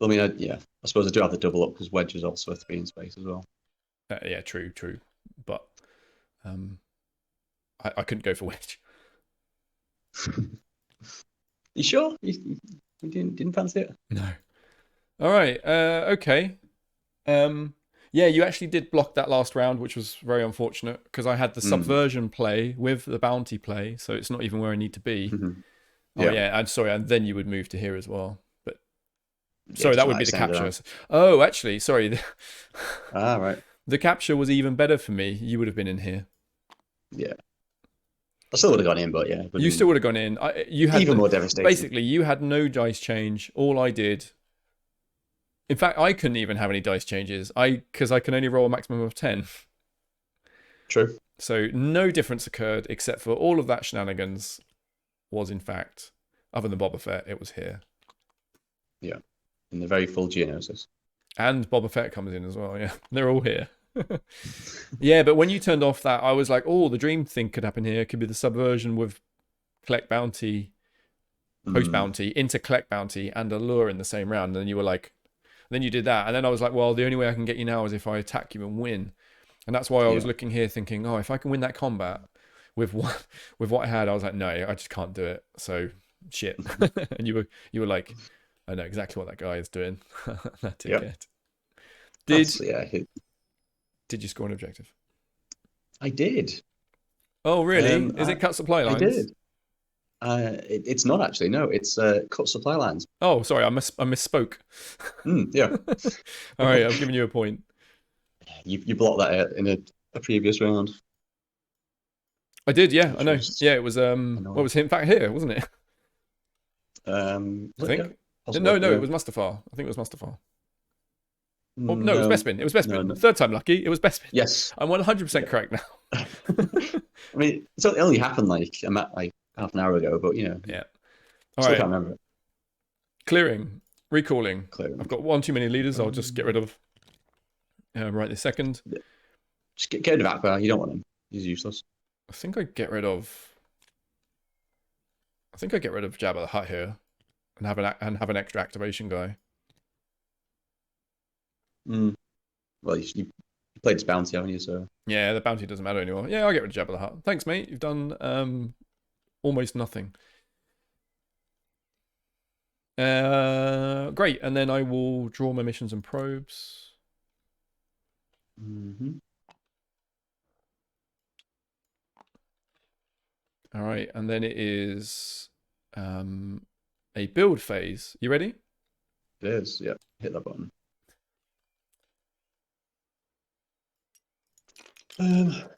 I mean, I suppose I do have the double up because Wedge is also a 3 in space as well. Yeah, true. But I couldn't go for Wedge. You sure? You didn't fancy it? No. All right. Okay. Yeah, you actually did block that last round, which was very unfortunate because I had the subversion play with the bounty play, so it's not even where I need to be. Oh yeah, I'm sorry, and then you would move to here as well. But sorry, that would be the capture. Oh, actually, sorry. Right. The capture was even better for me. You would have been in here. Yeah. I still would have gone in, but yeah. You still would have gone in. You had even more devastating. Basically, you had no dice change. All I did. In fact, I couldn't even have any dice changes. Because I can only roll a maximum of 10. True. So no difference occurred except for all of that shenanigans was in fact, other than Boba Fett, it was here. Yeah. In the very full Geonosis. And Boba Fett comes in as well. Yeah, they're all here. Yeah, but when you turned off that, I was like, oh, the dream thing could happen here. It could be the subversion with collect bounty, post bounty into collect bounty and allure in the same round. And then you were like, then you did that, and then I was like, well, the only way I can get you now is if I attack you and win. And that's why I was looking here thinking, oh, if I can win that combat with what I had, I was like, no, I just can't do it. So shit. And you were like, I know exactly what that guy is doing. That ticket. Did you score an objective? I did. Oh really? Is it cut supply I lines? did. It's not actually. No, it's cut supply lines. Oh, sorry, I misspoke. Yeah. All right, I've given you a point. You blocked that out in a previous round. I did, yeah, I know. Yeah, it was what was in fact here, wasn't it? I think. No, it was Mustafar. I think it was Mustafar. Oh, no, it was Bespin. It was Bespin. No. Third time lucky. It was Bespin. Yes. I'm 100% correct now. I mean, it only happened like half an hour ago, but Yeah. All right. Can't remember it. Clearing. Recalling. I've got one too many leaders. I'll just get rid of right this second. Just get rid of Akbar. You don't want him. He's useless. I think I get rid of Jabba the Hutt here and have an extra activation guy. Well, you played his bounty, haven't you? So yeah, the bounty doesn't matter anymore. Yeah, I'll get rid of Jabba the Hutt. Thanks, mate. You've done almost nothing. Great, and then I will draw my missions and probes. All right, and then it is a build phase. You ready? It is. Yeah, hit that button. Oh.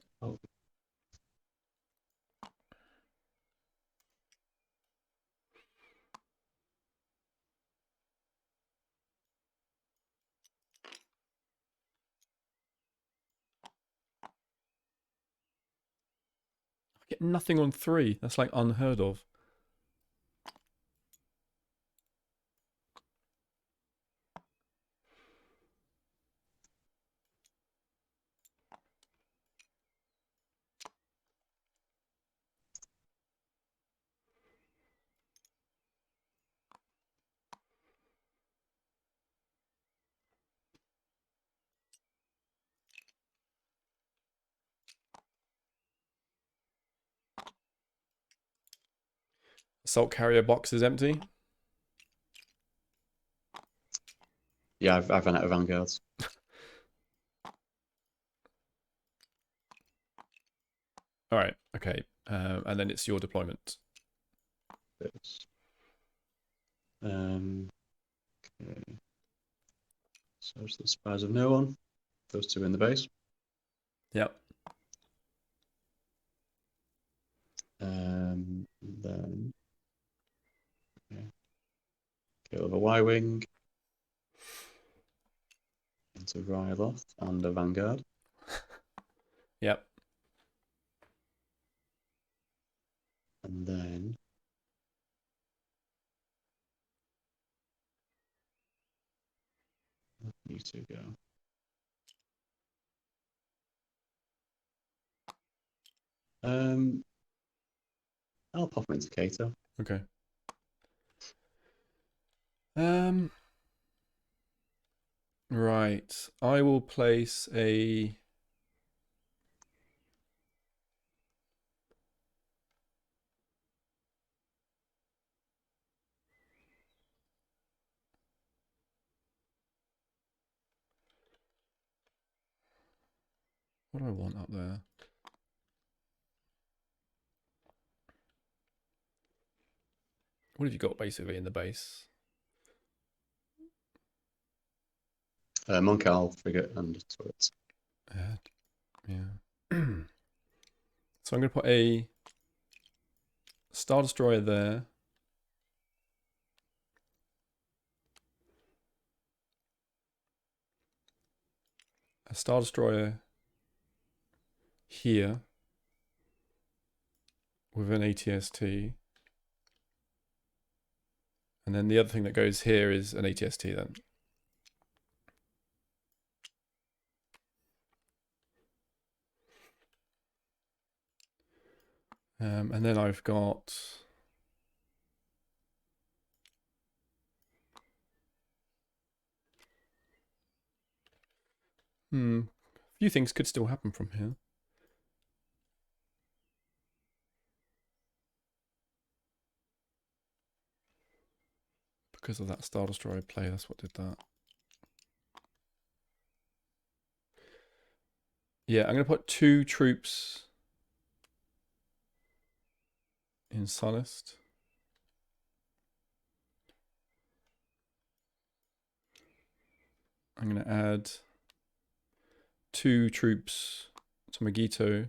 I get nothing on 3. That's like unheard of. Assault carrier box is empty. Yeah, I've run out of vanguards. All right. Okay. And then it's your deployment. Okay. So it's the Spies of No One. Those two in the base. Yep. Then kill of a Y-wing into Ryloth and a Vanguard. Yep. And then you two go. I'll pop him into Kato. Okay. Right. I will place a what do I want up there? What have you got basically in the base? Moncal, frigate, and turrets. Yeah. So I'm going to put a Star Destroyer there. A Star Destroyer here with an ATST. And then the other thing that goes here is an ATST then. And then I've got a few things could still happen from here. Because of that Star Destroyer play, that's what did that. Yeah, I'm going to put 2 troops in Sunnist. I'm going to add 2 troops to Megito.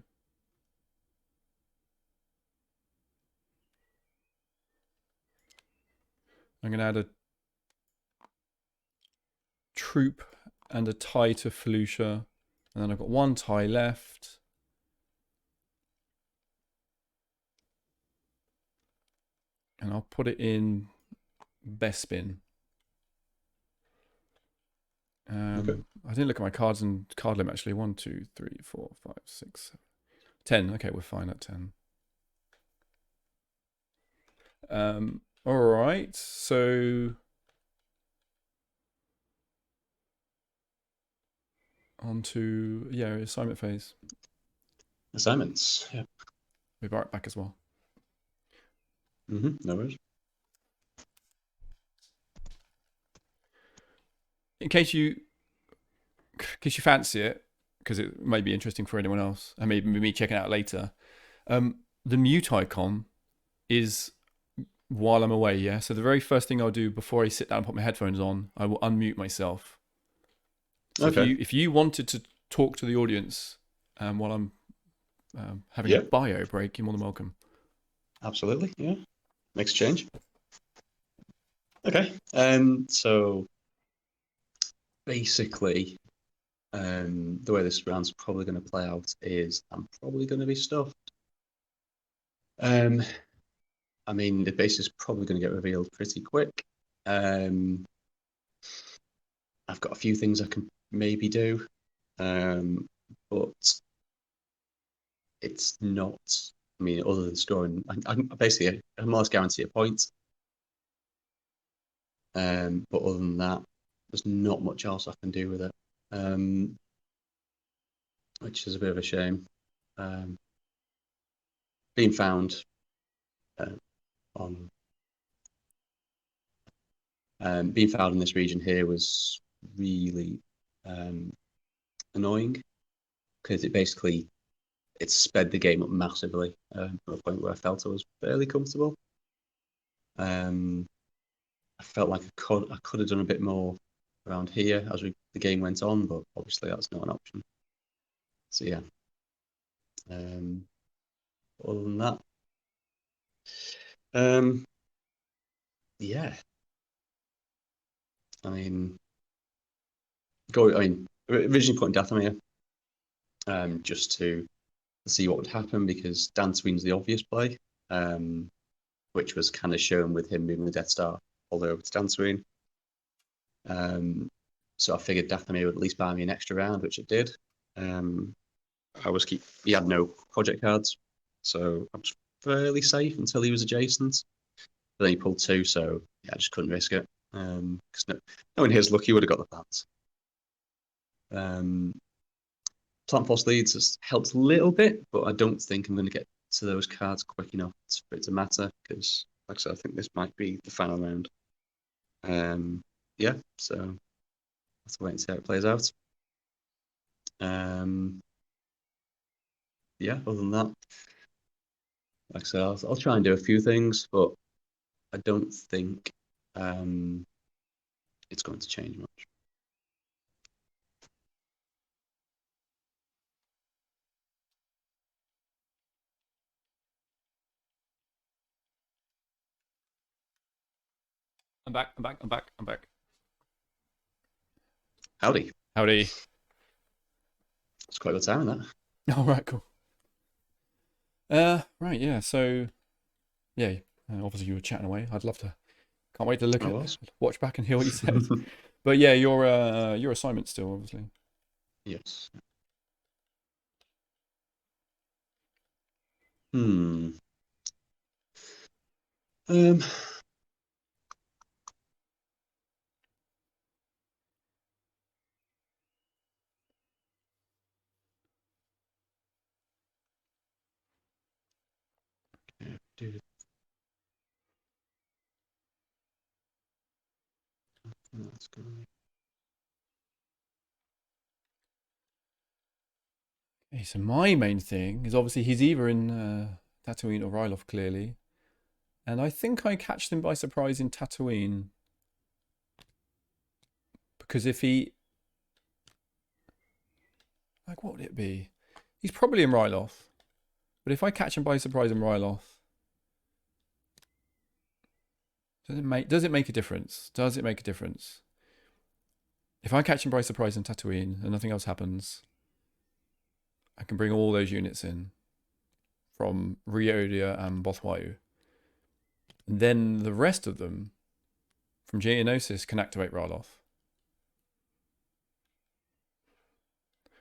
I'm going to add a troop and a tie to Felucia. And then I've got 1 tie left. And I'll put it in Bespin. Okay. I didn't look at my cards and card limit actually. 1, 2, 3, 4, 5, 6, 7, 10. Okay, we're fine at 10. All right. So on to assignment phase. Assignments. Yeah. We'll be right back as well. No worries. In case you fancy it, because it may be interesting for anyone else, and maybe me checking it out later. The mute icon is while I'm away, yeah? So the very first thing I'll do before I sit down and put my headphones on, I will unmute myself. So Okay. if you wanted to talk to the audience while I'm having a bio break, you're more than welcome. Absolutely, yeah. Makes change. Okay. So basically, the way this round's probably going to play out is I'm probably going to be stuffed. I mean, the base is probably going to get revealed pretty quick. I've got a few things I can maybe do, but it's not. I mean, other than scoring, I basically I more or less guarantee a point. But other than that, there's not much else I can do with it, which is a bit of a shame. Being found on being found in this region here was really annoying because it sped the game up massively to a point where I felt I was fairly comfortable. I felt like I could have done a bit more around here as the game went on, but obviously that's not an option. So yeah. Other than that, yeah. I mean, originally putting Dathomir just to see what would happen because Dantooine's the obvious play, which was kind of shown with him moving the Death Star all the way over to Dantooine. So I figured Dathomir would at least buy me an extra round, which it did. He had no project cards, so I was fairly safe until he was adjacent. But then he pulled 2, so yeah, I just couldn't risk it. Because knowing his luck, he would have got the plants. Plant Force Leads has helped a little bit, but I don't think I'm going to get to those cards quick enough for it to matter because, like I said, I think this might be the final round. Yeah, so let's wait and see how it plays out. Yeah, other than that, like I said, I'll try and do a few things, but I don't think it's going to change much. I'm back. Howdy. Howdy. It's quite a good time, that. All right, cool. Right, yeah. So, yeah. Obviously, you were chatting away. I'd love to. Can't wait to watch back and hear what you said. But yeah, your assignment still, obviously. Yes. Um, yeah, dude, that's good. Okay, so my main thing is obviously he's either in Tatooine or Ryloth, clearly. And I think I catch them by surprise in Tatooine. Because if he... Like, what would it be? He's probably in Ryloth. But if I catch him by surprise in Ryloth... Does it make a difference? Does it make a difference? If I catch him by surprise in Tatooine and nothing else happens, I can bring all those units in from Riodia and Bothwaju. And then the rest of them from Geonosis can activate Ryloth.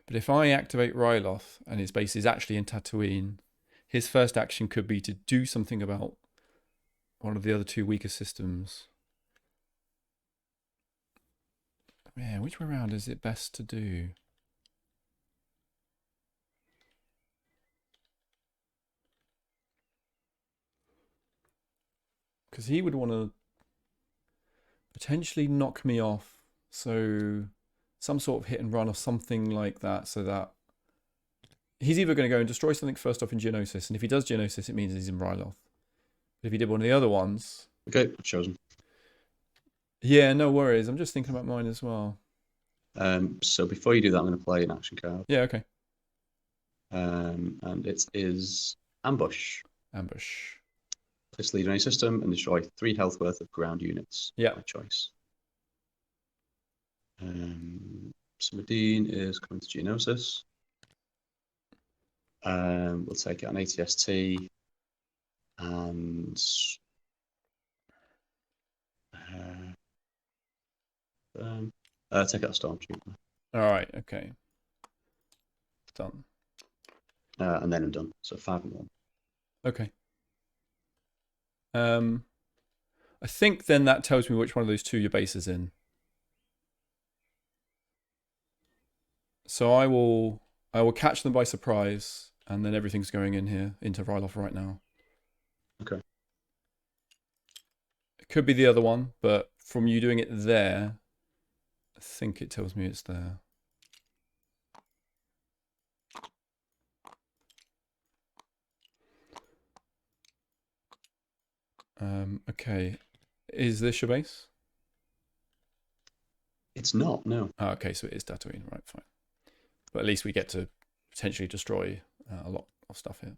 But if I activate Ryloth and his base is actually in Tatooine, his first action could be to do something about one of the other two weaker systems. Man, which way around is it best to do? Because he would want to potentially knock me off. So some sort of hit and run or something like that, so that he's either going to go and destroy something first off in Geonosis, and if he does Geonosis, it means he's in Ryloth. But if he did one of the other ones... Okay, I've chosen. Yeah, no worries. I'm just thinking about mine as well. So before you do that, I'm going to play an action card. Yeah, okay. And it is Ambush. Ambush. Place leader in a system and destroy 3 health worth of ground units. Yeah. By choice. So Medine is coming to Geonosis. We'll take it on ATST and take out Stormtrooper. All right, okay. Done. And then I'm done. So 5 and 1. Okay. I think then that tells me which one of those two your base is in. So I will catch them by surprise, and then everything's going in here into Ryloth right now. Okay. It could be the other one, but from you doing it there, I think it tells me it's there. Okay. Is this your base? It's not, no. Oh, okay, so it is Tatooine. Right, fine. But at least we get to potentially destroy a lot of stuff here.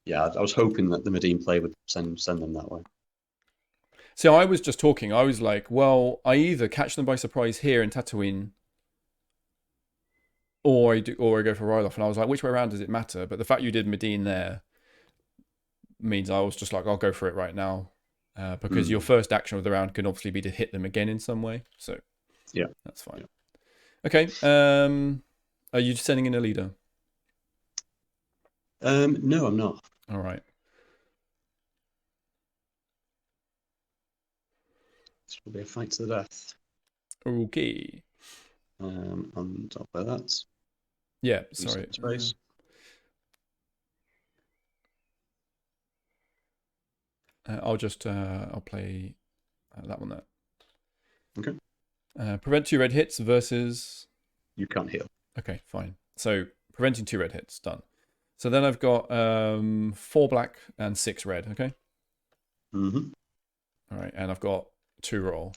Yeah, I was hoping that the Medine play would send them that way. So I was just talking. I was like, well, I either catch them by surprise here in Tatooine, or I go for Ryloth. And I was like, which way around does it matter? But the fact you did Medine there means I was just like, I'll go for it right now, because your first action of the round can obviously be to hit them again in some way. So yeah, that's fine. Yeah. Okay. Are you sending in a leader? No, I'm not. All right. This will be a fight to the death. Okay. On top of that. Yeah, sorry. Space. I'll play that one there. Okay. Prevent 2 red hits versus... You can't heal. Okay, fine. So preventing 2 red hits, done. So then I've got 4 black and 6 red, okay? Mm-hmm. All right, and I've got 2 roll.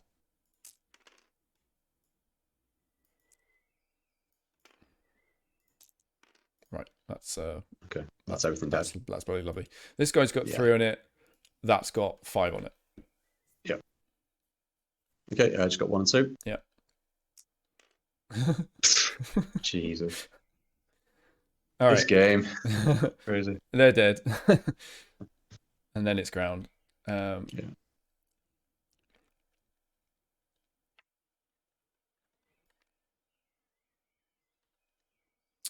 Right, that's... okay, that's everything dead. That's probably lovely. This guy's got 3 on it. That's got 5 on it. Yeah. Okay, I just got 1 and 2. Yeah. Jesus. All right. This game. Crazy. They're dead. And then it's ground. Yeah.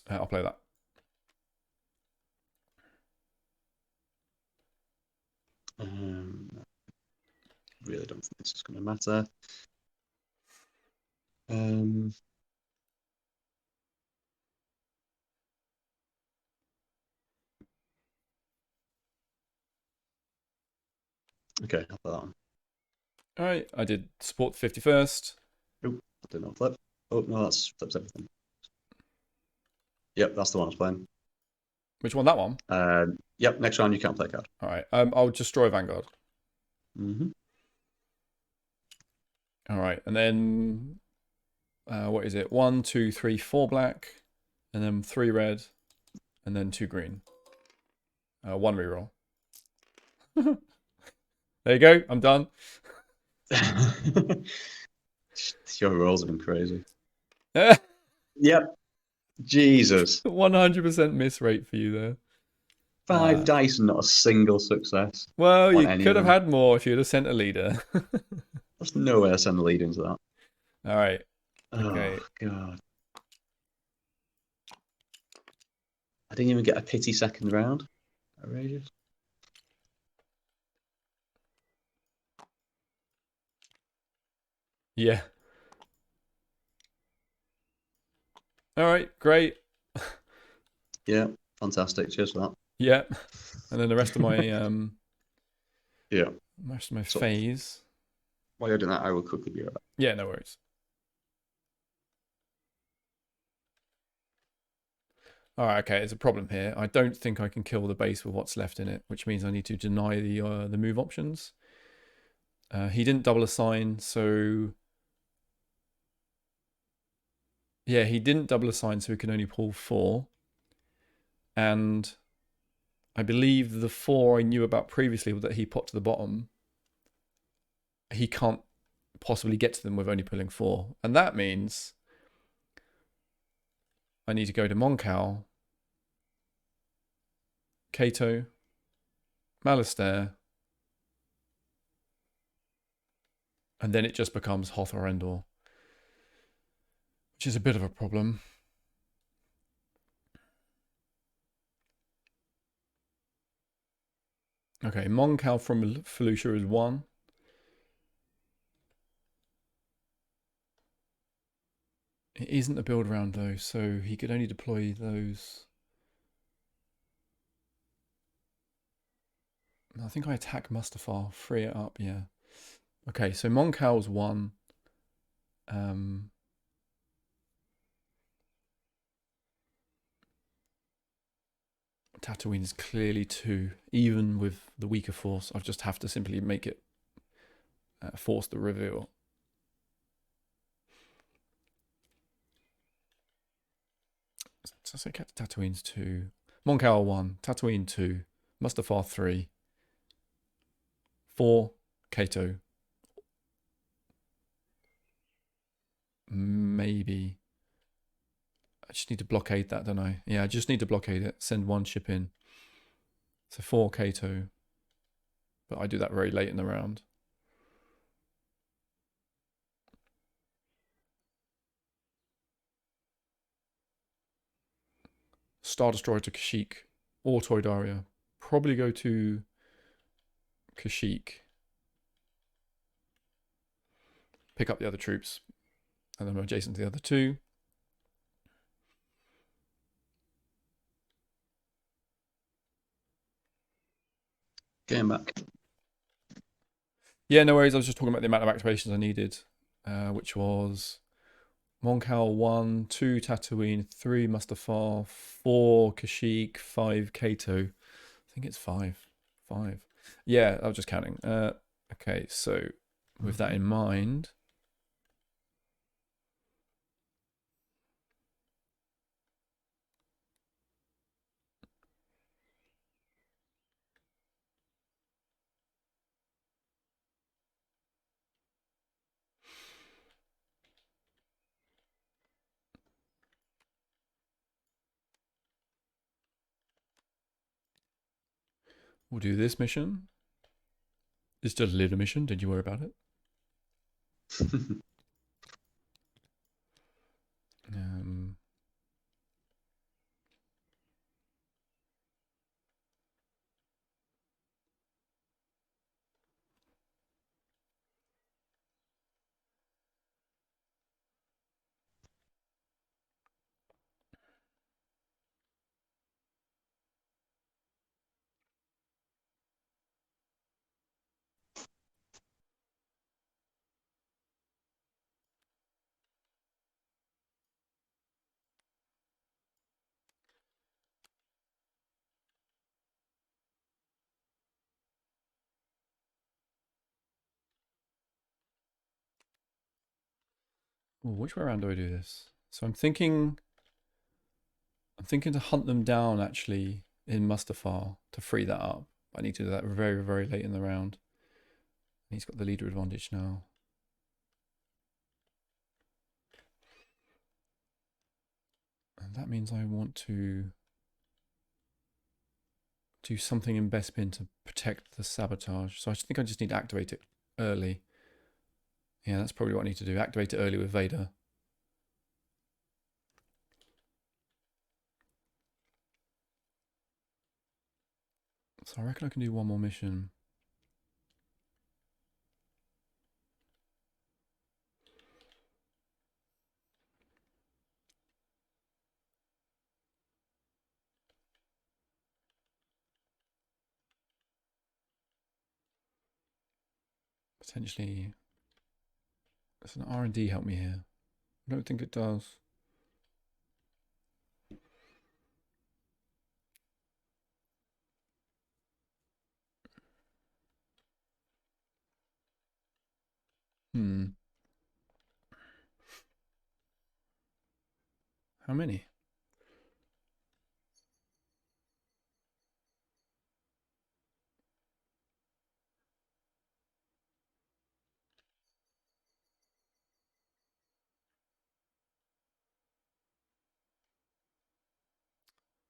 I'll play that. Really don't think this is going to matter. Um, okay, I'll put that on. All right, I did support the 51st. Oh, I did not flip. Oh, no, that's flips everything. Yep, that's the one I was playing. Which one? That one? Yep, next round you can't play a card. All right, I'll destroy Vanguard. Mm-hmm. All right, and then what is it? 1, 2, 3, 4 black, and then 3 red, and then 2 green. 1 reroll. There you go. I'm done. Your rolls have been crazy. Yep. Jesus. 100% miss rate for you there. 5 dice and not a single success Well, on you any could of have them. had more if you'd have sent a leader. There's no way I send the lead into that. All right. Oh, Okay. God. I didn't even get a pity second round. Outrageous. Yeah. All right. Great. Yeah, fantastic. Cheers for that. Yeah. And then the rest of my Yeah. So phase. while you're doing that, I will quickly be right back. Yeah, no worries. All right, okay, there's a problem here. I don't think I can kill the base with what's left in it, which means I need to deny the move options. He didn't double assign, so yeah, he didn't double assign, so he can only pull 4. And I believe the 4 I knew about previously that he put to the bottom, he can't possibly get to them with only pulling 4. And that means I need to go to Moncal, Kato, Malastare, and then it just becomes Hoth or Endor, which is a bit of a problem. Okay, Moncal from Felucia is 1. It isn't a build round though, so he could only deploy those. I think I attack Mustafar, free it up, yeah. Okay, so Moncal's 1. Tatooine is clearly 2. Even with the weaker force, I just have to simply make it force the reveal. So I say Tatooine's 2. Moncal 1, Tatooine 2, Mustafar 3, 4, Kato. Maybe. I just need to blockade that, don't I? Yeah, I just need to blockade it. Send 1 ship in. So 4 Kato. But I do that very late in the round. Star Destroyer to Kashyyyk or Toydaria. Probably go to Kashyyyk. Pick up the other troops. And then I'm adjacent to the other 2. Getting back. Yeah, no worries. I was just talking about the amount of activations I needed, which was Moncal 1, 2 Tatooine, 3 Mustafar, 4 Kashyyyk, 5 Kato. I think it's 5. 5. Yeah, I was just counting. Okay, so with that in mind, we'll do this mission. It's just a little mission. Did you worry about it? Um, Ooh, which way around do I do this? So I'm thinking to hunt them down actually in Mustafar to free that up. I need to do that very, very late in the round. He's got the leader advantage now. And that means I want to do something in Bespin to protect the sabotage. So I think I just need to activate it early. Yeah, that's probably what I need to do. Activate it early with Vader. So I reckon I can do one more mission. Potentially, does an R&D help me here? I don't think it does. How many?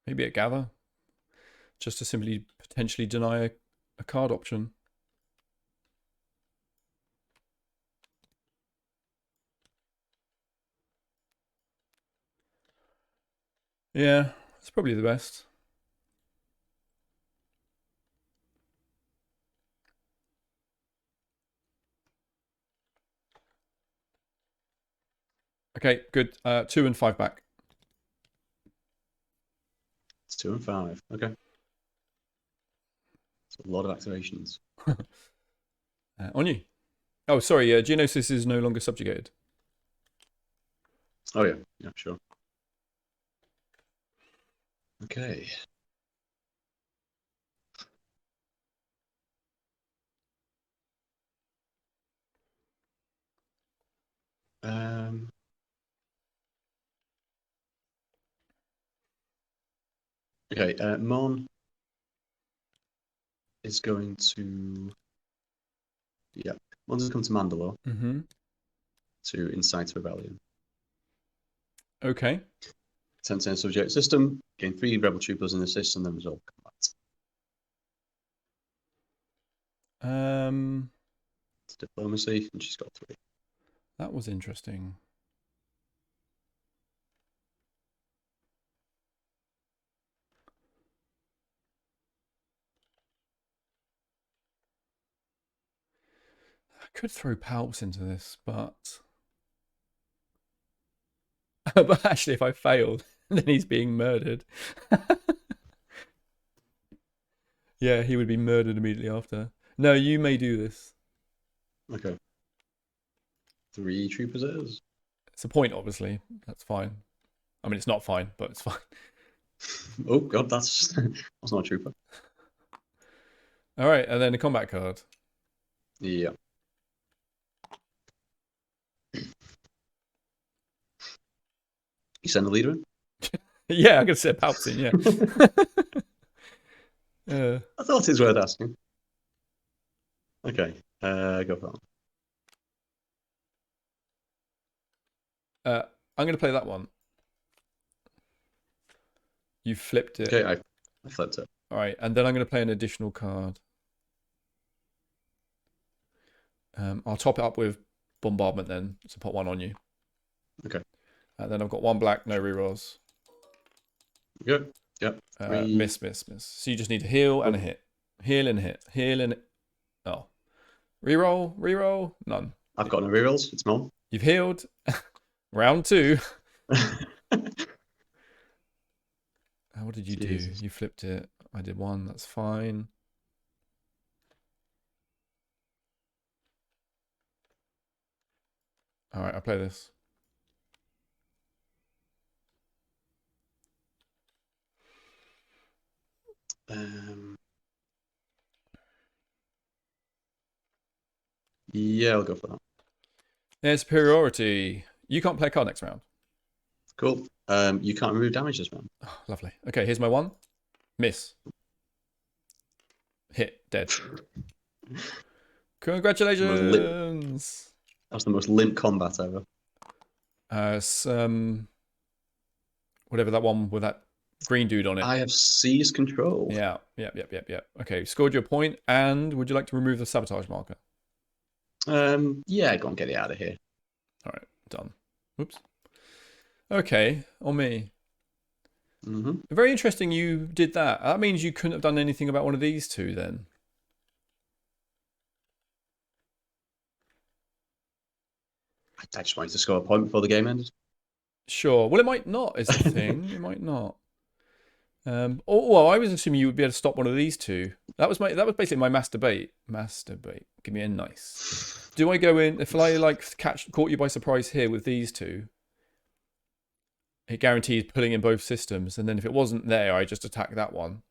Maybe at Gather, just to simply potentially deny a card option. Yeah, that's probably the best. Okay, good. 2 and 5 back. It's 2 and 5. Okay. It's a lot of activations. On you. Oh, sorry. Geonosis is no longer subjugated. Oh, yeah. Yeah, sure. Okay. Um, okay, Mon is going to... Yeah, Mon's going to come to Mandalore to incite rebellion. Okay. 10-10 subject system, gain 3 rebel troopers in the system, then resolve combat. It's diplomacy, and she's got 3. That was interesting. I could throw Palps into this, but but actually, if I failed, then he's being murdered. Yeah, he would be murdered immediately after. No, you may do this. Okay. 3 troopers it is. It's a point, obviously. That's fine. I mean, it's not fine, but it's fine. Oh, God, that's not a trooper. All right, and then a combat card. Yeah. You send the leader in? Yeah, I'm going to set Palps in, yeah. I thought it was worth asking. Okay, go for that. I'm going to play that one. You flipped it. Okay, I flipped it. All right, and then I'm going to play an additional card. I'll top it up with bombardment then, so put 1 on you. Okay. And then I've got 1 black, no rerolls. Good. Yep. Miss. So you just need to heal and a hit. Heal and hit. Heal and... Oh. Reroll. None. I've got no rerolls. It's Mon. You've healed. Round 2. What did you do? You flipped it. I did 1. That's fine. All right, I'll play this. Yeah, I'll go for that. Air superiority. You can't play a card next round. Cool. You can't remove damage this round. Oh, lovely. Okay, here's my one. Miss. Hit. Dead. Congratulations. That's the most limp combat ever. Whatever that one with that green dude on it. I have seized control. Yeah. Okay, scored your point, and would you like to remove the sabotage marker? Yeah, go on, get it out of here. All right, done. Oops. Okay, on me. Very interesting you did that. That means you couldn't have done anything about one of these two then. I just wanted to score a point before the game ended. Sure. Well, it might not, is the thing. It might not. Well, I was assuming you would be able to stop one of these two. That was basically my masturbate. Masturbate. Give me a nice. Do I go in if I like caught you by surprise here with these two? It guarantees pulling in both systems, and then if it wasn't there, I just attack that one.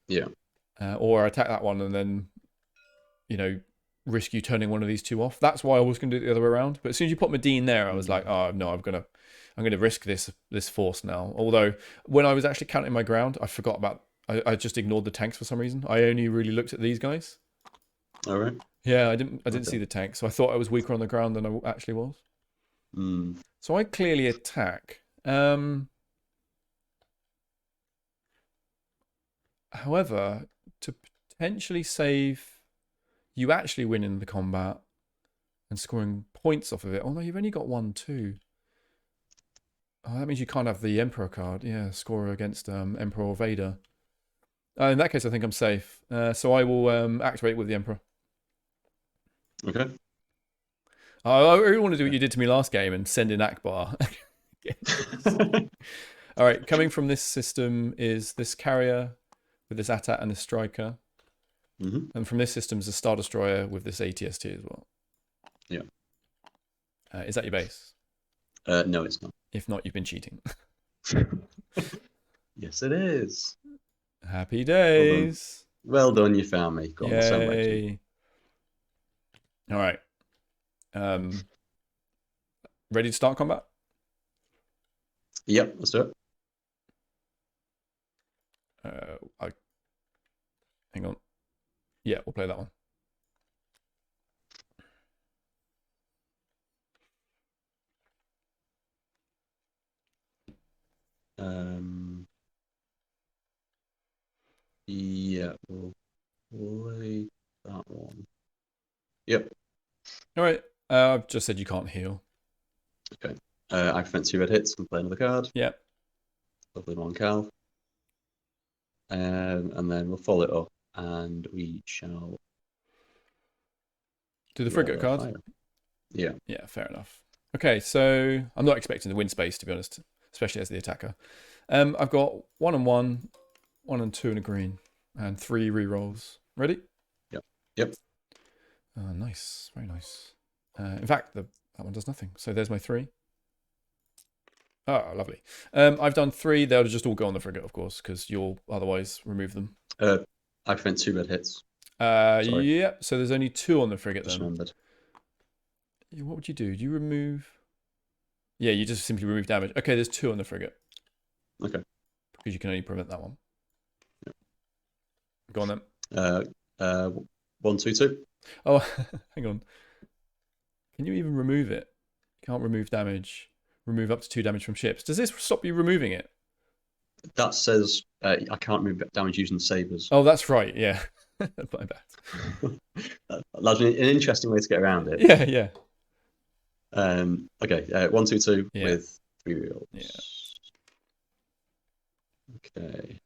Yeah. Or I attack that one and then, risk you turning one of these two off. That's why I was going to do it the other way around. But as soon as you put Medine there, I was like, oh no, I'm gonna risk this force now. Although when I was actually counting my ground, I forgot about. I just ignored the tanks for some reason. I only really looked at these guys. All right. Yeah, I didn't see the tanks, so I thought I was weaker on the ground than I actually was. So I clearly attack. However, to potentially save you actually winning the combat and scoring points off of it, although you've only got 1, 2. Oh, that means you can't have the Emperor card. Yeah, score against Emperor or Vader. In that case, I think I'm safe. So I will activate with the Emperor. Okay. I really want to do what you did to me last game and send in Akbar. All right, coming from this system is this carrier with this AT-AT and this striker. And from this system is a Star Destroyer with this ATST as well. Yeah. Is that your base? No, it's not. If not, you've been cheating. Yes, it is. Happy days. Well done, you found me. Go on, Yay. All right. Ready to start combat? Yep, let's do it. Hang on. Yeah, we'll play that one. Yeah, we'll play that one. Yep. All right. I've just said you can't heal. Okay. I prevent 2 red hits and play another card. Yep. Lovely one, Cal. And then we'll follow it up, and we shall do the frigate card. Fire. Yeah. Yeah, fair enough. Okay, so I'm not expecting the win space, to be honest, especially as the attacker. I've got 1 and 1, 1 and 2 and a green, and 3 rerolls. Ready? Yep. Nice, very nice. In fact, that one does nothing. So there's my 3. Oh, lovely. I've done 3. They'll just all go on the frigate, of course, because you'll otherwise remove them. I prevent 2 red hits. Yeah, so there's only 2 on the frigate Just then. remembered. What would you do? Do you remove? Yeah, you just simply remove damage. Okay, there's 2 on the frigate. Okay. Because you can only prevent that one. Yep. Go on then. 1, 2, 2. Oh, hang on. Can you even remove it? You can't remove damage. Remove up to 2 damage from ships. Does this stop you removing it? That says I can't remove damage using sabers. Oh, that's right. Yeah. My bad. That's an interesting way to get around it. Yeah. Okay. 1, 2, 2 Yeah. with 3 rerolls. Yeah. Okay.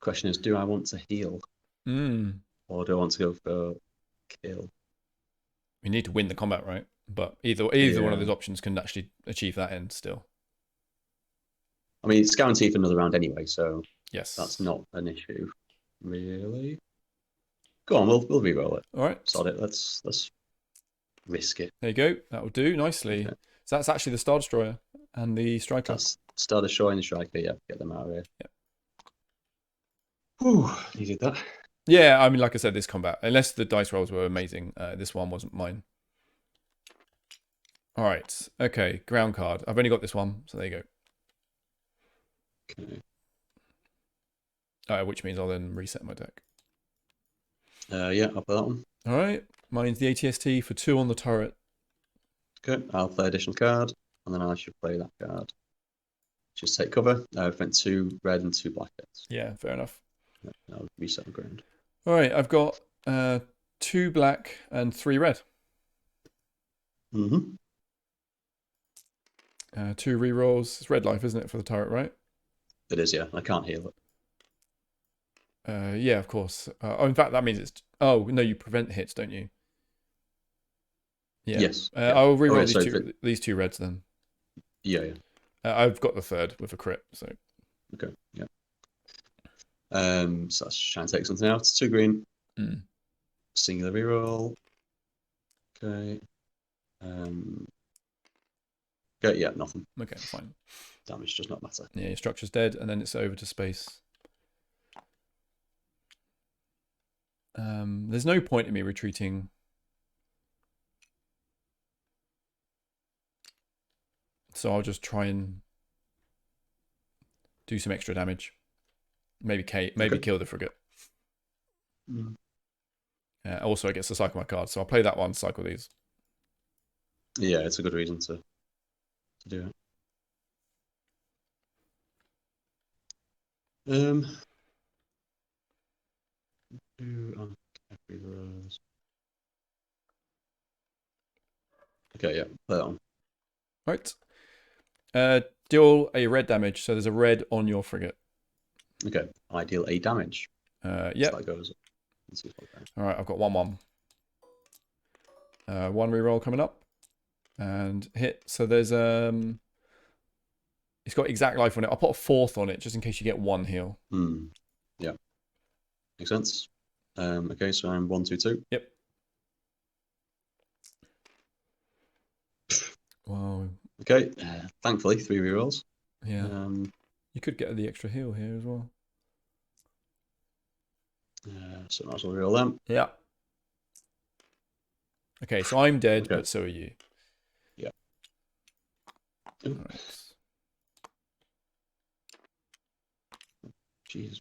Question is, do I want to heal? Or do I want to go for kill? We need to win the combat, right? But either one of those options can actually achieve that end still. I mean, it's guaranteed for another round anyway, so yes, that's not an issue, really. Go on, we'll reroll it. All right, sod it. Let's risk it. There you go. That will do nicely. Okay. So that's actually the Star Destroyer and the Striker. That's Star Destroyer and the Striker. Yeah, get them out of here. Yeah. Whew, needed that. Yeah, I mean, like I said, this combat, unless the dice rolls were amazing, this one wasn't mine. All right. Okay, ground card. I've only got this one, so there you Okay. go. Which means I'll then reset my deck. Yeah, I'll play that one. All right. Mine's the ATST for 2 on the turret. Okay, I'll play additional card, and then I should play that card. Just take cover. I've went 2 red and 2 black cards. Yeah, fair enough. Yeah, I'll reset the ground. All right, I've got 2 black and 3 red. Mm-hmm. 2 rerolls. It's red life, isn't it, for the turret, right? It is, yeah. I can't heal it. Yeah, of course. In fact, that means it's... Oh, no, you prevent hits, don't you? Yeah. Yes. Yeah. I'll reroll Okay, these 2 reds then. Yeah, yeah. I've got the 3rd with a crit, so... Okay, yeah. So let's try and take something out. 2 green. Singular reroll. Okay. Okay, yeah, nothing. Okay, fine. Damage does not matter. Yeah, your structure's dead, and then it's over to space. There's no point in me retreating. So I'll just try and do some extra damage. Maybe kill the frigate. Also, I get to cycle my cards, so I'll play that one, cycle these. Yeah, it's a good reason to do it. Okay, yeah, play that one. Right. Deal a red damage, so there's a red on your frigate. Okay, I deal a damage. Yeah. So that goes. Let's see all right, I've got 1/1. 1 reroll coming up, and hit. So there's it's got exact life on it. I'll put a 4th on it just in case you get 1 heal. Yeah, makes sense. Okay, so I'm 1, 2, 2. Yep. Wow. Okay, thankfully 3 rerolls. Yeah. You could get the extra heal here as well. So might as well reroll them. Yeah. Okay, so I'm dead, but so are you. Yeah. All right. Jesus.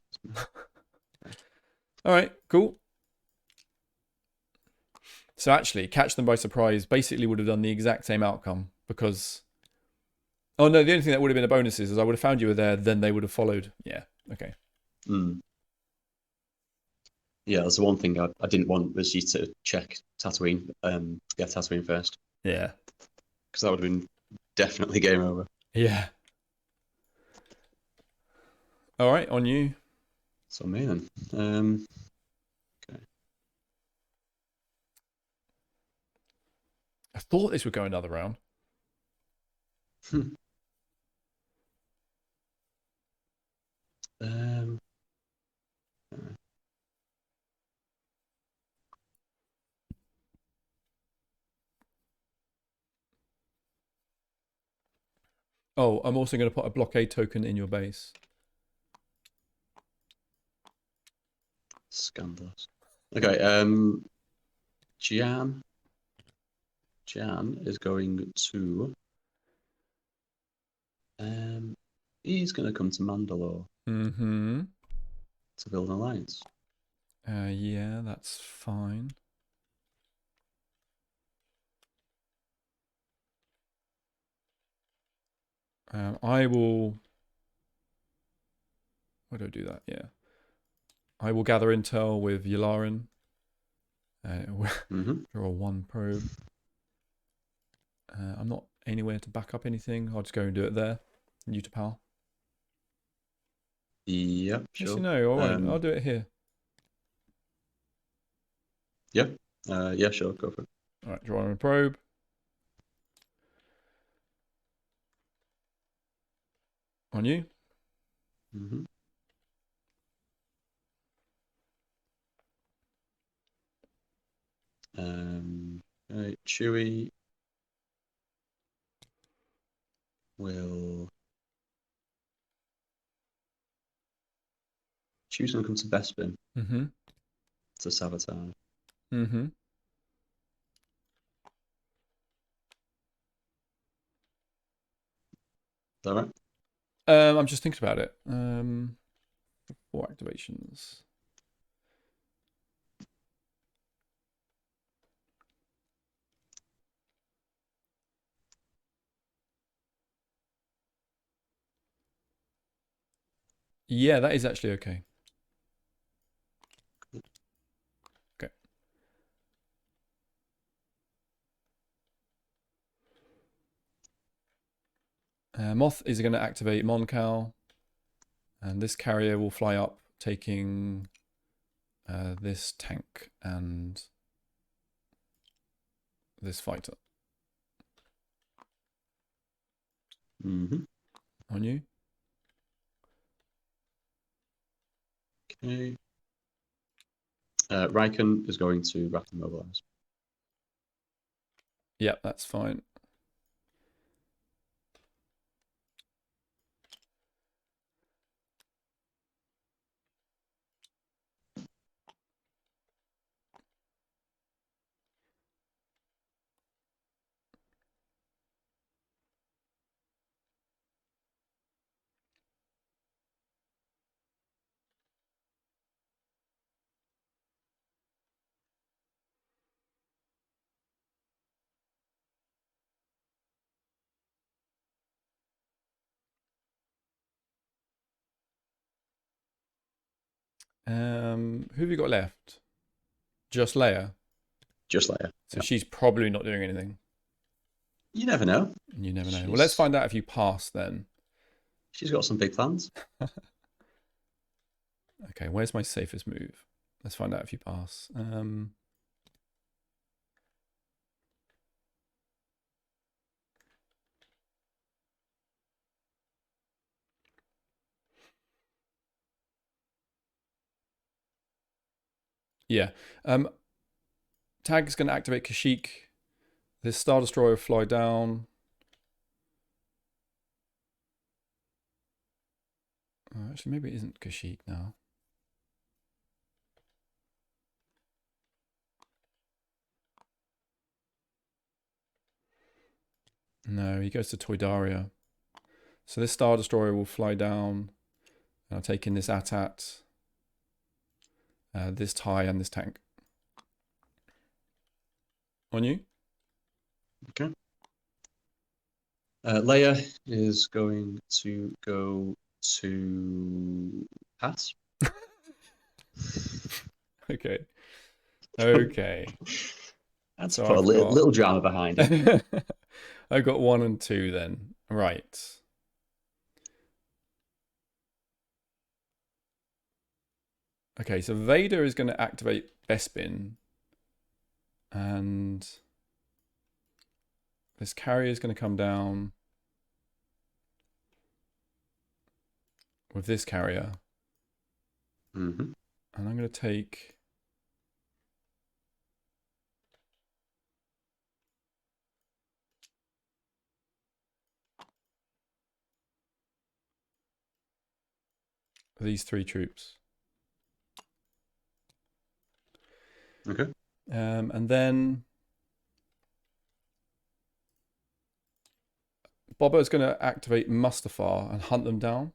All right, cool. So actually, catch them by surprise basically would have done the exact same outcome because... Oh no, the only thing that would have been a bonus is I would have found you were there, then they would have followed. Yeah, okay. Yeah, that's the one thing I didn't want was you to check Tatooine. Tatooine first. Yeah. Because that would have been definitely game over. Yeah. All right, on you. It's on me then. Okay. I thought this would go another round. Oh, I'm also going to put a blockade token in your base. Scandalous. Okay, Jan is going to he's going to come to Mandalore to build an alliance. Yeah, that's fine. I will... Why do I do that? Yeah. I will gather intel with Yularen. Draw 1 probe. I'm not anywhere to back up anything. I'll just go and do it there. You to pal. Yep, sure. Actually, no, I won't. I'll do it here. Yeah. Yeah, sure. Go for it. All right, draw a probe. On you. Okay, Chewie will... Chewie's going to come to Bespin. to sabotage. Mm-hmm. Is that right? I'm just thinking about it. 4 activations. Yeah, that is actually okay. Okay. Moth is going to activate Moncal, and this carrier will fly up, taking this tank and this fighter. Mm-hmm. On you. Okay. Raikön is going to rapid mobilize. Yeah, that's fine. Who have you got left? Just Leia. Just later. So Yeah. she's probably not doing anything. You never know. You never know. Well, let's find out if you pass then. She's got some big plans. Okay, where's my safest move? Let's find out if you pass. Yeah. Tag is going to activate Kashyyyk. This Star Destroyer will fly down. Actually, maybe it isn't Kashyyyk now. No, he goes to Toydaria. So this Star Destroyer will fly down. And I'll take in this AT-AT, this TIE, and this tank. On you? Okay. Leia is going to go to pass. Okay. Okay. That's So put a I've got little drama behind it. I've got 1 and 2 then. Right. Okay, so Vader is going to activate Bespin. And this carrier is going to come down with this carrier. Mm-hmm. And I'm going to take these 3 troops. Okay. And then Boba is going to activate Mustafar and hunt them down.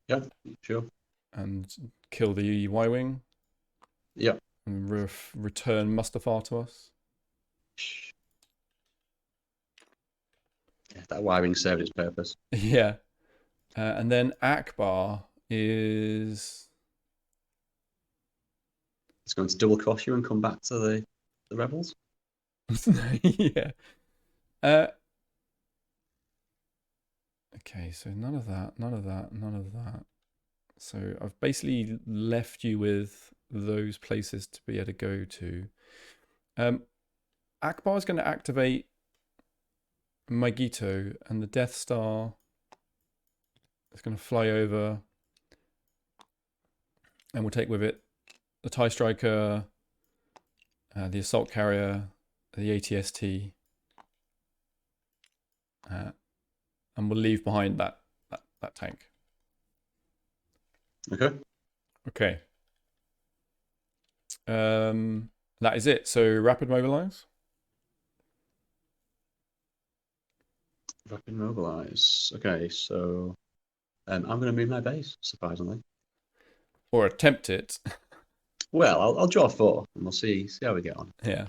Yeah, sure. And kill the Y-Wing. Yeah. And return Mustafar to us. Yeah, that wiring served its purpose. Yeah. And then Akbar is... It's going to double cross you and come back to the rebels. yeah. Okay, so none of that, none of that, none of that. So I've basically left you with those places to be able to go to. Akbar is going to activate Magito, and the Death Star is going to fly over, and we'll take with it the TIE Striker, the Assault Carrier, the ATST, and we'll leave behind that tank. Okay. Okay. That is it. So rapid mobilize. Rapid mobilize. Okay, so I'm going to move my base, surprisingly. Or attempt it. Well, I'll draw 4 and we'll see how we get on. Yeah.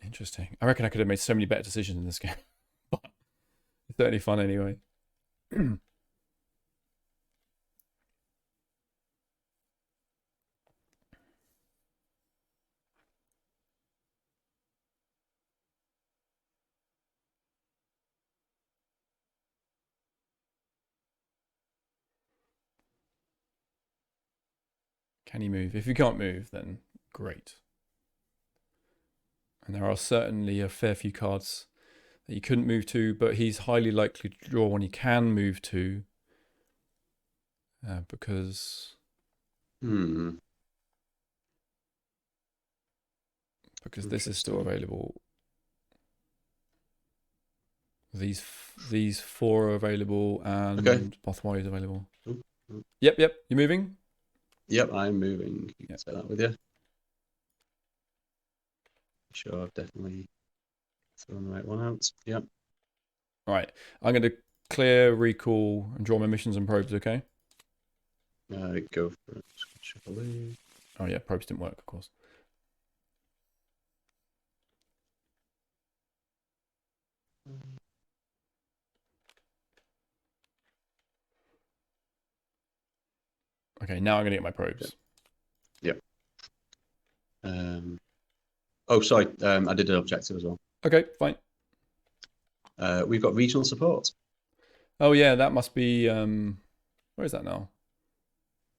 Interesting. I reckon I could have made so many better decisions in this game. But it's certainly fun anyway. Can you move? If you can't move, then great. And there are certainly a fair few cards that you couldn't move to, but he's highly likely to draw one he can move to. Because Hmm. this is still available. These 4 are available, and Okay. Bothwell is available. Ooh, ooh. Yep. You're moving? Yep, I'm moving. You can Yep. say that with you. Sure, I've definitely thrown the right one out. Yep. All right. I'm going to clear, recall, and draw my missions and probes, okay? Go for it. Shuffle. Oh, yeah. Probes didn't work, of course. Okay, now I'm going to get my probes. Yep. Oh, sorry. I did an objective as well. Okay, fine. We've got regional support. Oh, yeah, that must be... where is that now?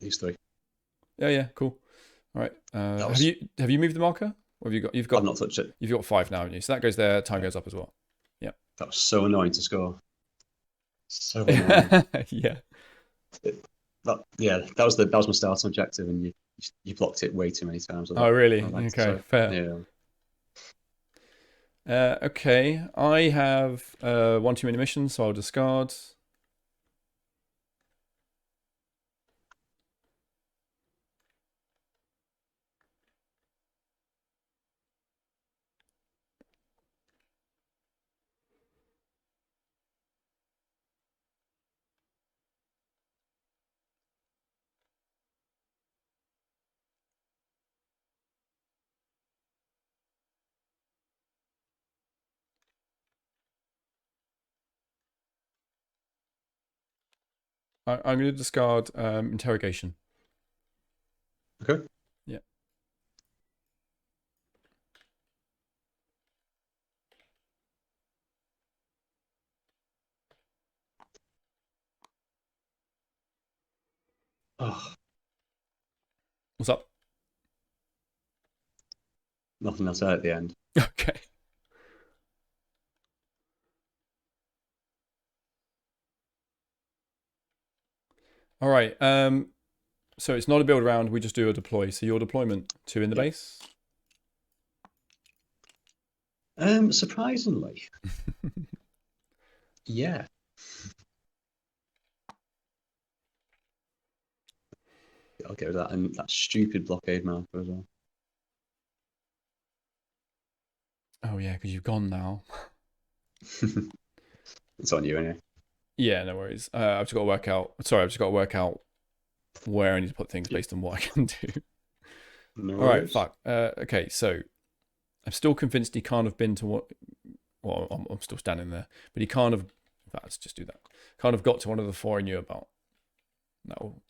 These 3. Yeah, cool. All right. That Have was. you moved the marker? Or I've not touched it. you've got 5 now, haven't you? So that goes there, time Yeah. goes up as well. Yeah. That was so annoying to score. So annoying. Yeah. That was my start objective, and you blocked it way too many times. Oh, really? I'd like to Okay, say. fair. Yeah. Okay, I have 1 too many missions, so I'll discard. I'm going to discard interrogation. Okay. Yeah. Oh, What's up? nothing else at the end. Okay. All right. So it's not a build round. We just do a deploy. So your deployment 2 in the Yep. base. Surprisingly, yeah. I'll go with that, and that stupid blockade marker as well. Oh yeah, because you've gone now. It's on you anyway. Yeah, no worries. I've just got to work out. Sorry, I've just got to work out where I need to put things based on what I can do. No All right, worries. fuck. Okay, so I'm still convinced he can't have been to what. Well, I'm still standing there, but he can't have. In fact, let's just do that. Can't have got to one of the 4 I knew about. No.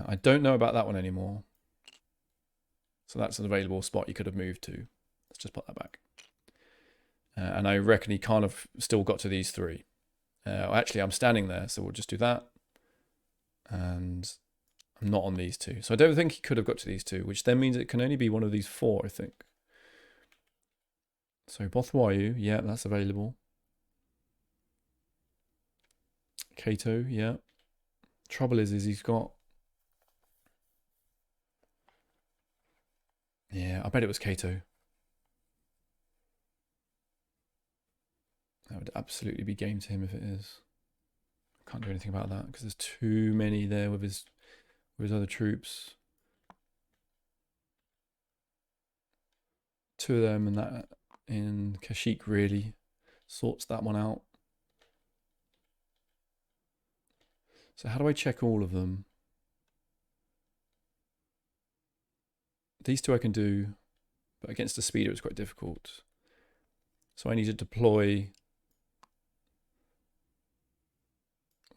I don't know about that one anymore. So that's an available spot you could have moved to. Let's just put that back. And I reckon he can't have still got to these 3. Actually, I'm standing there, so we'll just do that. And I'm not on these 2. So I don't think he could have got to these 2, which then means it can only be one of these 4, I think. So Bothwayu, yeah, that's available. Kato, yeah. Trouble is he's got... Yeah, I bet it was Kato. I'd absolutely be game to him if it is. Can't do anything about that because there's too many there with his other troops. 2 of them, and that in Kashyyyk really sorts that one out. So how do I check all of them? These 2 I can do, but against the speeder it's quite difficult. So I need to deploy.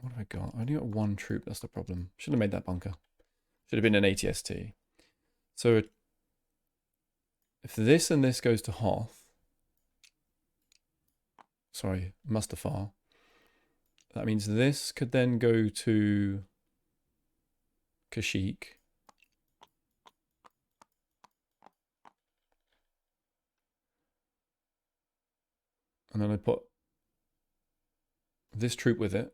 What have I got? I only got 1 troop, that's the problem. Should have made that bunker. Should have been an ATST. So if this and this goes to Hoth, sorry, Mustafar, that means this could then go to Kashyyyk. And then I put this troop with it.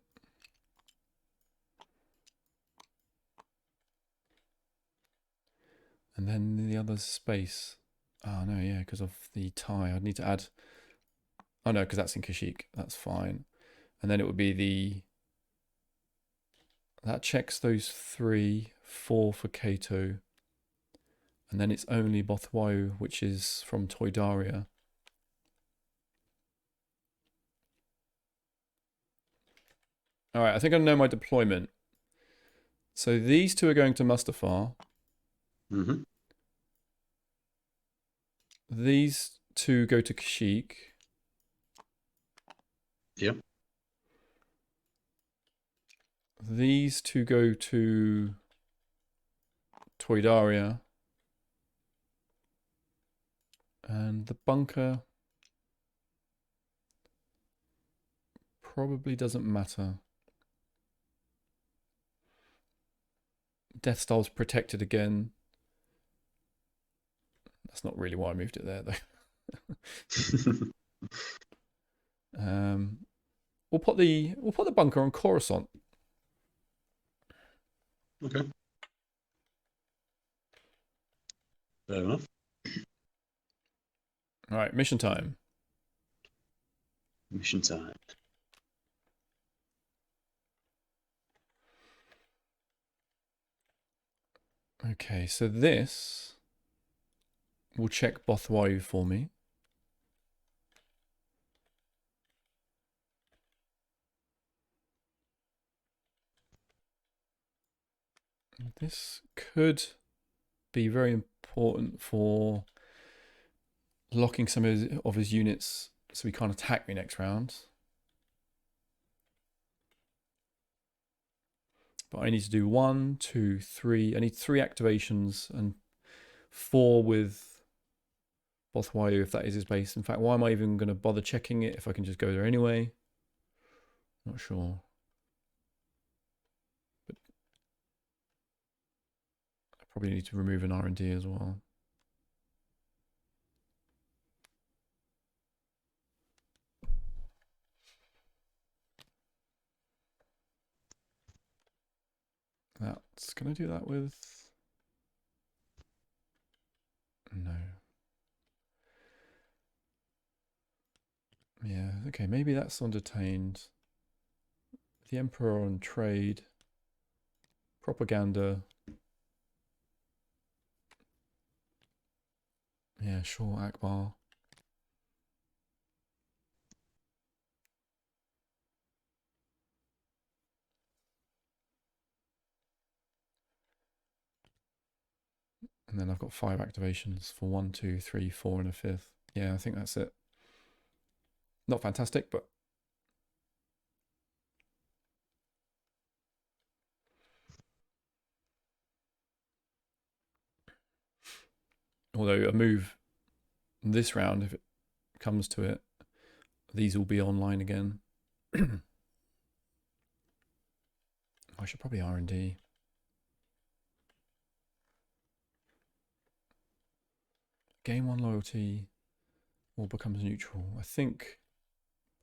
And then the other space. Oh, no, yeah, because of the tie. I'd need to add... Oh, no, because that's in Kashyyyk. That's fine. And then it would be the... That checks those 3, 4 for Kato. And then it's only Bothwell, which is from Toydaria. All right, I think I know my deployment. So these 2 are going to Mustafar. Mm-hmm. These 2 go to Kashyyyk. Yep. These 2 go to Toydaria. And the bunker probably doesn't matter. Death Star's protected again. That's not really why I moved it there, though. We'll put the bunker on Coruscant. Okay. Fair enough. All right, mission time. Mission time. Okay, so this will check Bothwell for me. This could be very important for locking some of his units so he can't attack me next round. But I need to do 1, 2, 3. I need 3 activations and 4 with Bothwell if that is his base. In fact, why am I even going to bother checking it if I can just go there anyway? Not sure. But I probably need to remove an R&D as well. That's, can I do that with? No. Yeah, okay, maybe that's on detained. The Emperor on trade. Propaganda. Yeah, sure, Akbar. And then I've got 5 activations for 1, 2, 3, 4, and a 5th. Yeah, I think that's it. Not fantastic, but although a move this round, if it comes to it, these will be online again. I should probably R&D. Gain 1 loyalty or becomes neutral. I think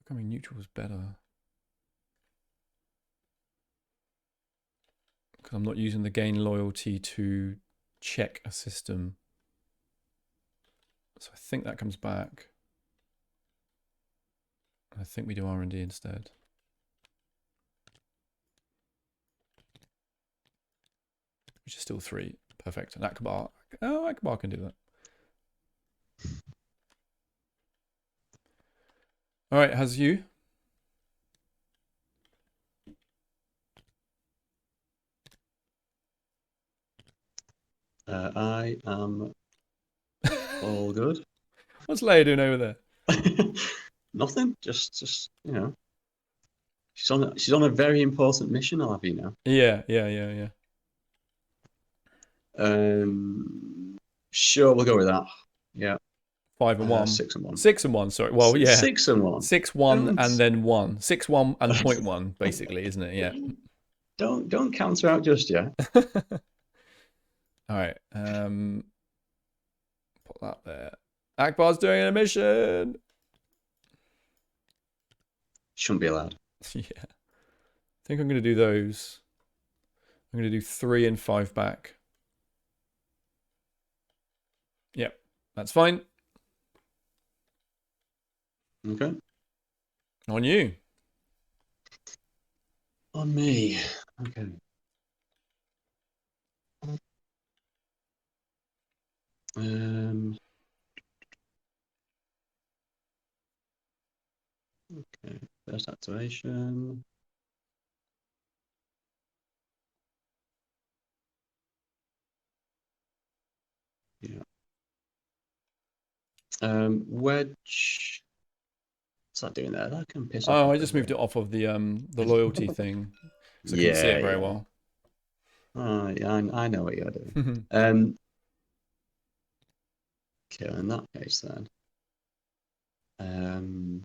becoming neutral is better. Because I'm not using the gain loyalty to check a system. So I think that comes back. I think we do R&D instead. Which is still 3. Perfect. And Akbar. Oh, Akbar can do that. All right, has you? I am all good. What's Leia doing over there? Nothing. Just you know, she's on a very important mission. I'll have you know. Yeah. Sure, we'll go with that. Yeah. 5 and 1. 6 and 1. 6 and 1, sorry. Well, yeah. 6 and 1. 6, 1, Don't and then 1. 6, 1, and point 1, basically, isn't it? Yeah. don't counter out just yet. All right. Put that there. Akbar's doing a mission. Shouldn't be allowed. Yeah. I think I'm going to do those. I'm going to do 3 and 5 back. Yep. That's fine. Okay. On you. On me. Okay. Okay. First activation. Yeah. Wedge. What's that doing there? That can piss off. Oh, I just moved it off of the loyalty thing because I couldn't see it very well. Yeah, I know what you're doing. Okay, in that case then.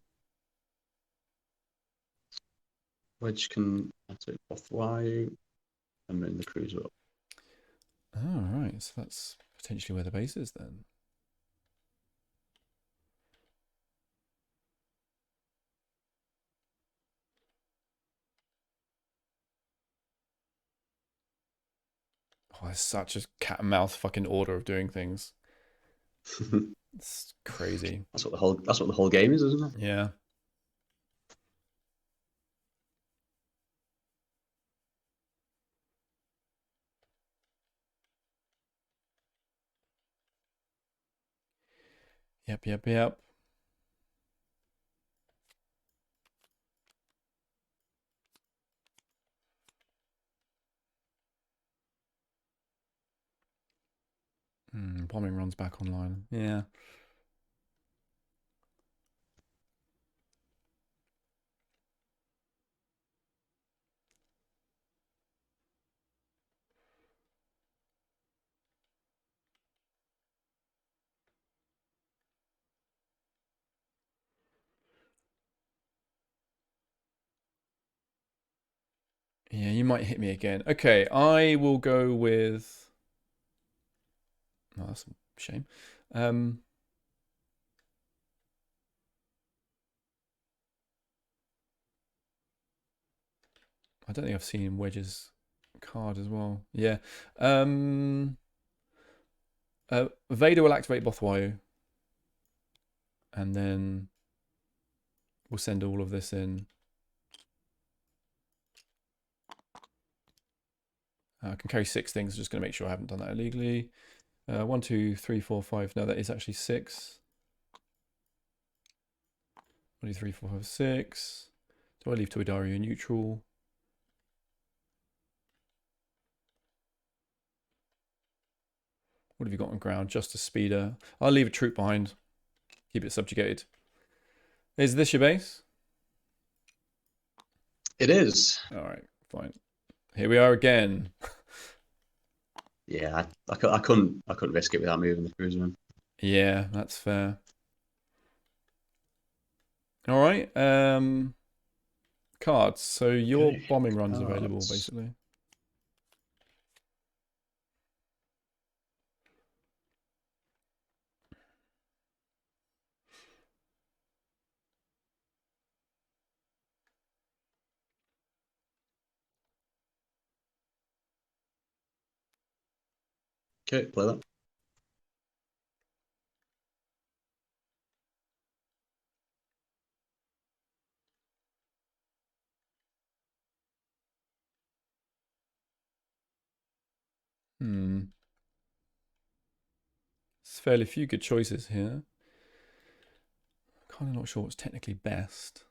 Wedge can activate Bothwai and bring the cruiser up. Oh, right. So that's potentially where the base is then. Oh, it's such a cat and mouse fucking order of doing things. It's crazy. That's what the whole game is, isn't it? Yeah. Yep. Bombing runs back online. Yeah. Yeah, you might hit me again. Okay, I will go with... Oh, that's a shame. I don't think I've seen Wedge's card as well. Yeah. Vader will activate Bothwayo. And then we'll send all of this in. I can carry 6 things. Just going to make sure I haven't done that illegally. 1, 2, 3, 4, 5. No, that is actually 6. 1, 2, 3, 4, 5, 6. Do I leave Toidario neutral? What have you got on ground? Just a speeder. I'll leave a troop behind. Keep it subjugated. Is this your base? It is. All right, fine. Here we are again. Yeah, I couldn't risk it without moving the cruiser in. Yeah, that's fair. All right. Cards. So your bombing run's available, basically. Okay, play that. There's fairly few good choices here. Kind of not sure what's technically best.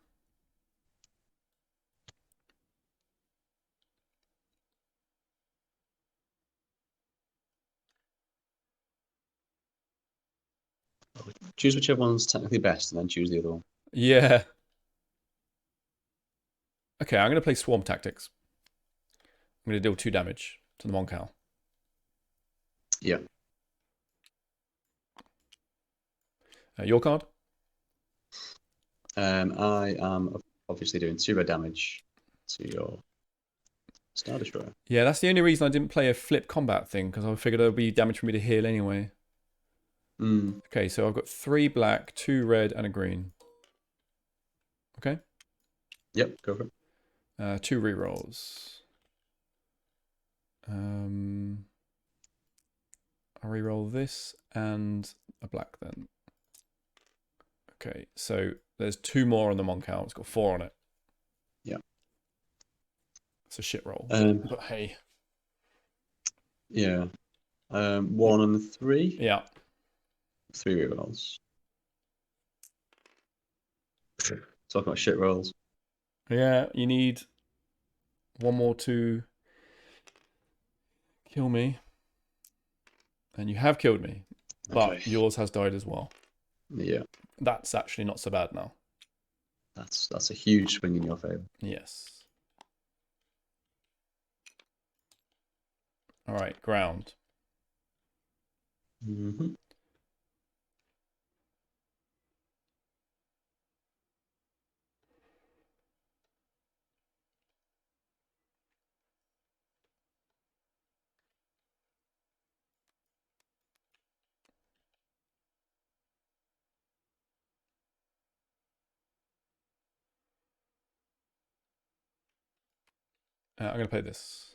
Choose whichever one's technically best, and then choose the other one. Yeah. Okay, I'm going to play Swarm Tactics. I'm going to deal 2 damage to the Moncal. Yeah. Your card? I am obviously doing 2 red damage to your Star Destroyer. Yeah, that's the only reason I didn't play a flip combat thing, because I figured there would be damage for me to heal anyway. Okay, so I've got 3 black, 2 red, and a green. Okay? Yep, go for it. 2 rerolls. I'll reroll this and a black then. Okay, so there's 2 more on the Moncal. It's got 4 on it. Yeah. It's a shit roll. But hey. Yeah. 1 and 3. Yeah. 3 rerolls. Talking about shit rolls. Yeah, you need 1 more to kill me. And you have killed me. But Okay. yours has died as well. Yeah. That's actually not so bad now. That's a huge swing in your favor. Yes. All right, ground. Mm-hmm. I'm going to play this.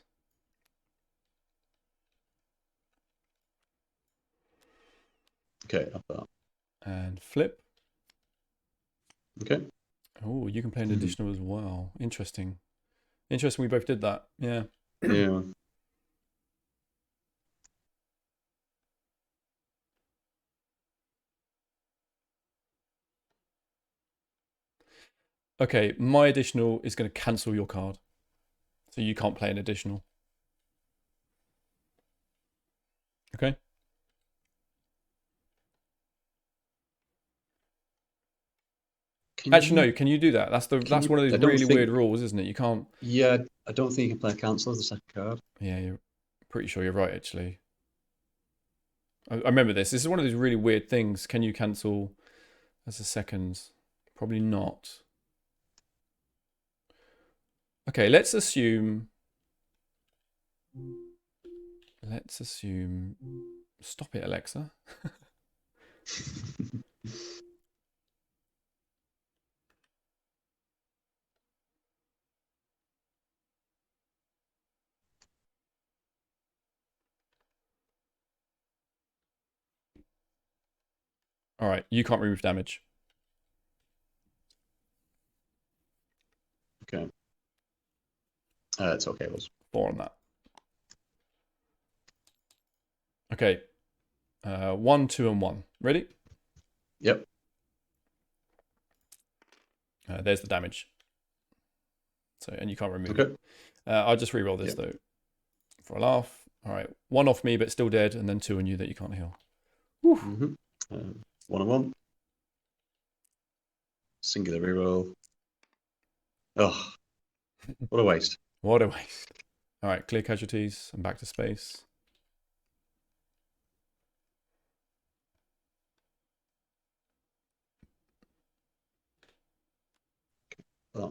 Okay, up that. And flip. Okay. Oh, you can play an additional as well. Interesting. Interesting we both did that. Yeah. Yeah. Okay, my additional is going to cancel your card. So you can't play an additional. Okay? Actually, no. Can you do that? That's one of those really weird rules, isn't it? You can't. Yeah, I don't think you can play cancel as the second card. Yeah, you're pretty sure you're right, actually. I remember this. This is one of those really weird things. Can you cancel as a second? Probably not. Okay, let's assume. Stop it, Alexa. All right, you can't remove damage. Okay. It's okay, Wills. 4 on that. Okay. 1, 2, and 1. Ready? Yep. There's the damage. So, and you can't remove Okay. it. I'll just reroll this though, for a laugh. All right, 1 off me, but still dead, and then 2 on you that you can't heal. 1 and 1. Singular reroll. Oh, what a waste. What a waste. All right, clear casualties and back to space. I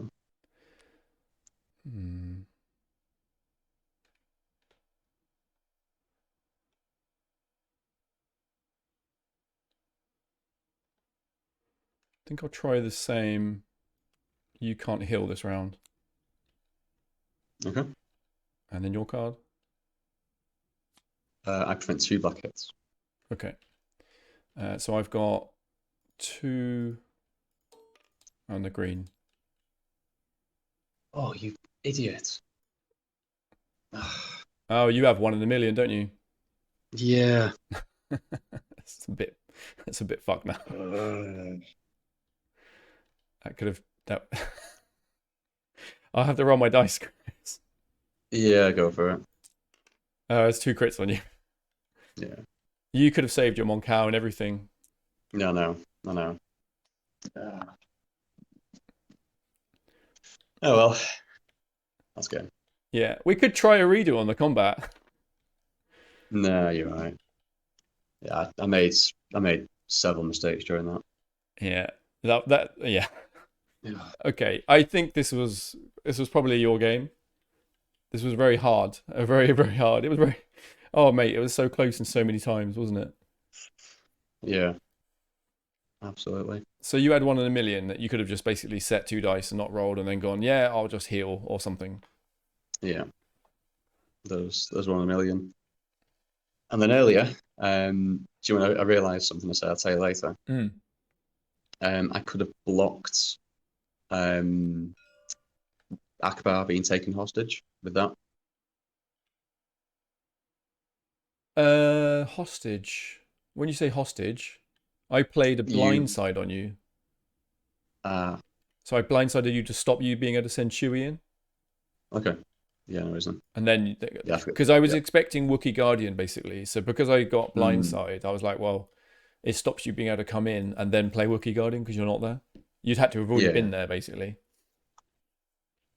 think I'll try the same. You can't heal this round. Okay. And then your card. I prevent 2 black hits. Okay. So I've got 2 on the green. Oh, you idiot. Oh, you have 1 in a million, don't you? Yeah. It's a bit. It's a bit fucked now. Uh, That could have. That. I'll have to roll my dice. Chris. yeah, go for it. It's 2 crits on you. Yeah. You could have saved your Moncow and everything. No, no, no, no. Oh well, that's good. Yeah, we could try a redo on the combat. No, you're right. Yeah, I made several mistakes during that. Yeah, that yeah. Yeah. Okay, I think this was probably your game. This was very hard, very very hard. It was very. Oh mate, it was so close and so many times, wasn't it? Yeah, absolutely. So you had 1 in a million that you could have just basically set 2 dice and not rolled and then gone, yeah, I'll just heal or something. Yeah, those 1 in a million. And then earlier, do you want I realised something I said, I'll tell you later. Mm. I could have blocked um Akbar being taken hostage with that. Hostage. When you say hostage, I played a You blindside on you. uh So I blindsided you to stop you being able to send Chewie in. okay. Yeah, no reason. And then, Yeah, I forgot. because I was Yeah. expecting Wookiee Guardian basically. So because I got Mm, blindside, I was like, well, it stops you being able to come in and then play Wookiee Guardian because you're not there. You'd had to have already yeah, yeah. been there basically.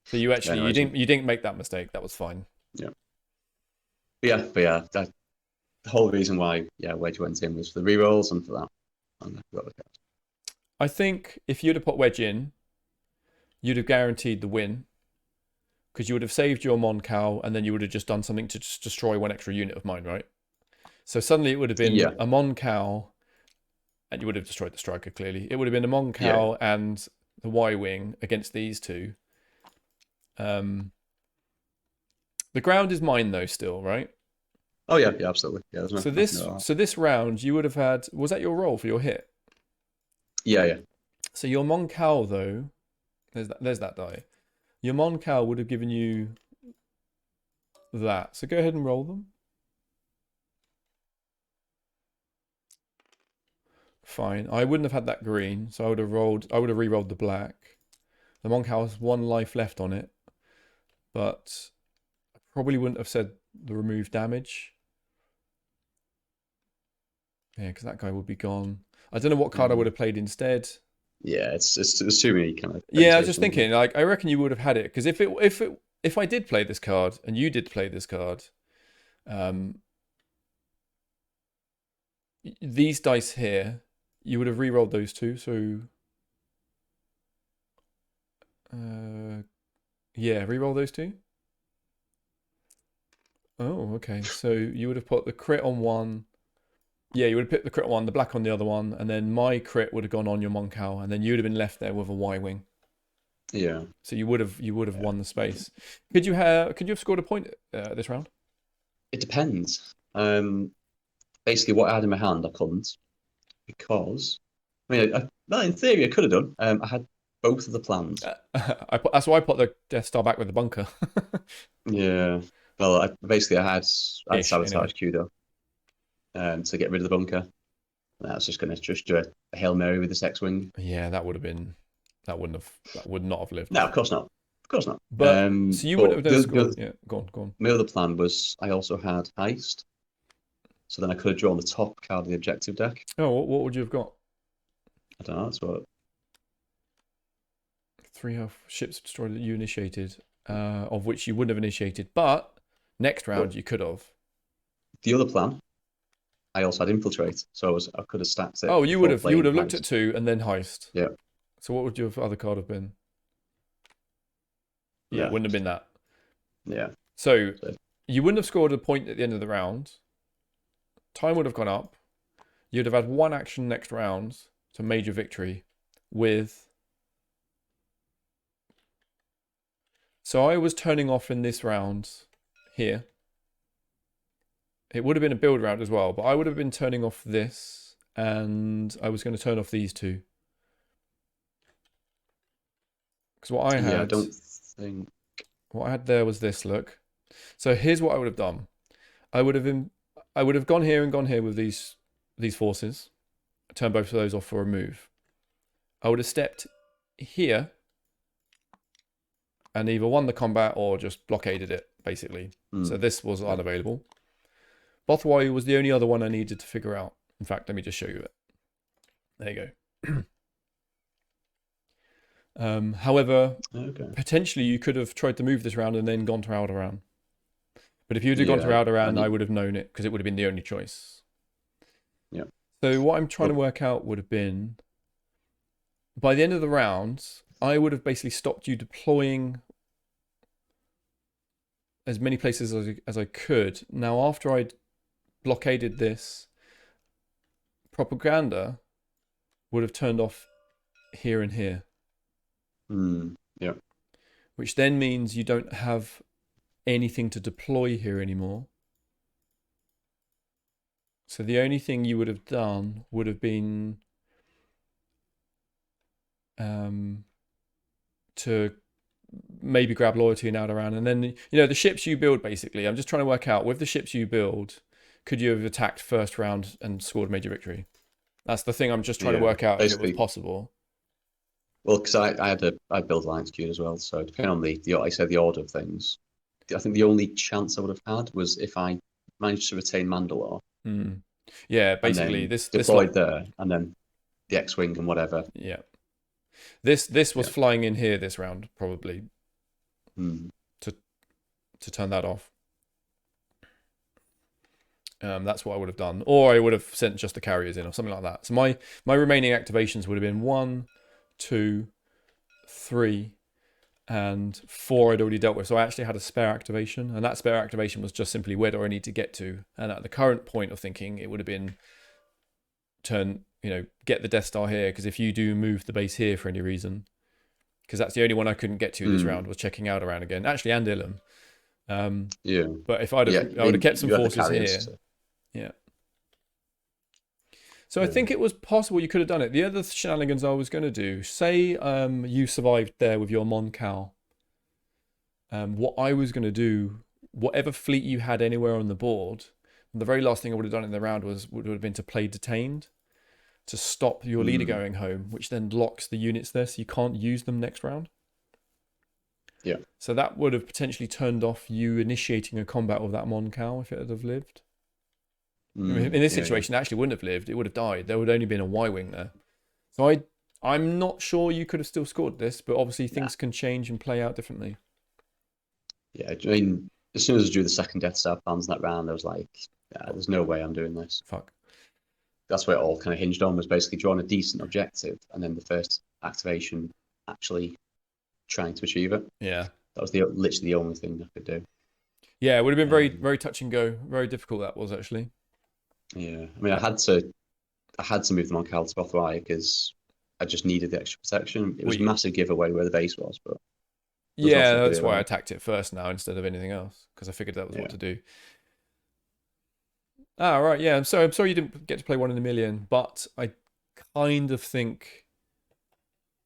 So you Yeah, actually no you reason. didn't make that mistake. That was fine. Yeah. But yeah, that the whole reason why Wedge went in was for the rerolls and for that. And I forgot the card. I think if you'd have put Wedge in, you'd have guaranteed the win because you would have saved your Mon Cal and then you would have just done something to just destroy 1 extra unit of mine, right? So suddenly it would have been Yeah, a Mon Cal and you would have destroyed the striker clearly. It would have been a Mon yeah. Cal and the Y Wing against these two. Um, the ground is mine though, still, right? Oh yeah, yeah, absolutely. Yeah, there's So nothing this about that. so this round you would have had, was that your roll for your hit? Yeah, yeah. So your Mon Cal though, there's that die. Your Mon Cal would have given you that. So go ahead and roll them. Fine. I wouldn't have had that green, so I would have re-rolled the black. The Mon Cal has 1 life left on it, but I probably wouldn't have said the remove damage. Yeah, because that guy would be gone. I don't know what card I would Mm. have played instead. Yeah, it's too many kind of Yeah, I was just permutations, isn't it? thinking, like, I reckon you would have had it because if I did play this card and you did play this card, um, these dice here, you would have re-rolled those two. So, yeah, re-roll those two. Oh, okay. So you would have put the crit on one. Yeah, you would have picked the crit on one, the black on the other one, and then my crit would have gone on your Moncal, and then you'd have been left there with a Y wing. Yeah. So you would have Yeah. won the space. Could you have scored a point this round? It depends. Basically, what I had in my hand, I couldn't because I mean, well, in theory, I could have done. I had both of the plans. That's why I put the Death Star back with the bunker. Yeah. Well, I had Ish, anyway. sabotage queued up to get rid of the bunker. And I was just going to just do a Hail Mary with this X-Wing. Yeah, that would not have lived. No, of course not. Of course not. But so you wouldn't But have then scored. Yeah, go on, go on. my other plan was I also had Heist. So then I could have drawn the top card of the objective deck. Oh, what would you have got? I don't know. That's what. 3 ships destroyed that you initiated, of which you wouldn't have initiated, but next But round you could have. the other plan, I also had Infiltrate. So I could have stacked it Oh, before you would playing have looked at Heist. 2 and then heist. Yeah. So what would your other card have been? Yeah, it Yeah. wouldn't have been that. Yeah. So So, you wouldn't have scored a point at the end of the round. Time would have gone up. You'd have had 1 action next round to major victory with. So I was turning off in this round here. It would have been a build round as well, but I would have been turning off this and I was going to turn off these two. Because yeah, I don't think. what I had there was this, look. So here's what I would have done. I would have I would have gone here and gone here with these forces, turn both of those off for a move. I would have stepped here and either won the combat or just blockaded it, basically. So this was unavailable. Bothwell was the only other one I needed to figure out. In fact, let me just show you it. There you go. However, potentially you could have tried to move this round and then gone to Alderaan. But if you'd have gone to Alderaan, I would have known it because it would have been the only choice. Yeah. So what I'm trying to work out would have been, by the end of the round, I would have basically stopped you deploying as many places as I could. Now, after I'd blockaded this, propaganda would have turned off here and here. Yeah. Which then means you don't have anything to deploy here anymore. So the only thing you would have done would have been to maybe grab loyalty and Alderaan, and then the ships you build. Basically, I'm just trying to work out with the ships you build, could you have attacked first round and scored a major victory? That's the thing I'm just trying to work out if it was possible. Well, because I built Alliance queue as well, so depending on the order of things, I think the only chance I would have had was if I managed to retain Mandalore. Yeah, basically this deployed there, and then the X-wing and whatever. Yeah, this was flying in here this round probably to turn that off. That's what I would have done, or I would have sent just the carriers in or something like that. So my remaining activations would have been 1, 2, 3, and 4 I'd already dealt with. So I actually had a spare activation, and that spare activation was just simply where do I need to get to. And at the current point of thinking, it would have been get the Death Star here, because if you do move the base here for any reason, because that's the only one I couldn't get to this round, was checking out around again. Actually, and Ilum. But if I would have kept some forces here. Yeah. So I think it was possible you could have done it. The other shenanigans I was going to do, say you survived there with your Mon Cal. What I was going to do, whatever fleet you had anywhere on the board, the very last thing I would have done in the round would have been to play Detained to stop your leader going home, which then locks the units there so you can't use them next round. Yeah. So that would have potentially turned off you initiating a combat with that Mon Cal if it had have lived. In this situation, it actually wouldn't have lived. It would have died. There would have only been a Y-wing there. So I'm not sure you could have still scored this, but obviously things can change and play out differently. Yeah, I mean, as soon as I drew the second Death Star plans that round, I was like, there's no way I'm doing this. Fuck. That's where it all kind of hinged on, was basically drawing a decent objective, and then the first activation actually trying to achieve it. Yeah. That was literally the only thing I could do. Yeah, it would have been very, very touch and go. Very difficult that was, actually. Yeah, I mean, I had to move them on Cal to Bothwell because I just needed the extra protection. It was a massive giveaway where the base was, but yeah, that's why I attacked it first now instead of anything else, because I figured that was what to do. Ah, right, yeah. I'm sorry you didn't get to play 1 in a million, but I kind of think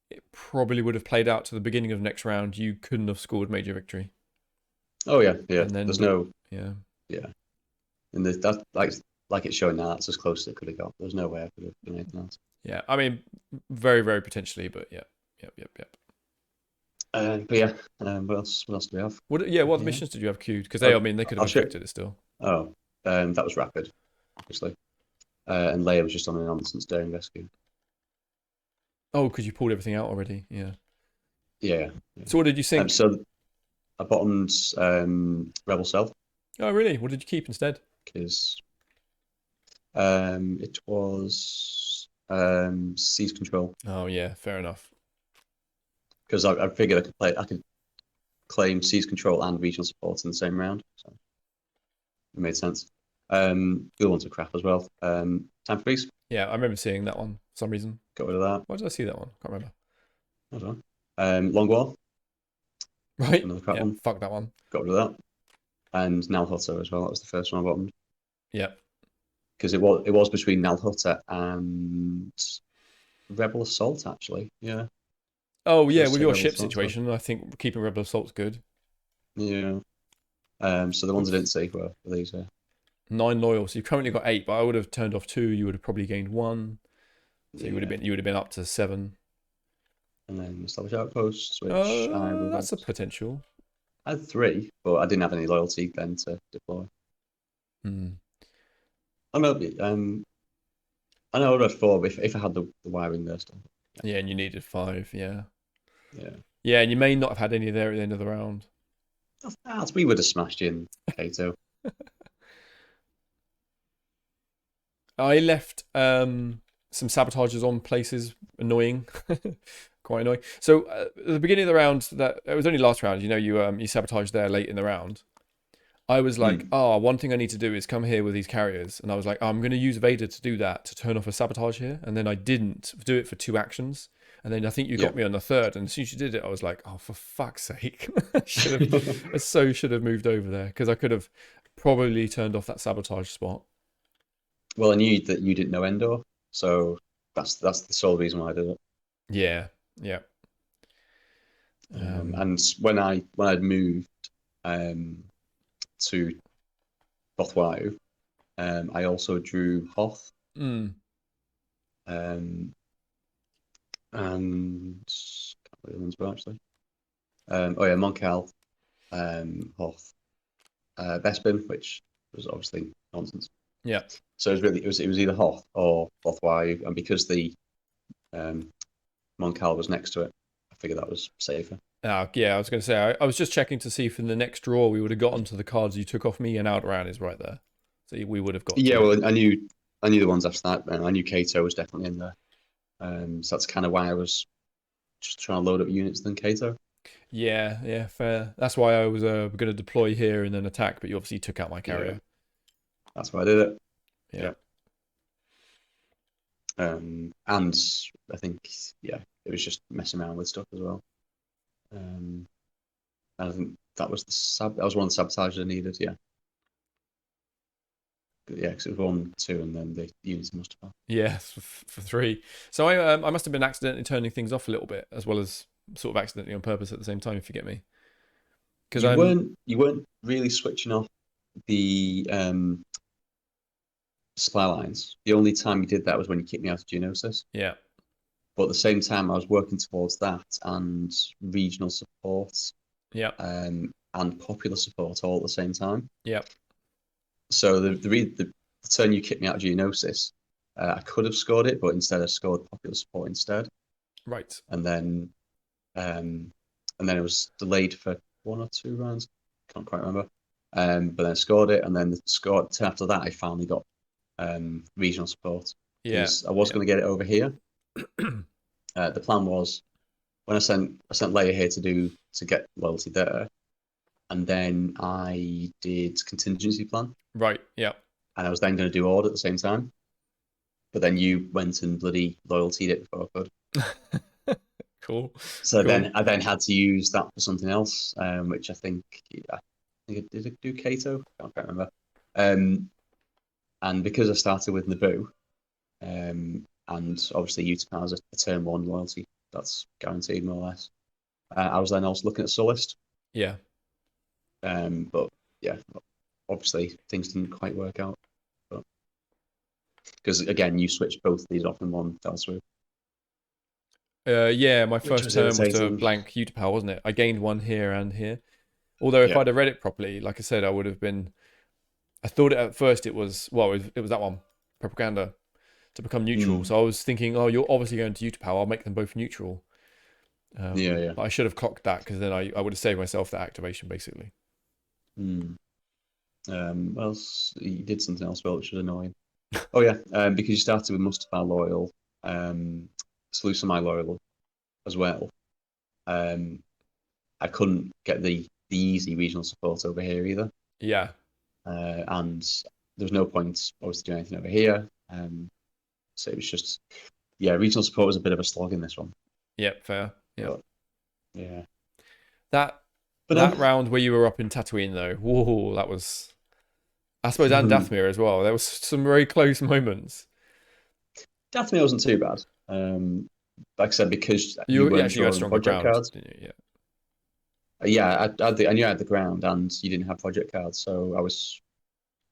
it probably would have played out to the beginning of next round. You couldn't have scored major victory. Oh yeah. And then there's and that like it's showing now, that's as close as it could have got. There's no way I could have done anything else. Yeah, I mean, very, very potentially, but yep. But yeah, what else do we have? What missions did you have queued? Because they could have affected it still. Oh, that was Rapid, obviously. And Leia was just on a nonsense daring rescue. Oh, because you pulled everything out already, yeah. Yeah. So what did you think? So I bottomed Rebel Stealth. Oh, really? What did you keep instead? Because it was Siege Control. Oh yeah, fair enough. Because I figured I could claim Siege Control and regional support in the same round, so it made sense. The other ones are crap as well. Time for Peace. Yeah, I remember seeing that one for some reason. Got rid of that. Why did I see that one? Can't remember. I don't know. Long War. Right. Another crap one. Fuck that one. Got rid of that. And Nalhutta as well. That was the first one I bottomed. Yeah. Because it was between Nalhutta and Rebel Assault, actually. Yeah. Oh yeah, with your ship situation, I think keeping Rebel Assault's good. Yeah. So the ones I didn't see were these. 9 loyal. So you've currently got 8, but I would have turned off 2. You would have probably gained 1. So Yeah. you would have been up to 7. And then establish outposts, which I would have That's a potential. had 3, but I didn't have any loyalty then to deploy. Hmm. I know, I know I would have 4, but if I had the wiring there still. Yeah, and you needed 5. Yeah. Yeah. Yeah, and you may not have had any there at the end of the round. We would have smashed in Kato. I left some sabotages on places, annoying, quite annoying. So at the beginning of the round, that it was only last round. You sabotaged there late in the round. I was like, Mm. oh, one thing I need to do is come here with these carriers, and I was like, oh, I'm going to use Vader to do that to turn off a sabotage here, and then I didn't do it for 2 actions, and then I think you Yeah. got me on the third, and as soon as you did it, I was like, oh, for fuck's sake, I should have moved over there because I could have probably turned off that sabotage spot. Well, I knew that you didn't know Endor, so that's the sole reason why I did it. Yeah, yeah. And when I'd moved um, to Bothwell, I also drew Hoth, Mm, um, and can't remember the ones were actually. Oh yeah, Moncal, Hoth, Bespin, which was obviously nonsense. yeah. So it was either Hoth or Bothwell, and because the um, Moncal was next to it, I figured that was safer. Yeah, I was going to say, I was just checking to see if in the next draw we would have gotten to the cards you took off me, and Outran is right there. So we would have got Yeah, to it. well, I knew the ones after that, and I knew Kato was definitely in there. So that's kind of why I was just trying to load up units than Kato. Yeah, fair. That's why I was going to deploy here and then attack, but you obviously took out my Yeah, carrier. that's why I did it. Yeah. Yeah. And I think it was just messing around with stuff as well. And I think that was that was one of the sabotages I needed. Yeah. Yeah, because it was 1, 2, and then the units must have. Yes, for 3. So I must have been accidentally turning things off a little bit, as well as sort of accidentally on purpose at the same time, if you get me. Because You weren't really switching off the supply lines. The only time you did that was when you kicked me out of Geonosis. yeah, But at the same time, I was working towards that and regional support yeah, and popular support all at the same time. yeah, So the turn you kicked me out of Geonosis, I could have scored it, but instead I scored popular support instead, right. and then um, it was delayed for 1 or 2 rounds. Can't quite remember. But then I scored it, and then the score after that, I finally got regional support Yeah, because I was going to get it over here. The plan was when I sent Leia here to get loyalty there, and then I did contingency plan, right. Yeah. and I was then going to do order at the same time. But then you went and bloody loyalty'd it before I could. Cool. So Cool. then I then had to use that for something else, which I think did it do Kato? I can't remember. And because I started with Naboo, and obviously Utah has a turn 1 loyalty, that's guaranteed more or less. I was then also looking at Sullust, Yeah. but yeah, obviously things didn't quite work out. But because again, you switched both these off in one fell swoop, Yeah, my which first was turn was to irritating. blank Utapau, wasn't it? I gained 1 here and here. Although if Yeah. I'd have read it properly, like I said, I would have been. I thought at first it was it was that one, propaganda, to become neutral. Mm. So I was thinking, oh, you're obviously going to Utapau. I'll make them both neutral. Yeah. But I should have clocked that because then I would have saved myself that activation basically. Mm. Well, you did something else well, which was annoying. Oh yeah, because you started with Mustafar loyal, Seleucami loyal as well. Um, I couldn't get the easy regional support over here either, Yeah. and there was no point obviously doing anything over here. So it was just regional support was a bit of a slog in this one. Yep. Fair. Yeah. But, yeah, That but that round where you were up in Tatooine though, whoa, that was. I suppose and Dathomir as well. There was some very close moments. Dathomir wasn't too bad. Like I said, because you You weren't actually had drawing stronger project ground, cards. didn't you? I knew I had the ground, and you didn't have project cards, so I was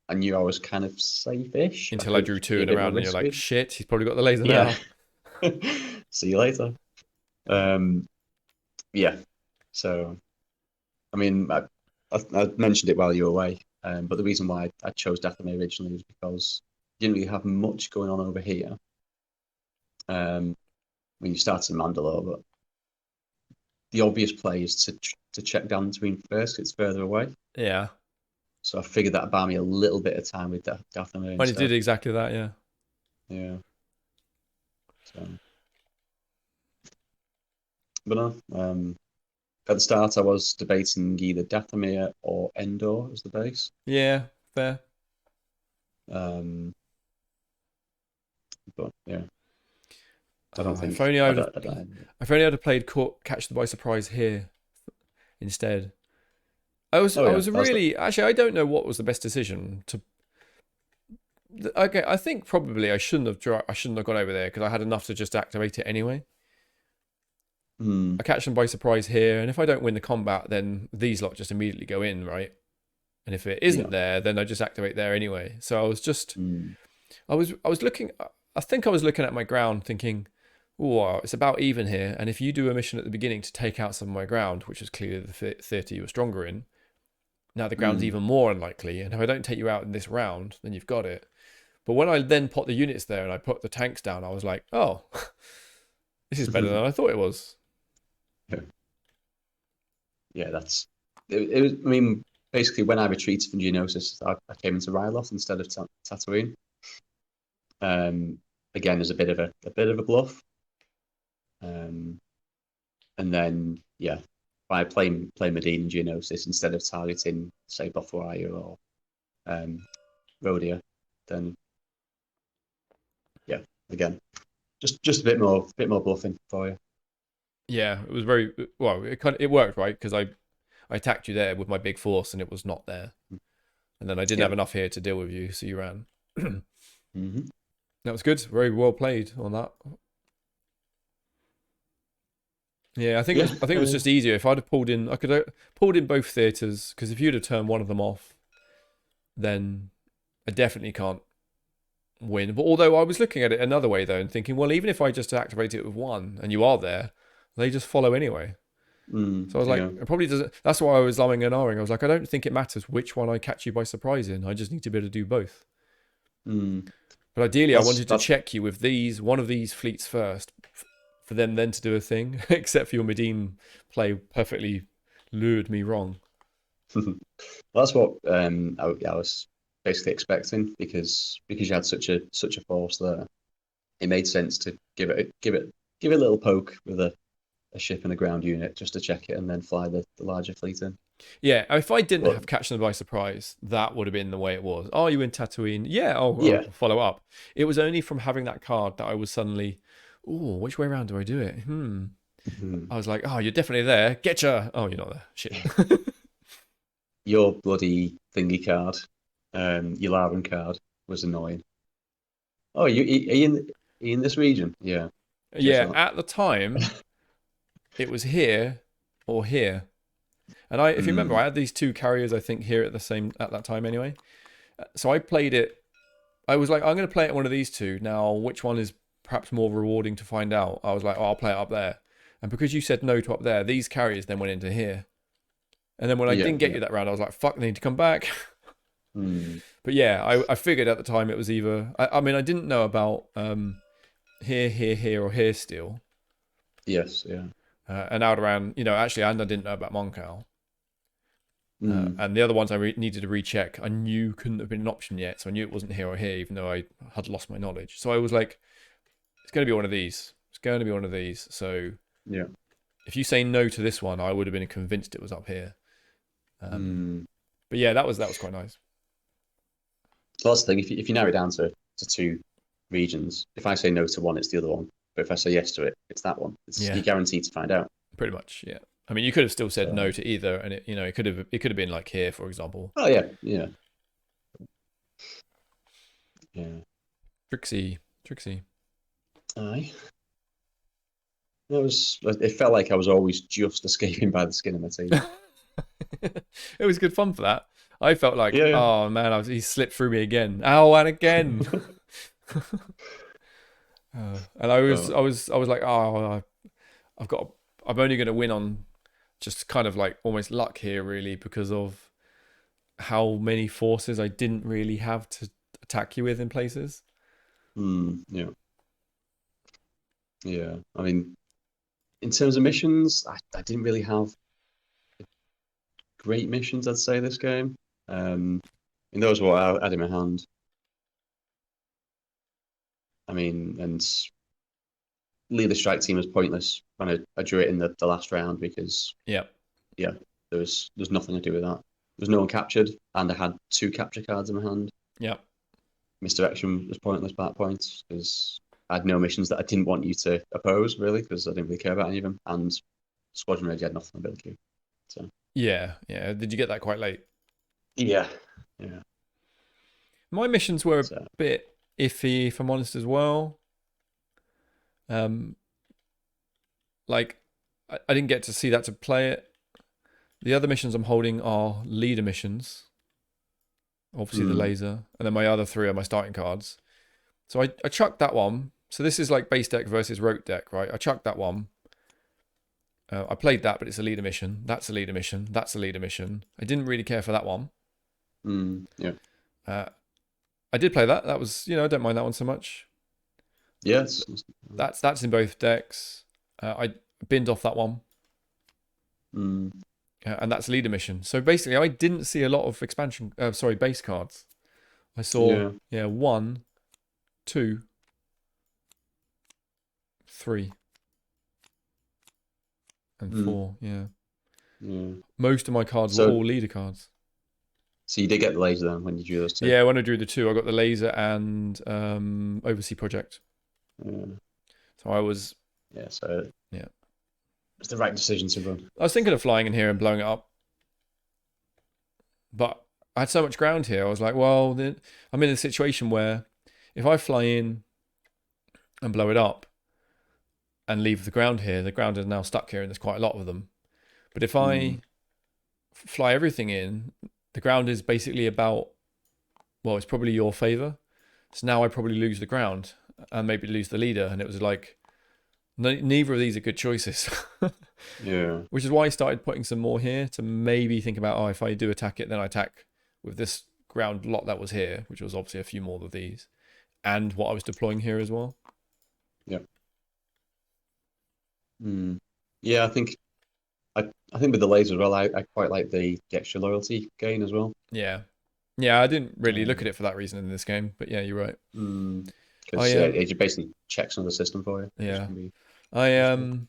I knew I was kind of safe-ish. I Until I could drew two be a in a bit more round, and you're like, risky. shit, he's probably got the laser Yeah. now. See you later. Um, yeah. So, I mean, I mentioned it while you were away, but the reason why I chose Dathomir originally was because you didn't really have much going on over here. When you started in Mandalore, but the obvious play is to check down between first 'cause it's further away. Yeah. So I figured that'd buy me a little bit of time with Dathomir And he did instead. exactly that, yeah. Yeah. So, but no. At the start, I was debating either Dathomir or Endor as the base. Yeah, fair. Um, but yeah, I don't Oh, think I don't. if only I'd have played Catch the by Surprise here instead. Oh I yeah, was that's really actually I don't know what was the best decision to. Okay, I think probably I shouldn't have gone over there because I had enough to just activate it anyway. hmm, I catch them by surprise here, and if I don't win the combat, then these lot just immediately go in, right? And if it yeah. isn't there, then I just activate there anyway. So Hmm, I was looking. I think I was looking at my ground, thinking, "Oh, it's about even here." And if you do a mission at the beginning to take out some of my ground, which is clearly the 30 you were stronger in, now the ground's hmm. even more unlikely. And if I don't take you out in this round, then you've got it. But when I then put the units there and I put the tanks down, I was like, "Oh, this is better than I thought it was." Yeah, yeah, that's it was. I mean, basically, when I retreated from Geonosis, I came into Ryloth instead of Tatooine. Um, Again, as a bit of a bluff. Um, and then yeah, by playing Medina and Geonosis instead of targeting say Bothwaya or RotE, then yeah, again, just a bit more bluffing for you. Yeah, it was very well. It worked, right? Because I attacked you there with my big force, and it was not there. And then I didn't Yeah. have enough here to deal with you, so you ran. That Hmm. was good. Very well played on that. Yeah, Yeah. I think it was just easier if I'd have pulled in. I could have pulled in both theaters because if you'd have turned one of them off, then I definitely can't win. But although I was looking at it another way though and thinking, well, even if I just activate it with one and you are there, they just follow anyway. So I was like, Yeah. it probably doesn't. That's why I was lumming and ahhing. I was like, I don't think it matters which one I catch you by surprise in. I just need to be able to do both. Mm. But ideally, I That's wanted to that's check you with one of these fleets first, for them then to do a thing. Except for your Medine play perfectly lured me wrong. that's what I was basically expecting because you had such a force there. It made sense to give it a little poke with a ship and a ground unit just to check it and then fly the larger fleet in. Yeah, if I didn't But have catch them by surprise, that would have been the way it was. Are you in Tatooine? Yeah, yeah. I'll follow up. It was only from having that card that I was suddenly, oh, which way around do I do it? Mhm. I was like, oh, you're definitely there. Getcha. Oh, you're not there. Shit. Your bloody thingy card, your Laran card was annoying. Oh, are you in this region? Yeah. Cheers Yeah, for at the time, it was here or here. And that. if you remember, I had these two carriers, I think, here at that time anyway. So I played it. I was like, I'm going to play it one of these two. Now, which one is perhaps more rewarding to find out? I was like, oh, I'll play it up there. And because you said no to up there, these carriers then went into here. And then when I Yeah, didn't get yeah. you that round, I was like, fuck, I need to come back. Mm. But yeah, I figured at the time it was either. I mean, I didn't know about here, or here still. Yes, yeah. And Alderaan, actually, and I didn't know about Moncal. Mm. And the other ones I needed to recheck, I knew couldn't have been an option yet. So I knew it wasn't here or here, even though I had lost my knowledge. So I was like, it's going to be one of these. It's going to be one of these. So Yeah. if you say no to this one, I would have been convinced it was up here. Mm. But yeah, that was quite nice. So that's the thing. If you narrow it down to two regions, if I say no to one, it's the other one. But if I say yes to it, it's that one. Yeah, You're guaranteed to find out. pretty much. Yeah. I mean, you could have still said no So, to either, and it could have been like here, for example. oh yeah, yeah, yeah. Trixie, Trixie. Aye. It felt like I was always just escaping by the skin of my teeth. It was good fun for that. I felt like, Yeah, oh man, he slipped through me again. Ow, and again. And yeah. I was like, oh, I've got, I'm only going to win on just kind of like almost luck here, really, because of how many forces I didn't really have to attack you with in places. Yeah, yeah. I mean, in terms of missions, I didn't really have great missions, I'd say, this game. And those were what I had in my hand. I mean, and lead the strike team was pointless when I drew it in the last round because, Yeah, yeah, there's nothing to do with that. There was no one captured, and I had two capture cards in my hand. yeah, Misdirection was pointless by that point because I had no missions that I didn't want you to oppose, really, because I didn't really care about any of them. And Squadron Rage had nothing to build you. So, yeah, yeah. Did you get that quite late? yeah, yeah. My missions were a So, bit iffy, if I'm honest, as well. Um, like I didn't get to see that to play it. The other missions I'm holding are leader missions. Obviously the mm, laser, and then my other three are my starting cards. So I chucked that one. So this is like base deck versus rote deck, right? I chucked that one. I played that, but it's a leader mission. That's a leader mission. That's a leader mission. I didn't really care for that one. yeah. Uh, I did play that. That was, I don't mind that one so much. Yes. That's in both decks. I binned off that one, Mm, and that's leader mission. So basically, I didn't see a lot of expansion. Base cards. I saw, yeah. yeah, 1, 2, 3, and Mm, 4. Yeah, yeah. most of my cards were So, all leader cards. so you did get the laser then when you drew those two. Yeah, when I drew the two, I got the laser and Oversea Project. Yeah. So I was, Yeah. So yeah, it's the right decision to run. I was thinking of flying in here and blowing it up, but I had so much ground here. I was like, well, I'm in a situation where if I fly in and blow it up and leave the ground here, the ground is now stuck here, and there's quite a lot of them. But if Mm, I fly everything in, the ground is basically about, well, it's probably your favor. So now I probably lose the ground and maybe lose the leader, and it was like neither of these are good choices. yeah. Which is why I started putting some more here to maybe think about, oh, if I do attack it, then I attack with this ground lot that was here, which was obviously a few more of these, and what I was deploying here as well. Yeah. Mm. Yeah. I think with the laser as well, I quite like the extra loyalty gain as well. Yeah. Yeah, I didn't really look at Um, it for that reason in this game, but yeah, you're right. because I it basically checks another system for you, which yeah. can be I useful.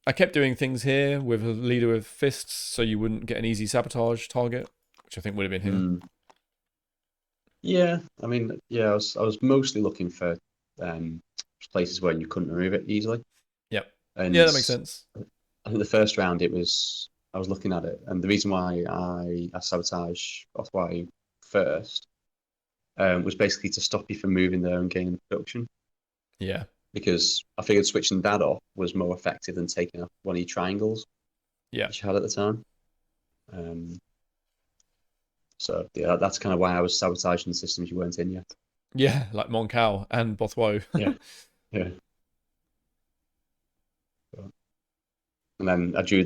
I kept doing things here with a leader with fists so you wouldn't get an easy sabotage target, which I think would have been here. Mm. Yeah, I mean, yeah, I was mostly looking for um, places where you couldn't remove it easily. Yep. Yeah, And that makes sense. I think the first round I was looking at it, and the reason why I sabotage Othwai first was basically to stop you from moving there and gaining production. Yeah. Because I figured switching that off was more effective than taking off one of your triangles Yeah. that you had at the time. Um, so yeah, that's kind of why I was sabotaging the systems you weren't in yet. Yeah, like Moncao and Bothwo. Yeah, yeah. And then I drew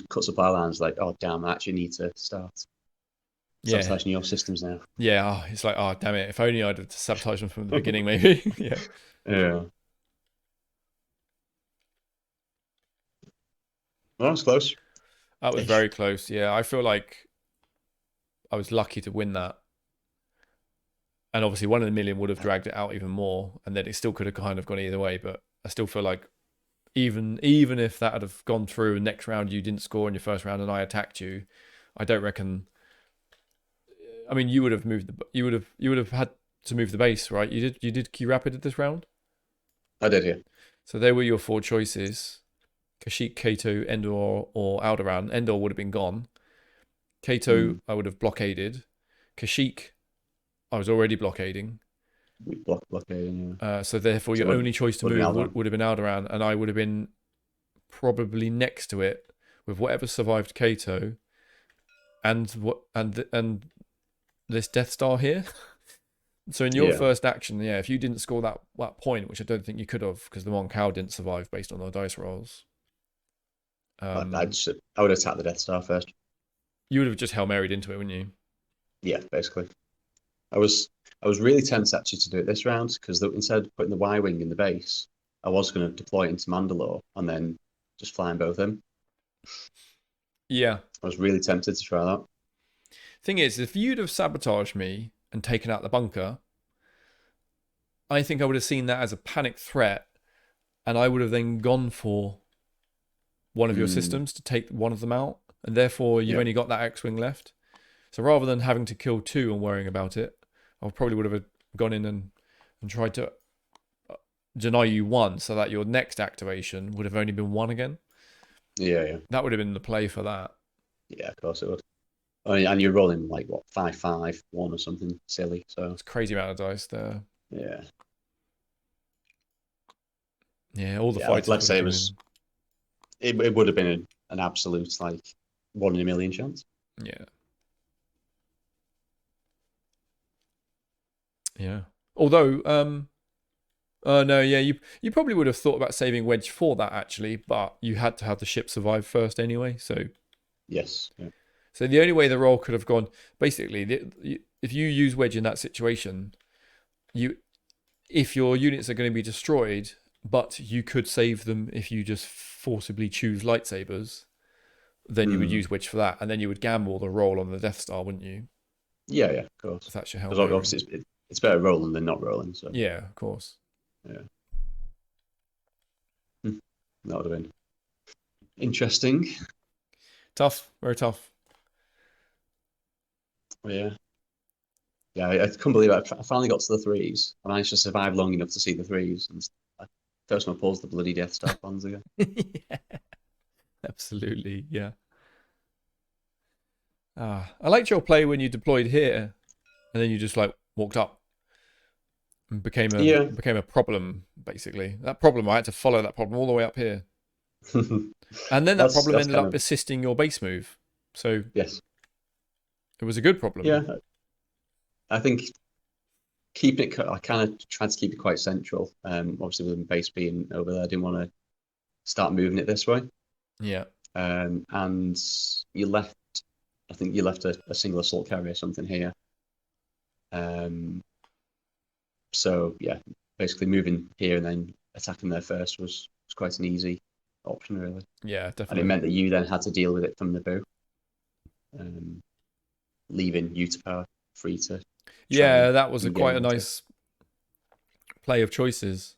cut supply lines like, oh damn, I actually need to start Yeah. sabotaging your systems now. Yeah, it's like, oh, damn it. If only I'd have sabotaged them from the beginning, maybe. Yeah. Yeah. Well, that was close. That was Ish. very close. Yeah, I feel like I was lucky to win that. And obviously, 1 in a million would have dragged it out even more. And then it still could have kind of gone either way. But I still feel like even if that had have gone through and next round you didn't score in your first round and I attacked you, I don't reckon. I mean, you would have moved you would have had to move the base, right? You did key rapid this round. I did, yeah. So there were your four choices: Kashyyyk, Kato, Endor, or Alderaan. Endor would have been gone. Kato, Mm. I would have blockaded. Kashyyyk, I was already blockading. We blockading, yeah. So therefore, So your it only choice to would have move been would, Alderaan. would have been Alderaan, and I would have been probably next to it with whatever survived Kato, and this Death Star here. So in your Yeah, first action, yeah, if you didn't score that point, which I don't think you could have, because the Mon Cow didn't survive based on the dice rolls, I'd just, I would attack the Death Star first. you would have just Hail Married into it, wouldn't you? Yeah, basically. I was I was really tempted actually to do it this round because instead of putting the Y wing in the base, I was going to deploy it into Mandalore and then just flying both in. Yeah. I was really tempted to try that. Thing is, if you'd have sabotaged me and taken out the bunker, I think I would have seen that as a panic threat, and I would have then gone for one of your Mm, systems to take one of them out, and therefore you've yeah, only got that X-wing left. So rather than having to kill two and worrying about it, I probably would have gone in and tried to deny you one, so that your next activation would have only been one again. yeah. That would have been the play for that. Yeah, of course it would. I mean, and you're rolling like what 5-5-1 or something silly. So It's a crazy amount of dice there. yeah, Yeah, all the yeah. fighters Let's would have say come in. it would have been an absolute like 1 in a million chance. Yeah. Yeah. Although, no, yeah, you probably would have thought about saving Wedge for that actually, but you had to have the ship survive first anyway. So Yes. Yeah. the only way the roll could have gone, basically, if you use Wedge in that situation, you if your units are going to be destroyed, but you could save them if you just forcibly choose lightsabers, then you would Mm. use Wedge for that, and then you would gamble the roll on the Death Star, wouldn't you? Yeah, of If course. that's your Hail Because Mary. obviously it's better rolling than not rolling. So Yeah, of course. yeah, Hmm. That would have been interesting. Tough, very tough. But yeah, yeah. I couldn't believe it. I finally got to the threes. I managed to survive long enough to see the threes, and I first one pulls the bloody Death Star plans again. Yeah, absolutely, yeah. I liked your play when you deployed here, and then you just like walked up and Yeah, became a problem. Basically, that problem I had to follow that problem all the way up here, and then that problem that's ended kind up of assisting your base move. So yes. it was a good problem. Yeah, I think keeping it. I kind of tried to keep it quite central. Obviously with the base being over there, I didn't want to start moving it this way. Yeah, And you left. I think you left a single assault carrier or something here. So yeah, basically moving here and then attacking there first was quite an easy option really, yeah, and it definitely. meant that you then had to deal with it from the bow, um, leaving you to power free to try Yeah, that was a and gain quite a more too. nice play of choices.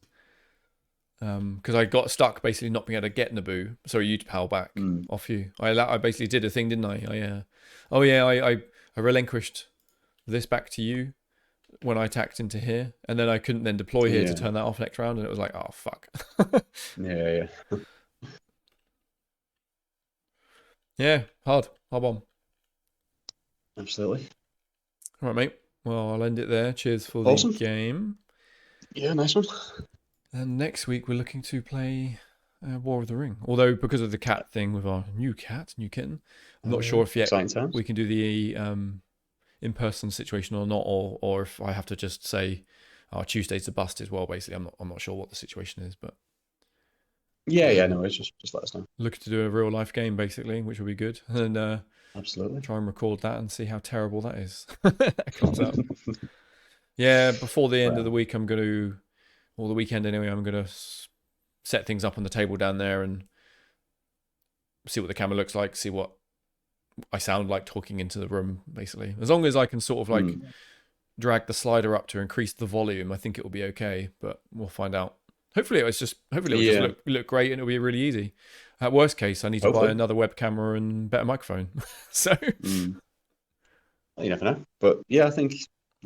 Because I got stuck basically not being able to get Naboo. Sorry, you to pal back Mm, off you. I basically did a thing, didn't I? Oh yeah, I relinquished this back to you when I attacked into here, and then I couldn't then deploy here to yeah, turn that off next round, and it was like, oh fuck. yeah. Yeah, hard bomb. Absolutely. All right, mate. Well, I'll end it there. Cheers for the Awesome. game. Yeah, nice one. And next week we're looking to play War of the Ring. Although because of the cat thing with our new kitten, I'm not Yeah. sure if yet Exciting times. we can do the in-person situation or not, or if I have to just say, "Oh, Tuesday's a bust" as well. Basically, I'm not sure what the situation is, but Yeah. No, it's just let us know. looking to do a real life game basically, which will be good, and Absolutely. try and record that and see how terrible that is. That comes out. Yeah, before the end of the Well, week, or the weekend anyway, I'm gonna set things up on the table down there and see what the camera looks like, see what I sound like talking into the room, basically. As long as I can sort of like mm, drag the slider up to increase the volume, I think it will be okay, but we'll find out. Hopefully it will just yeah. look great and it'll be really easy. At worst case, I need to buy Hopefully. another web camera and better microphone. So Mm. Well, you never know. But yeah, I think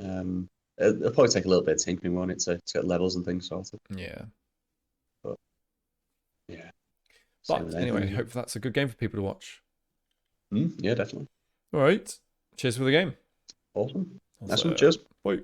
um, it'll probably take a little bit of tinkering, won't it, to get levels and things sorted. yeah. But yeah, same But with anything, anyway, isn't it? hope that's a good game for people to watch. Yeah, definitely. All right. Cheers for the game. Awesome. I'll Nice say one. that. Cheers. Bye.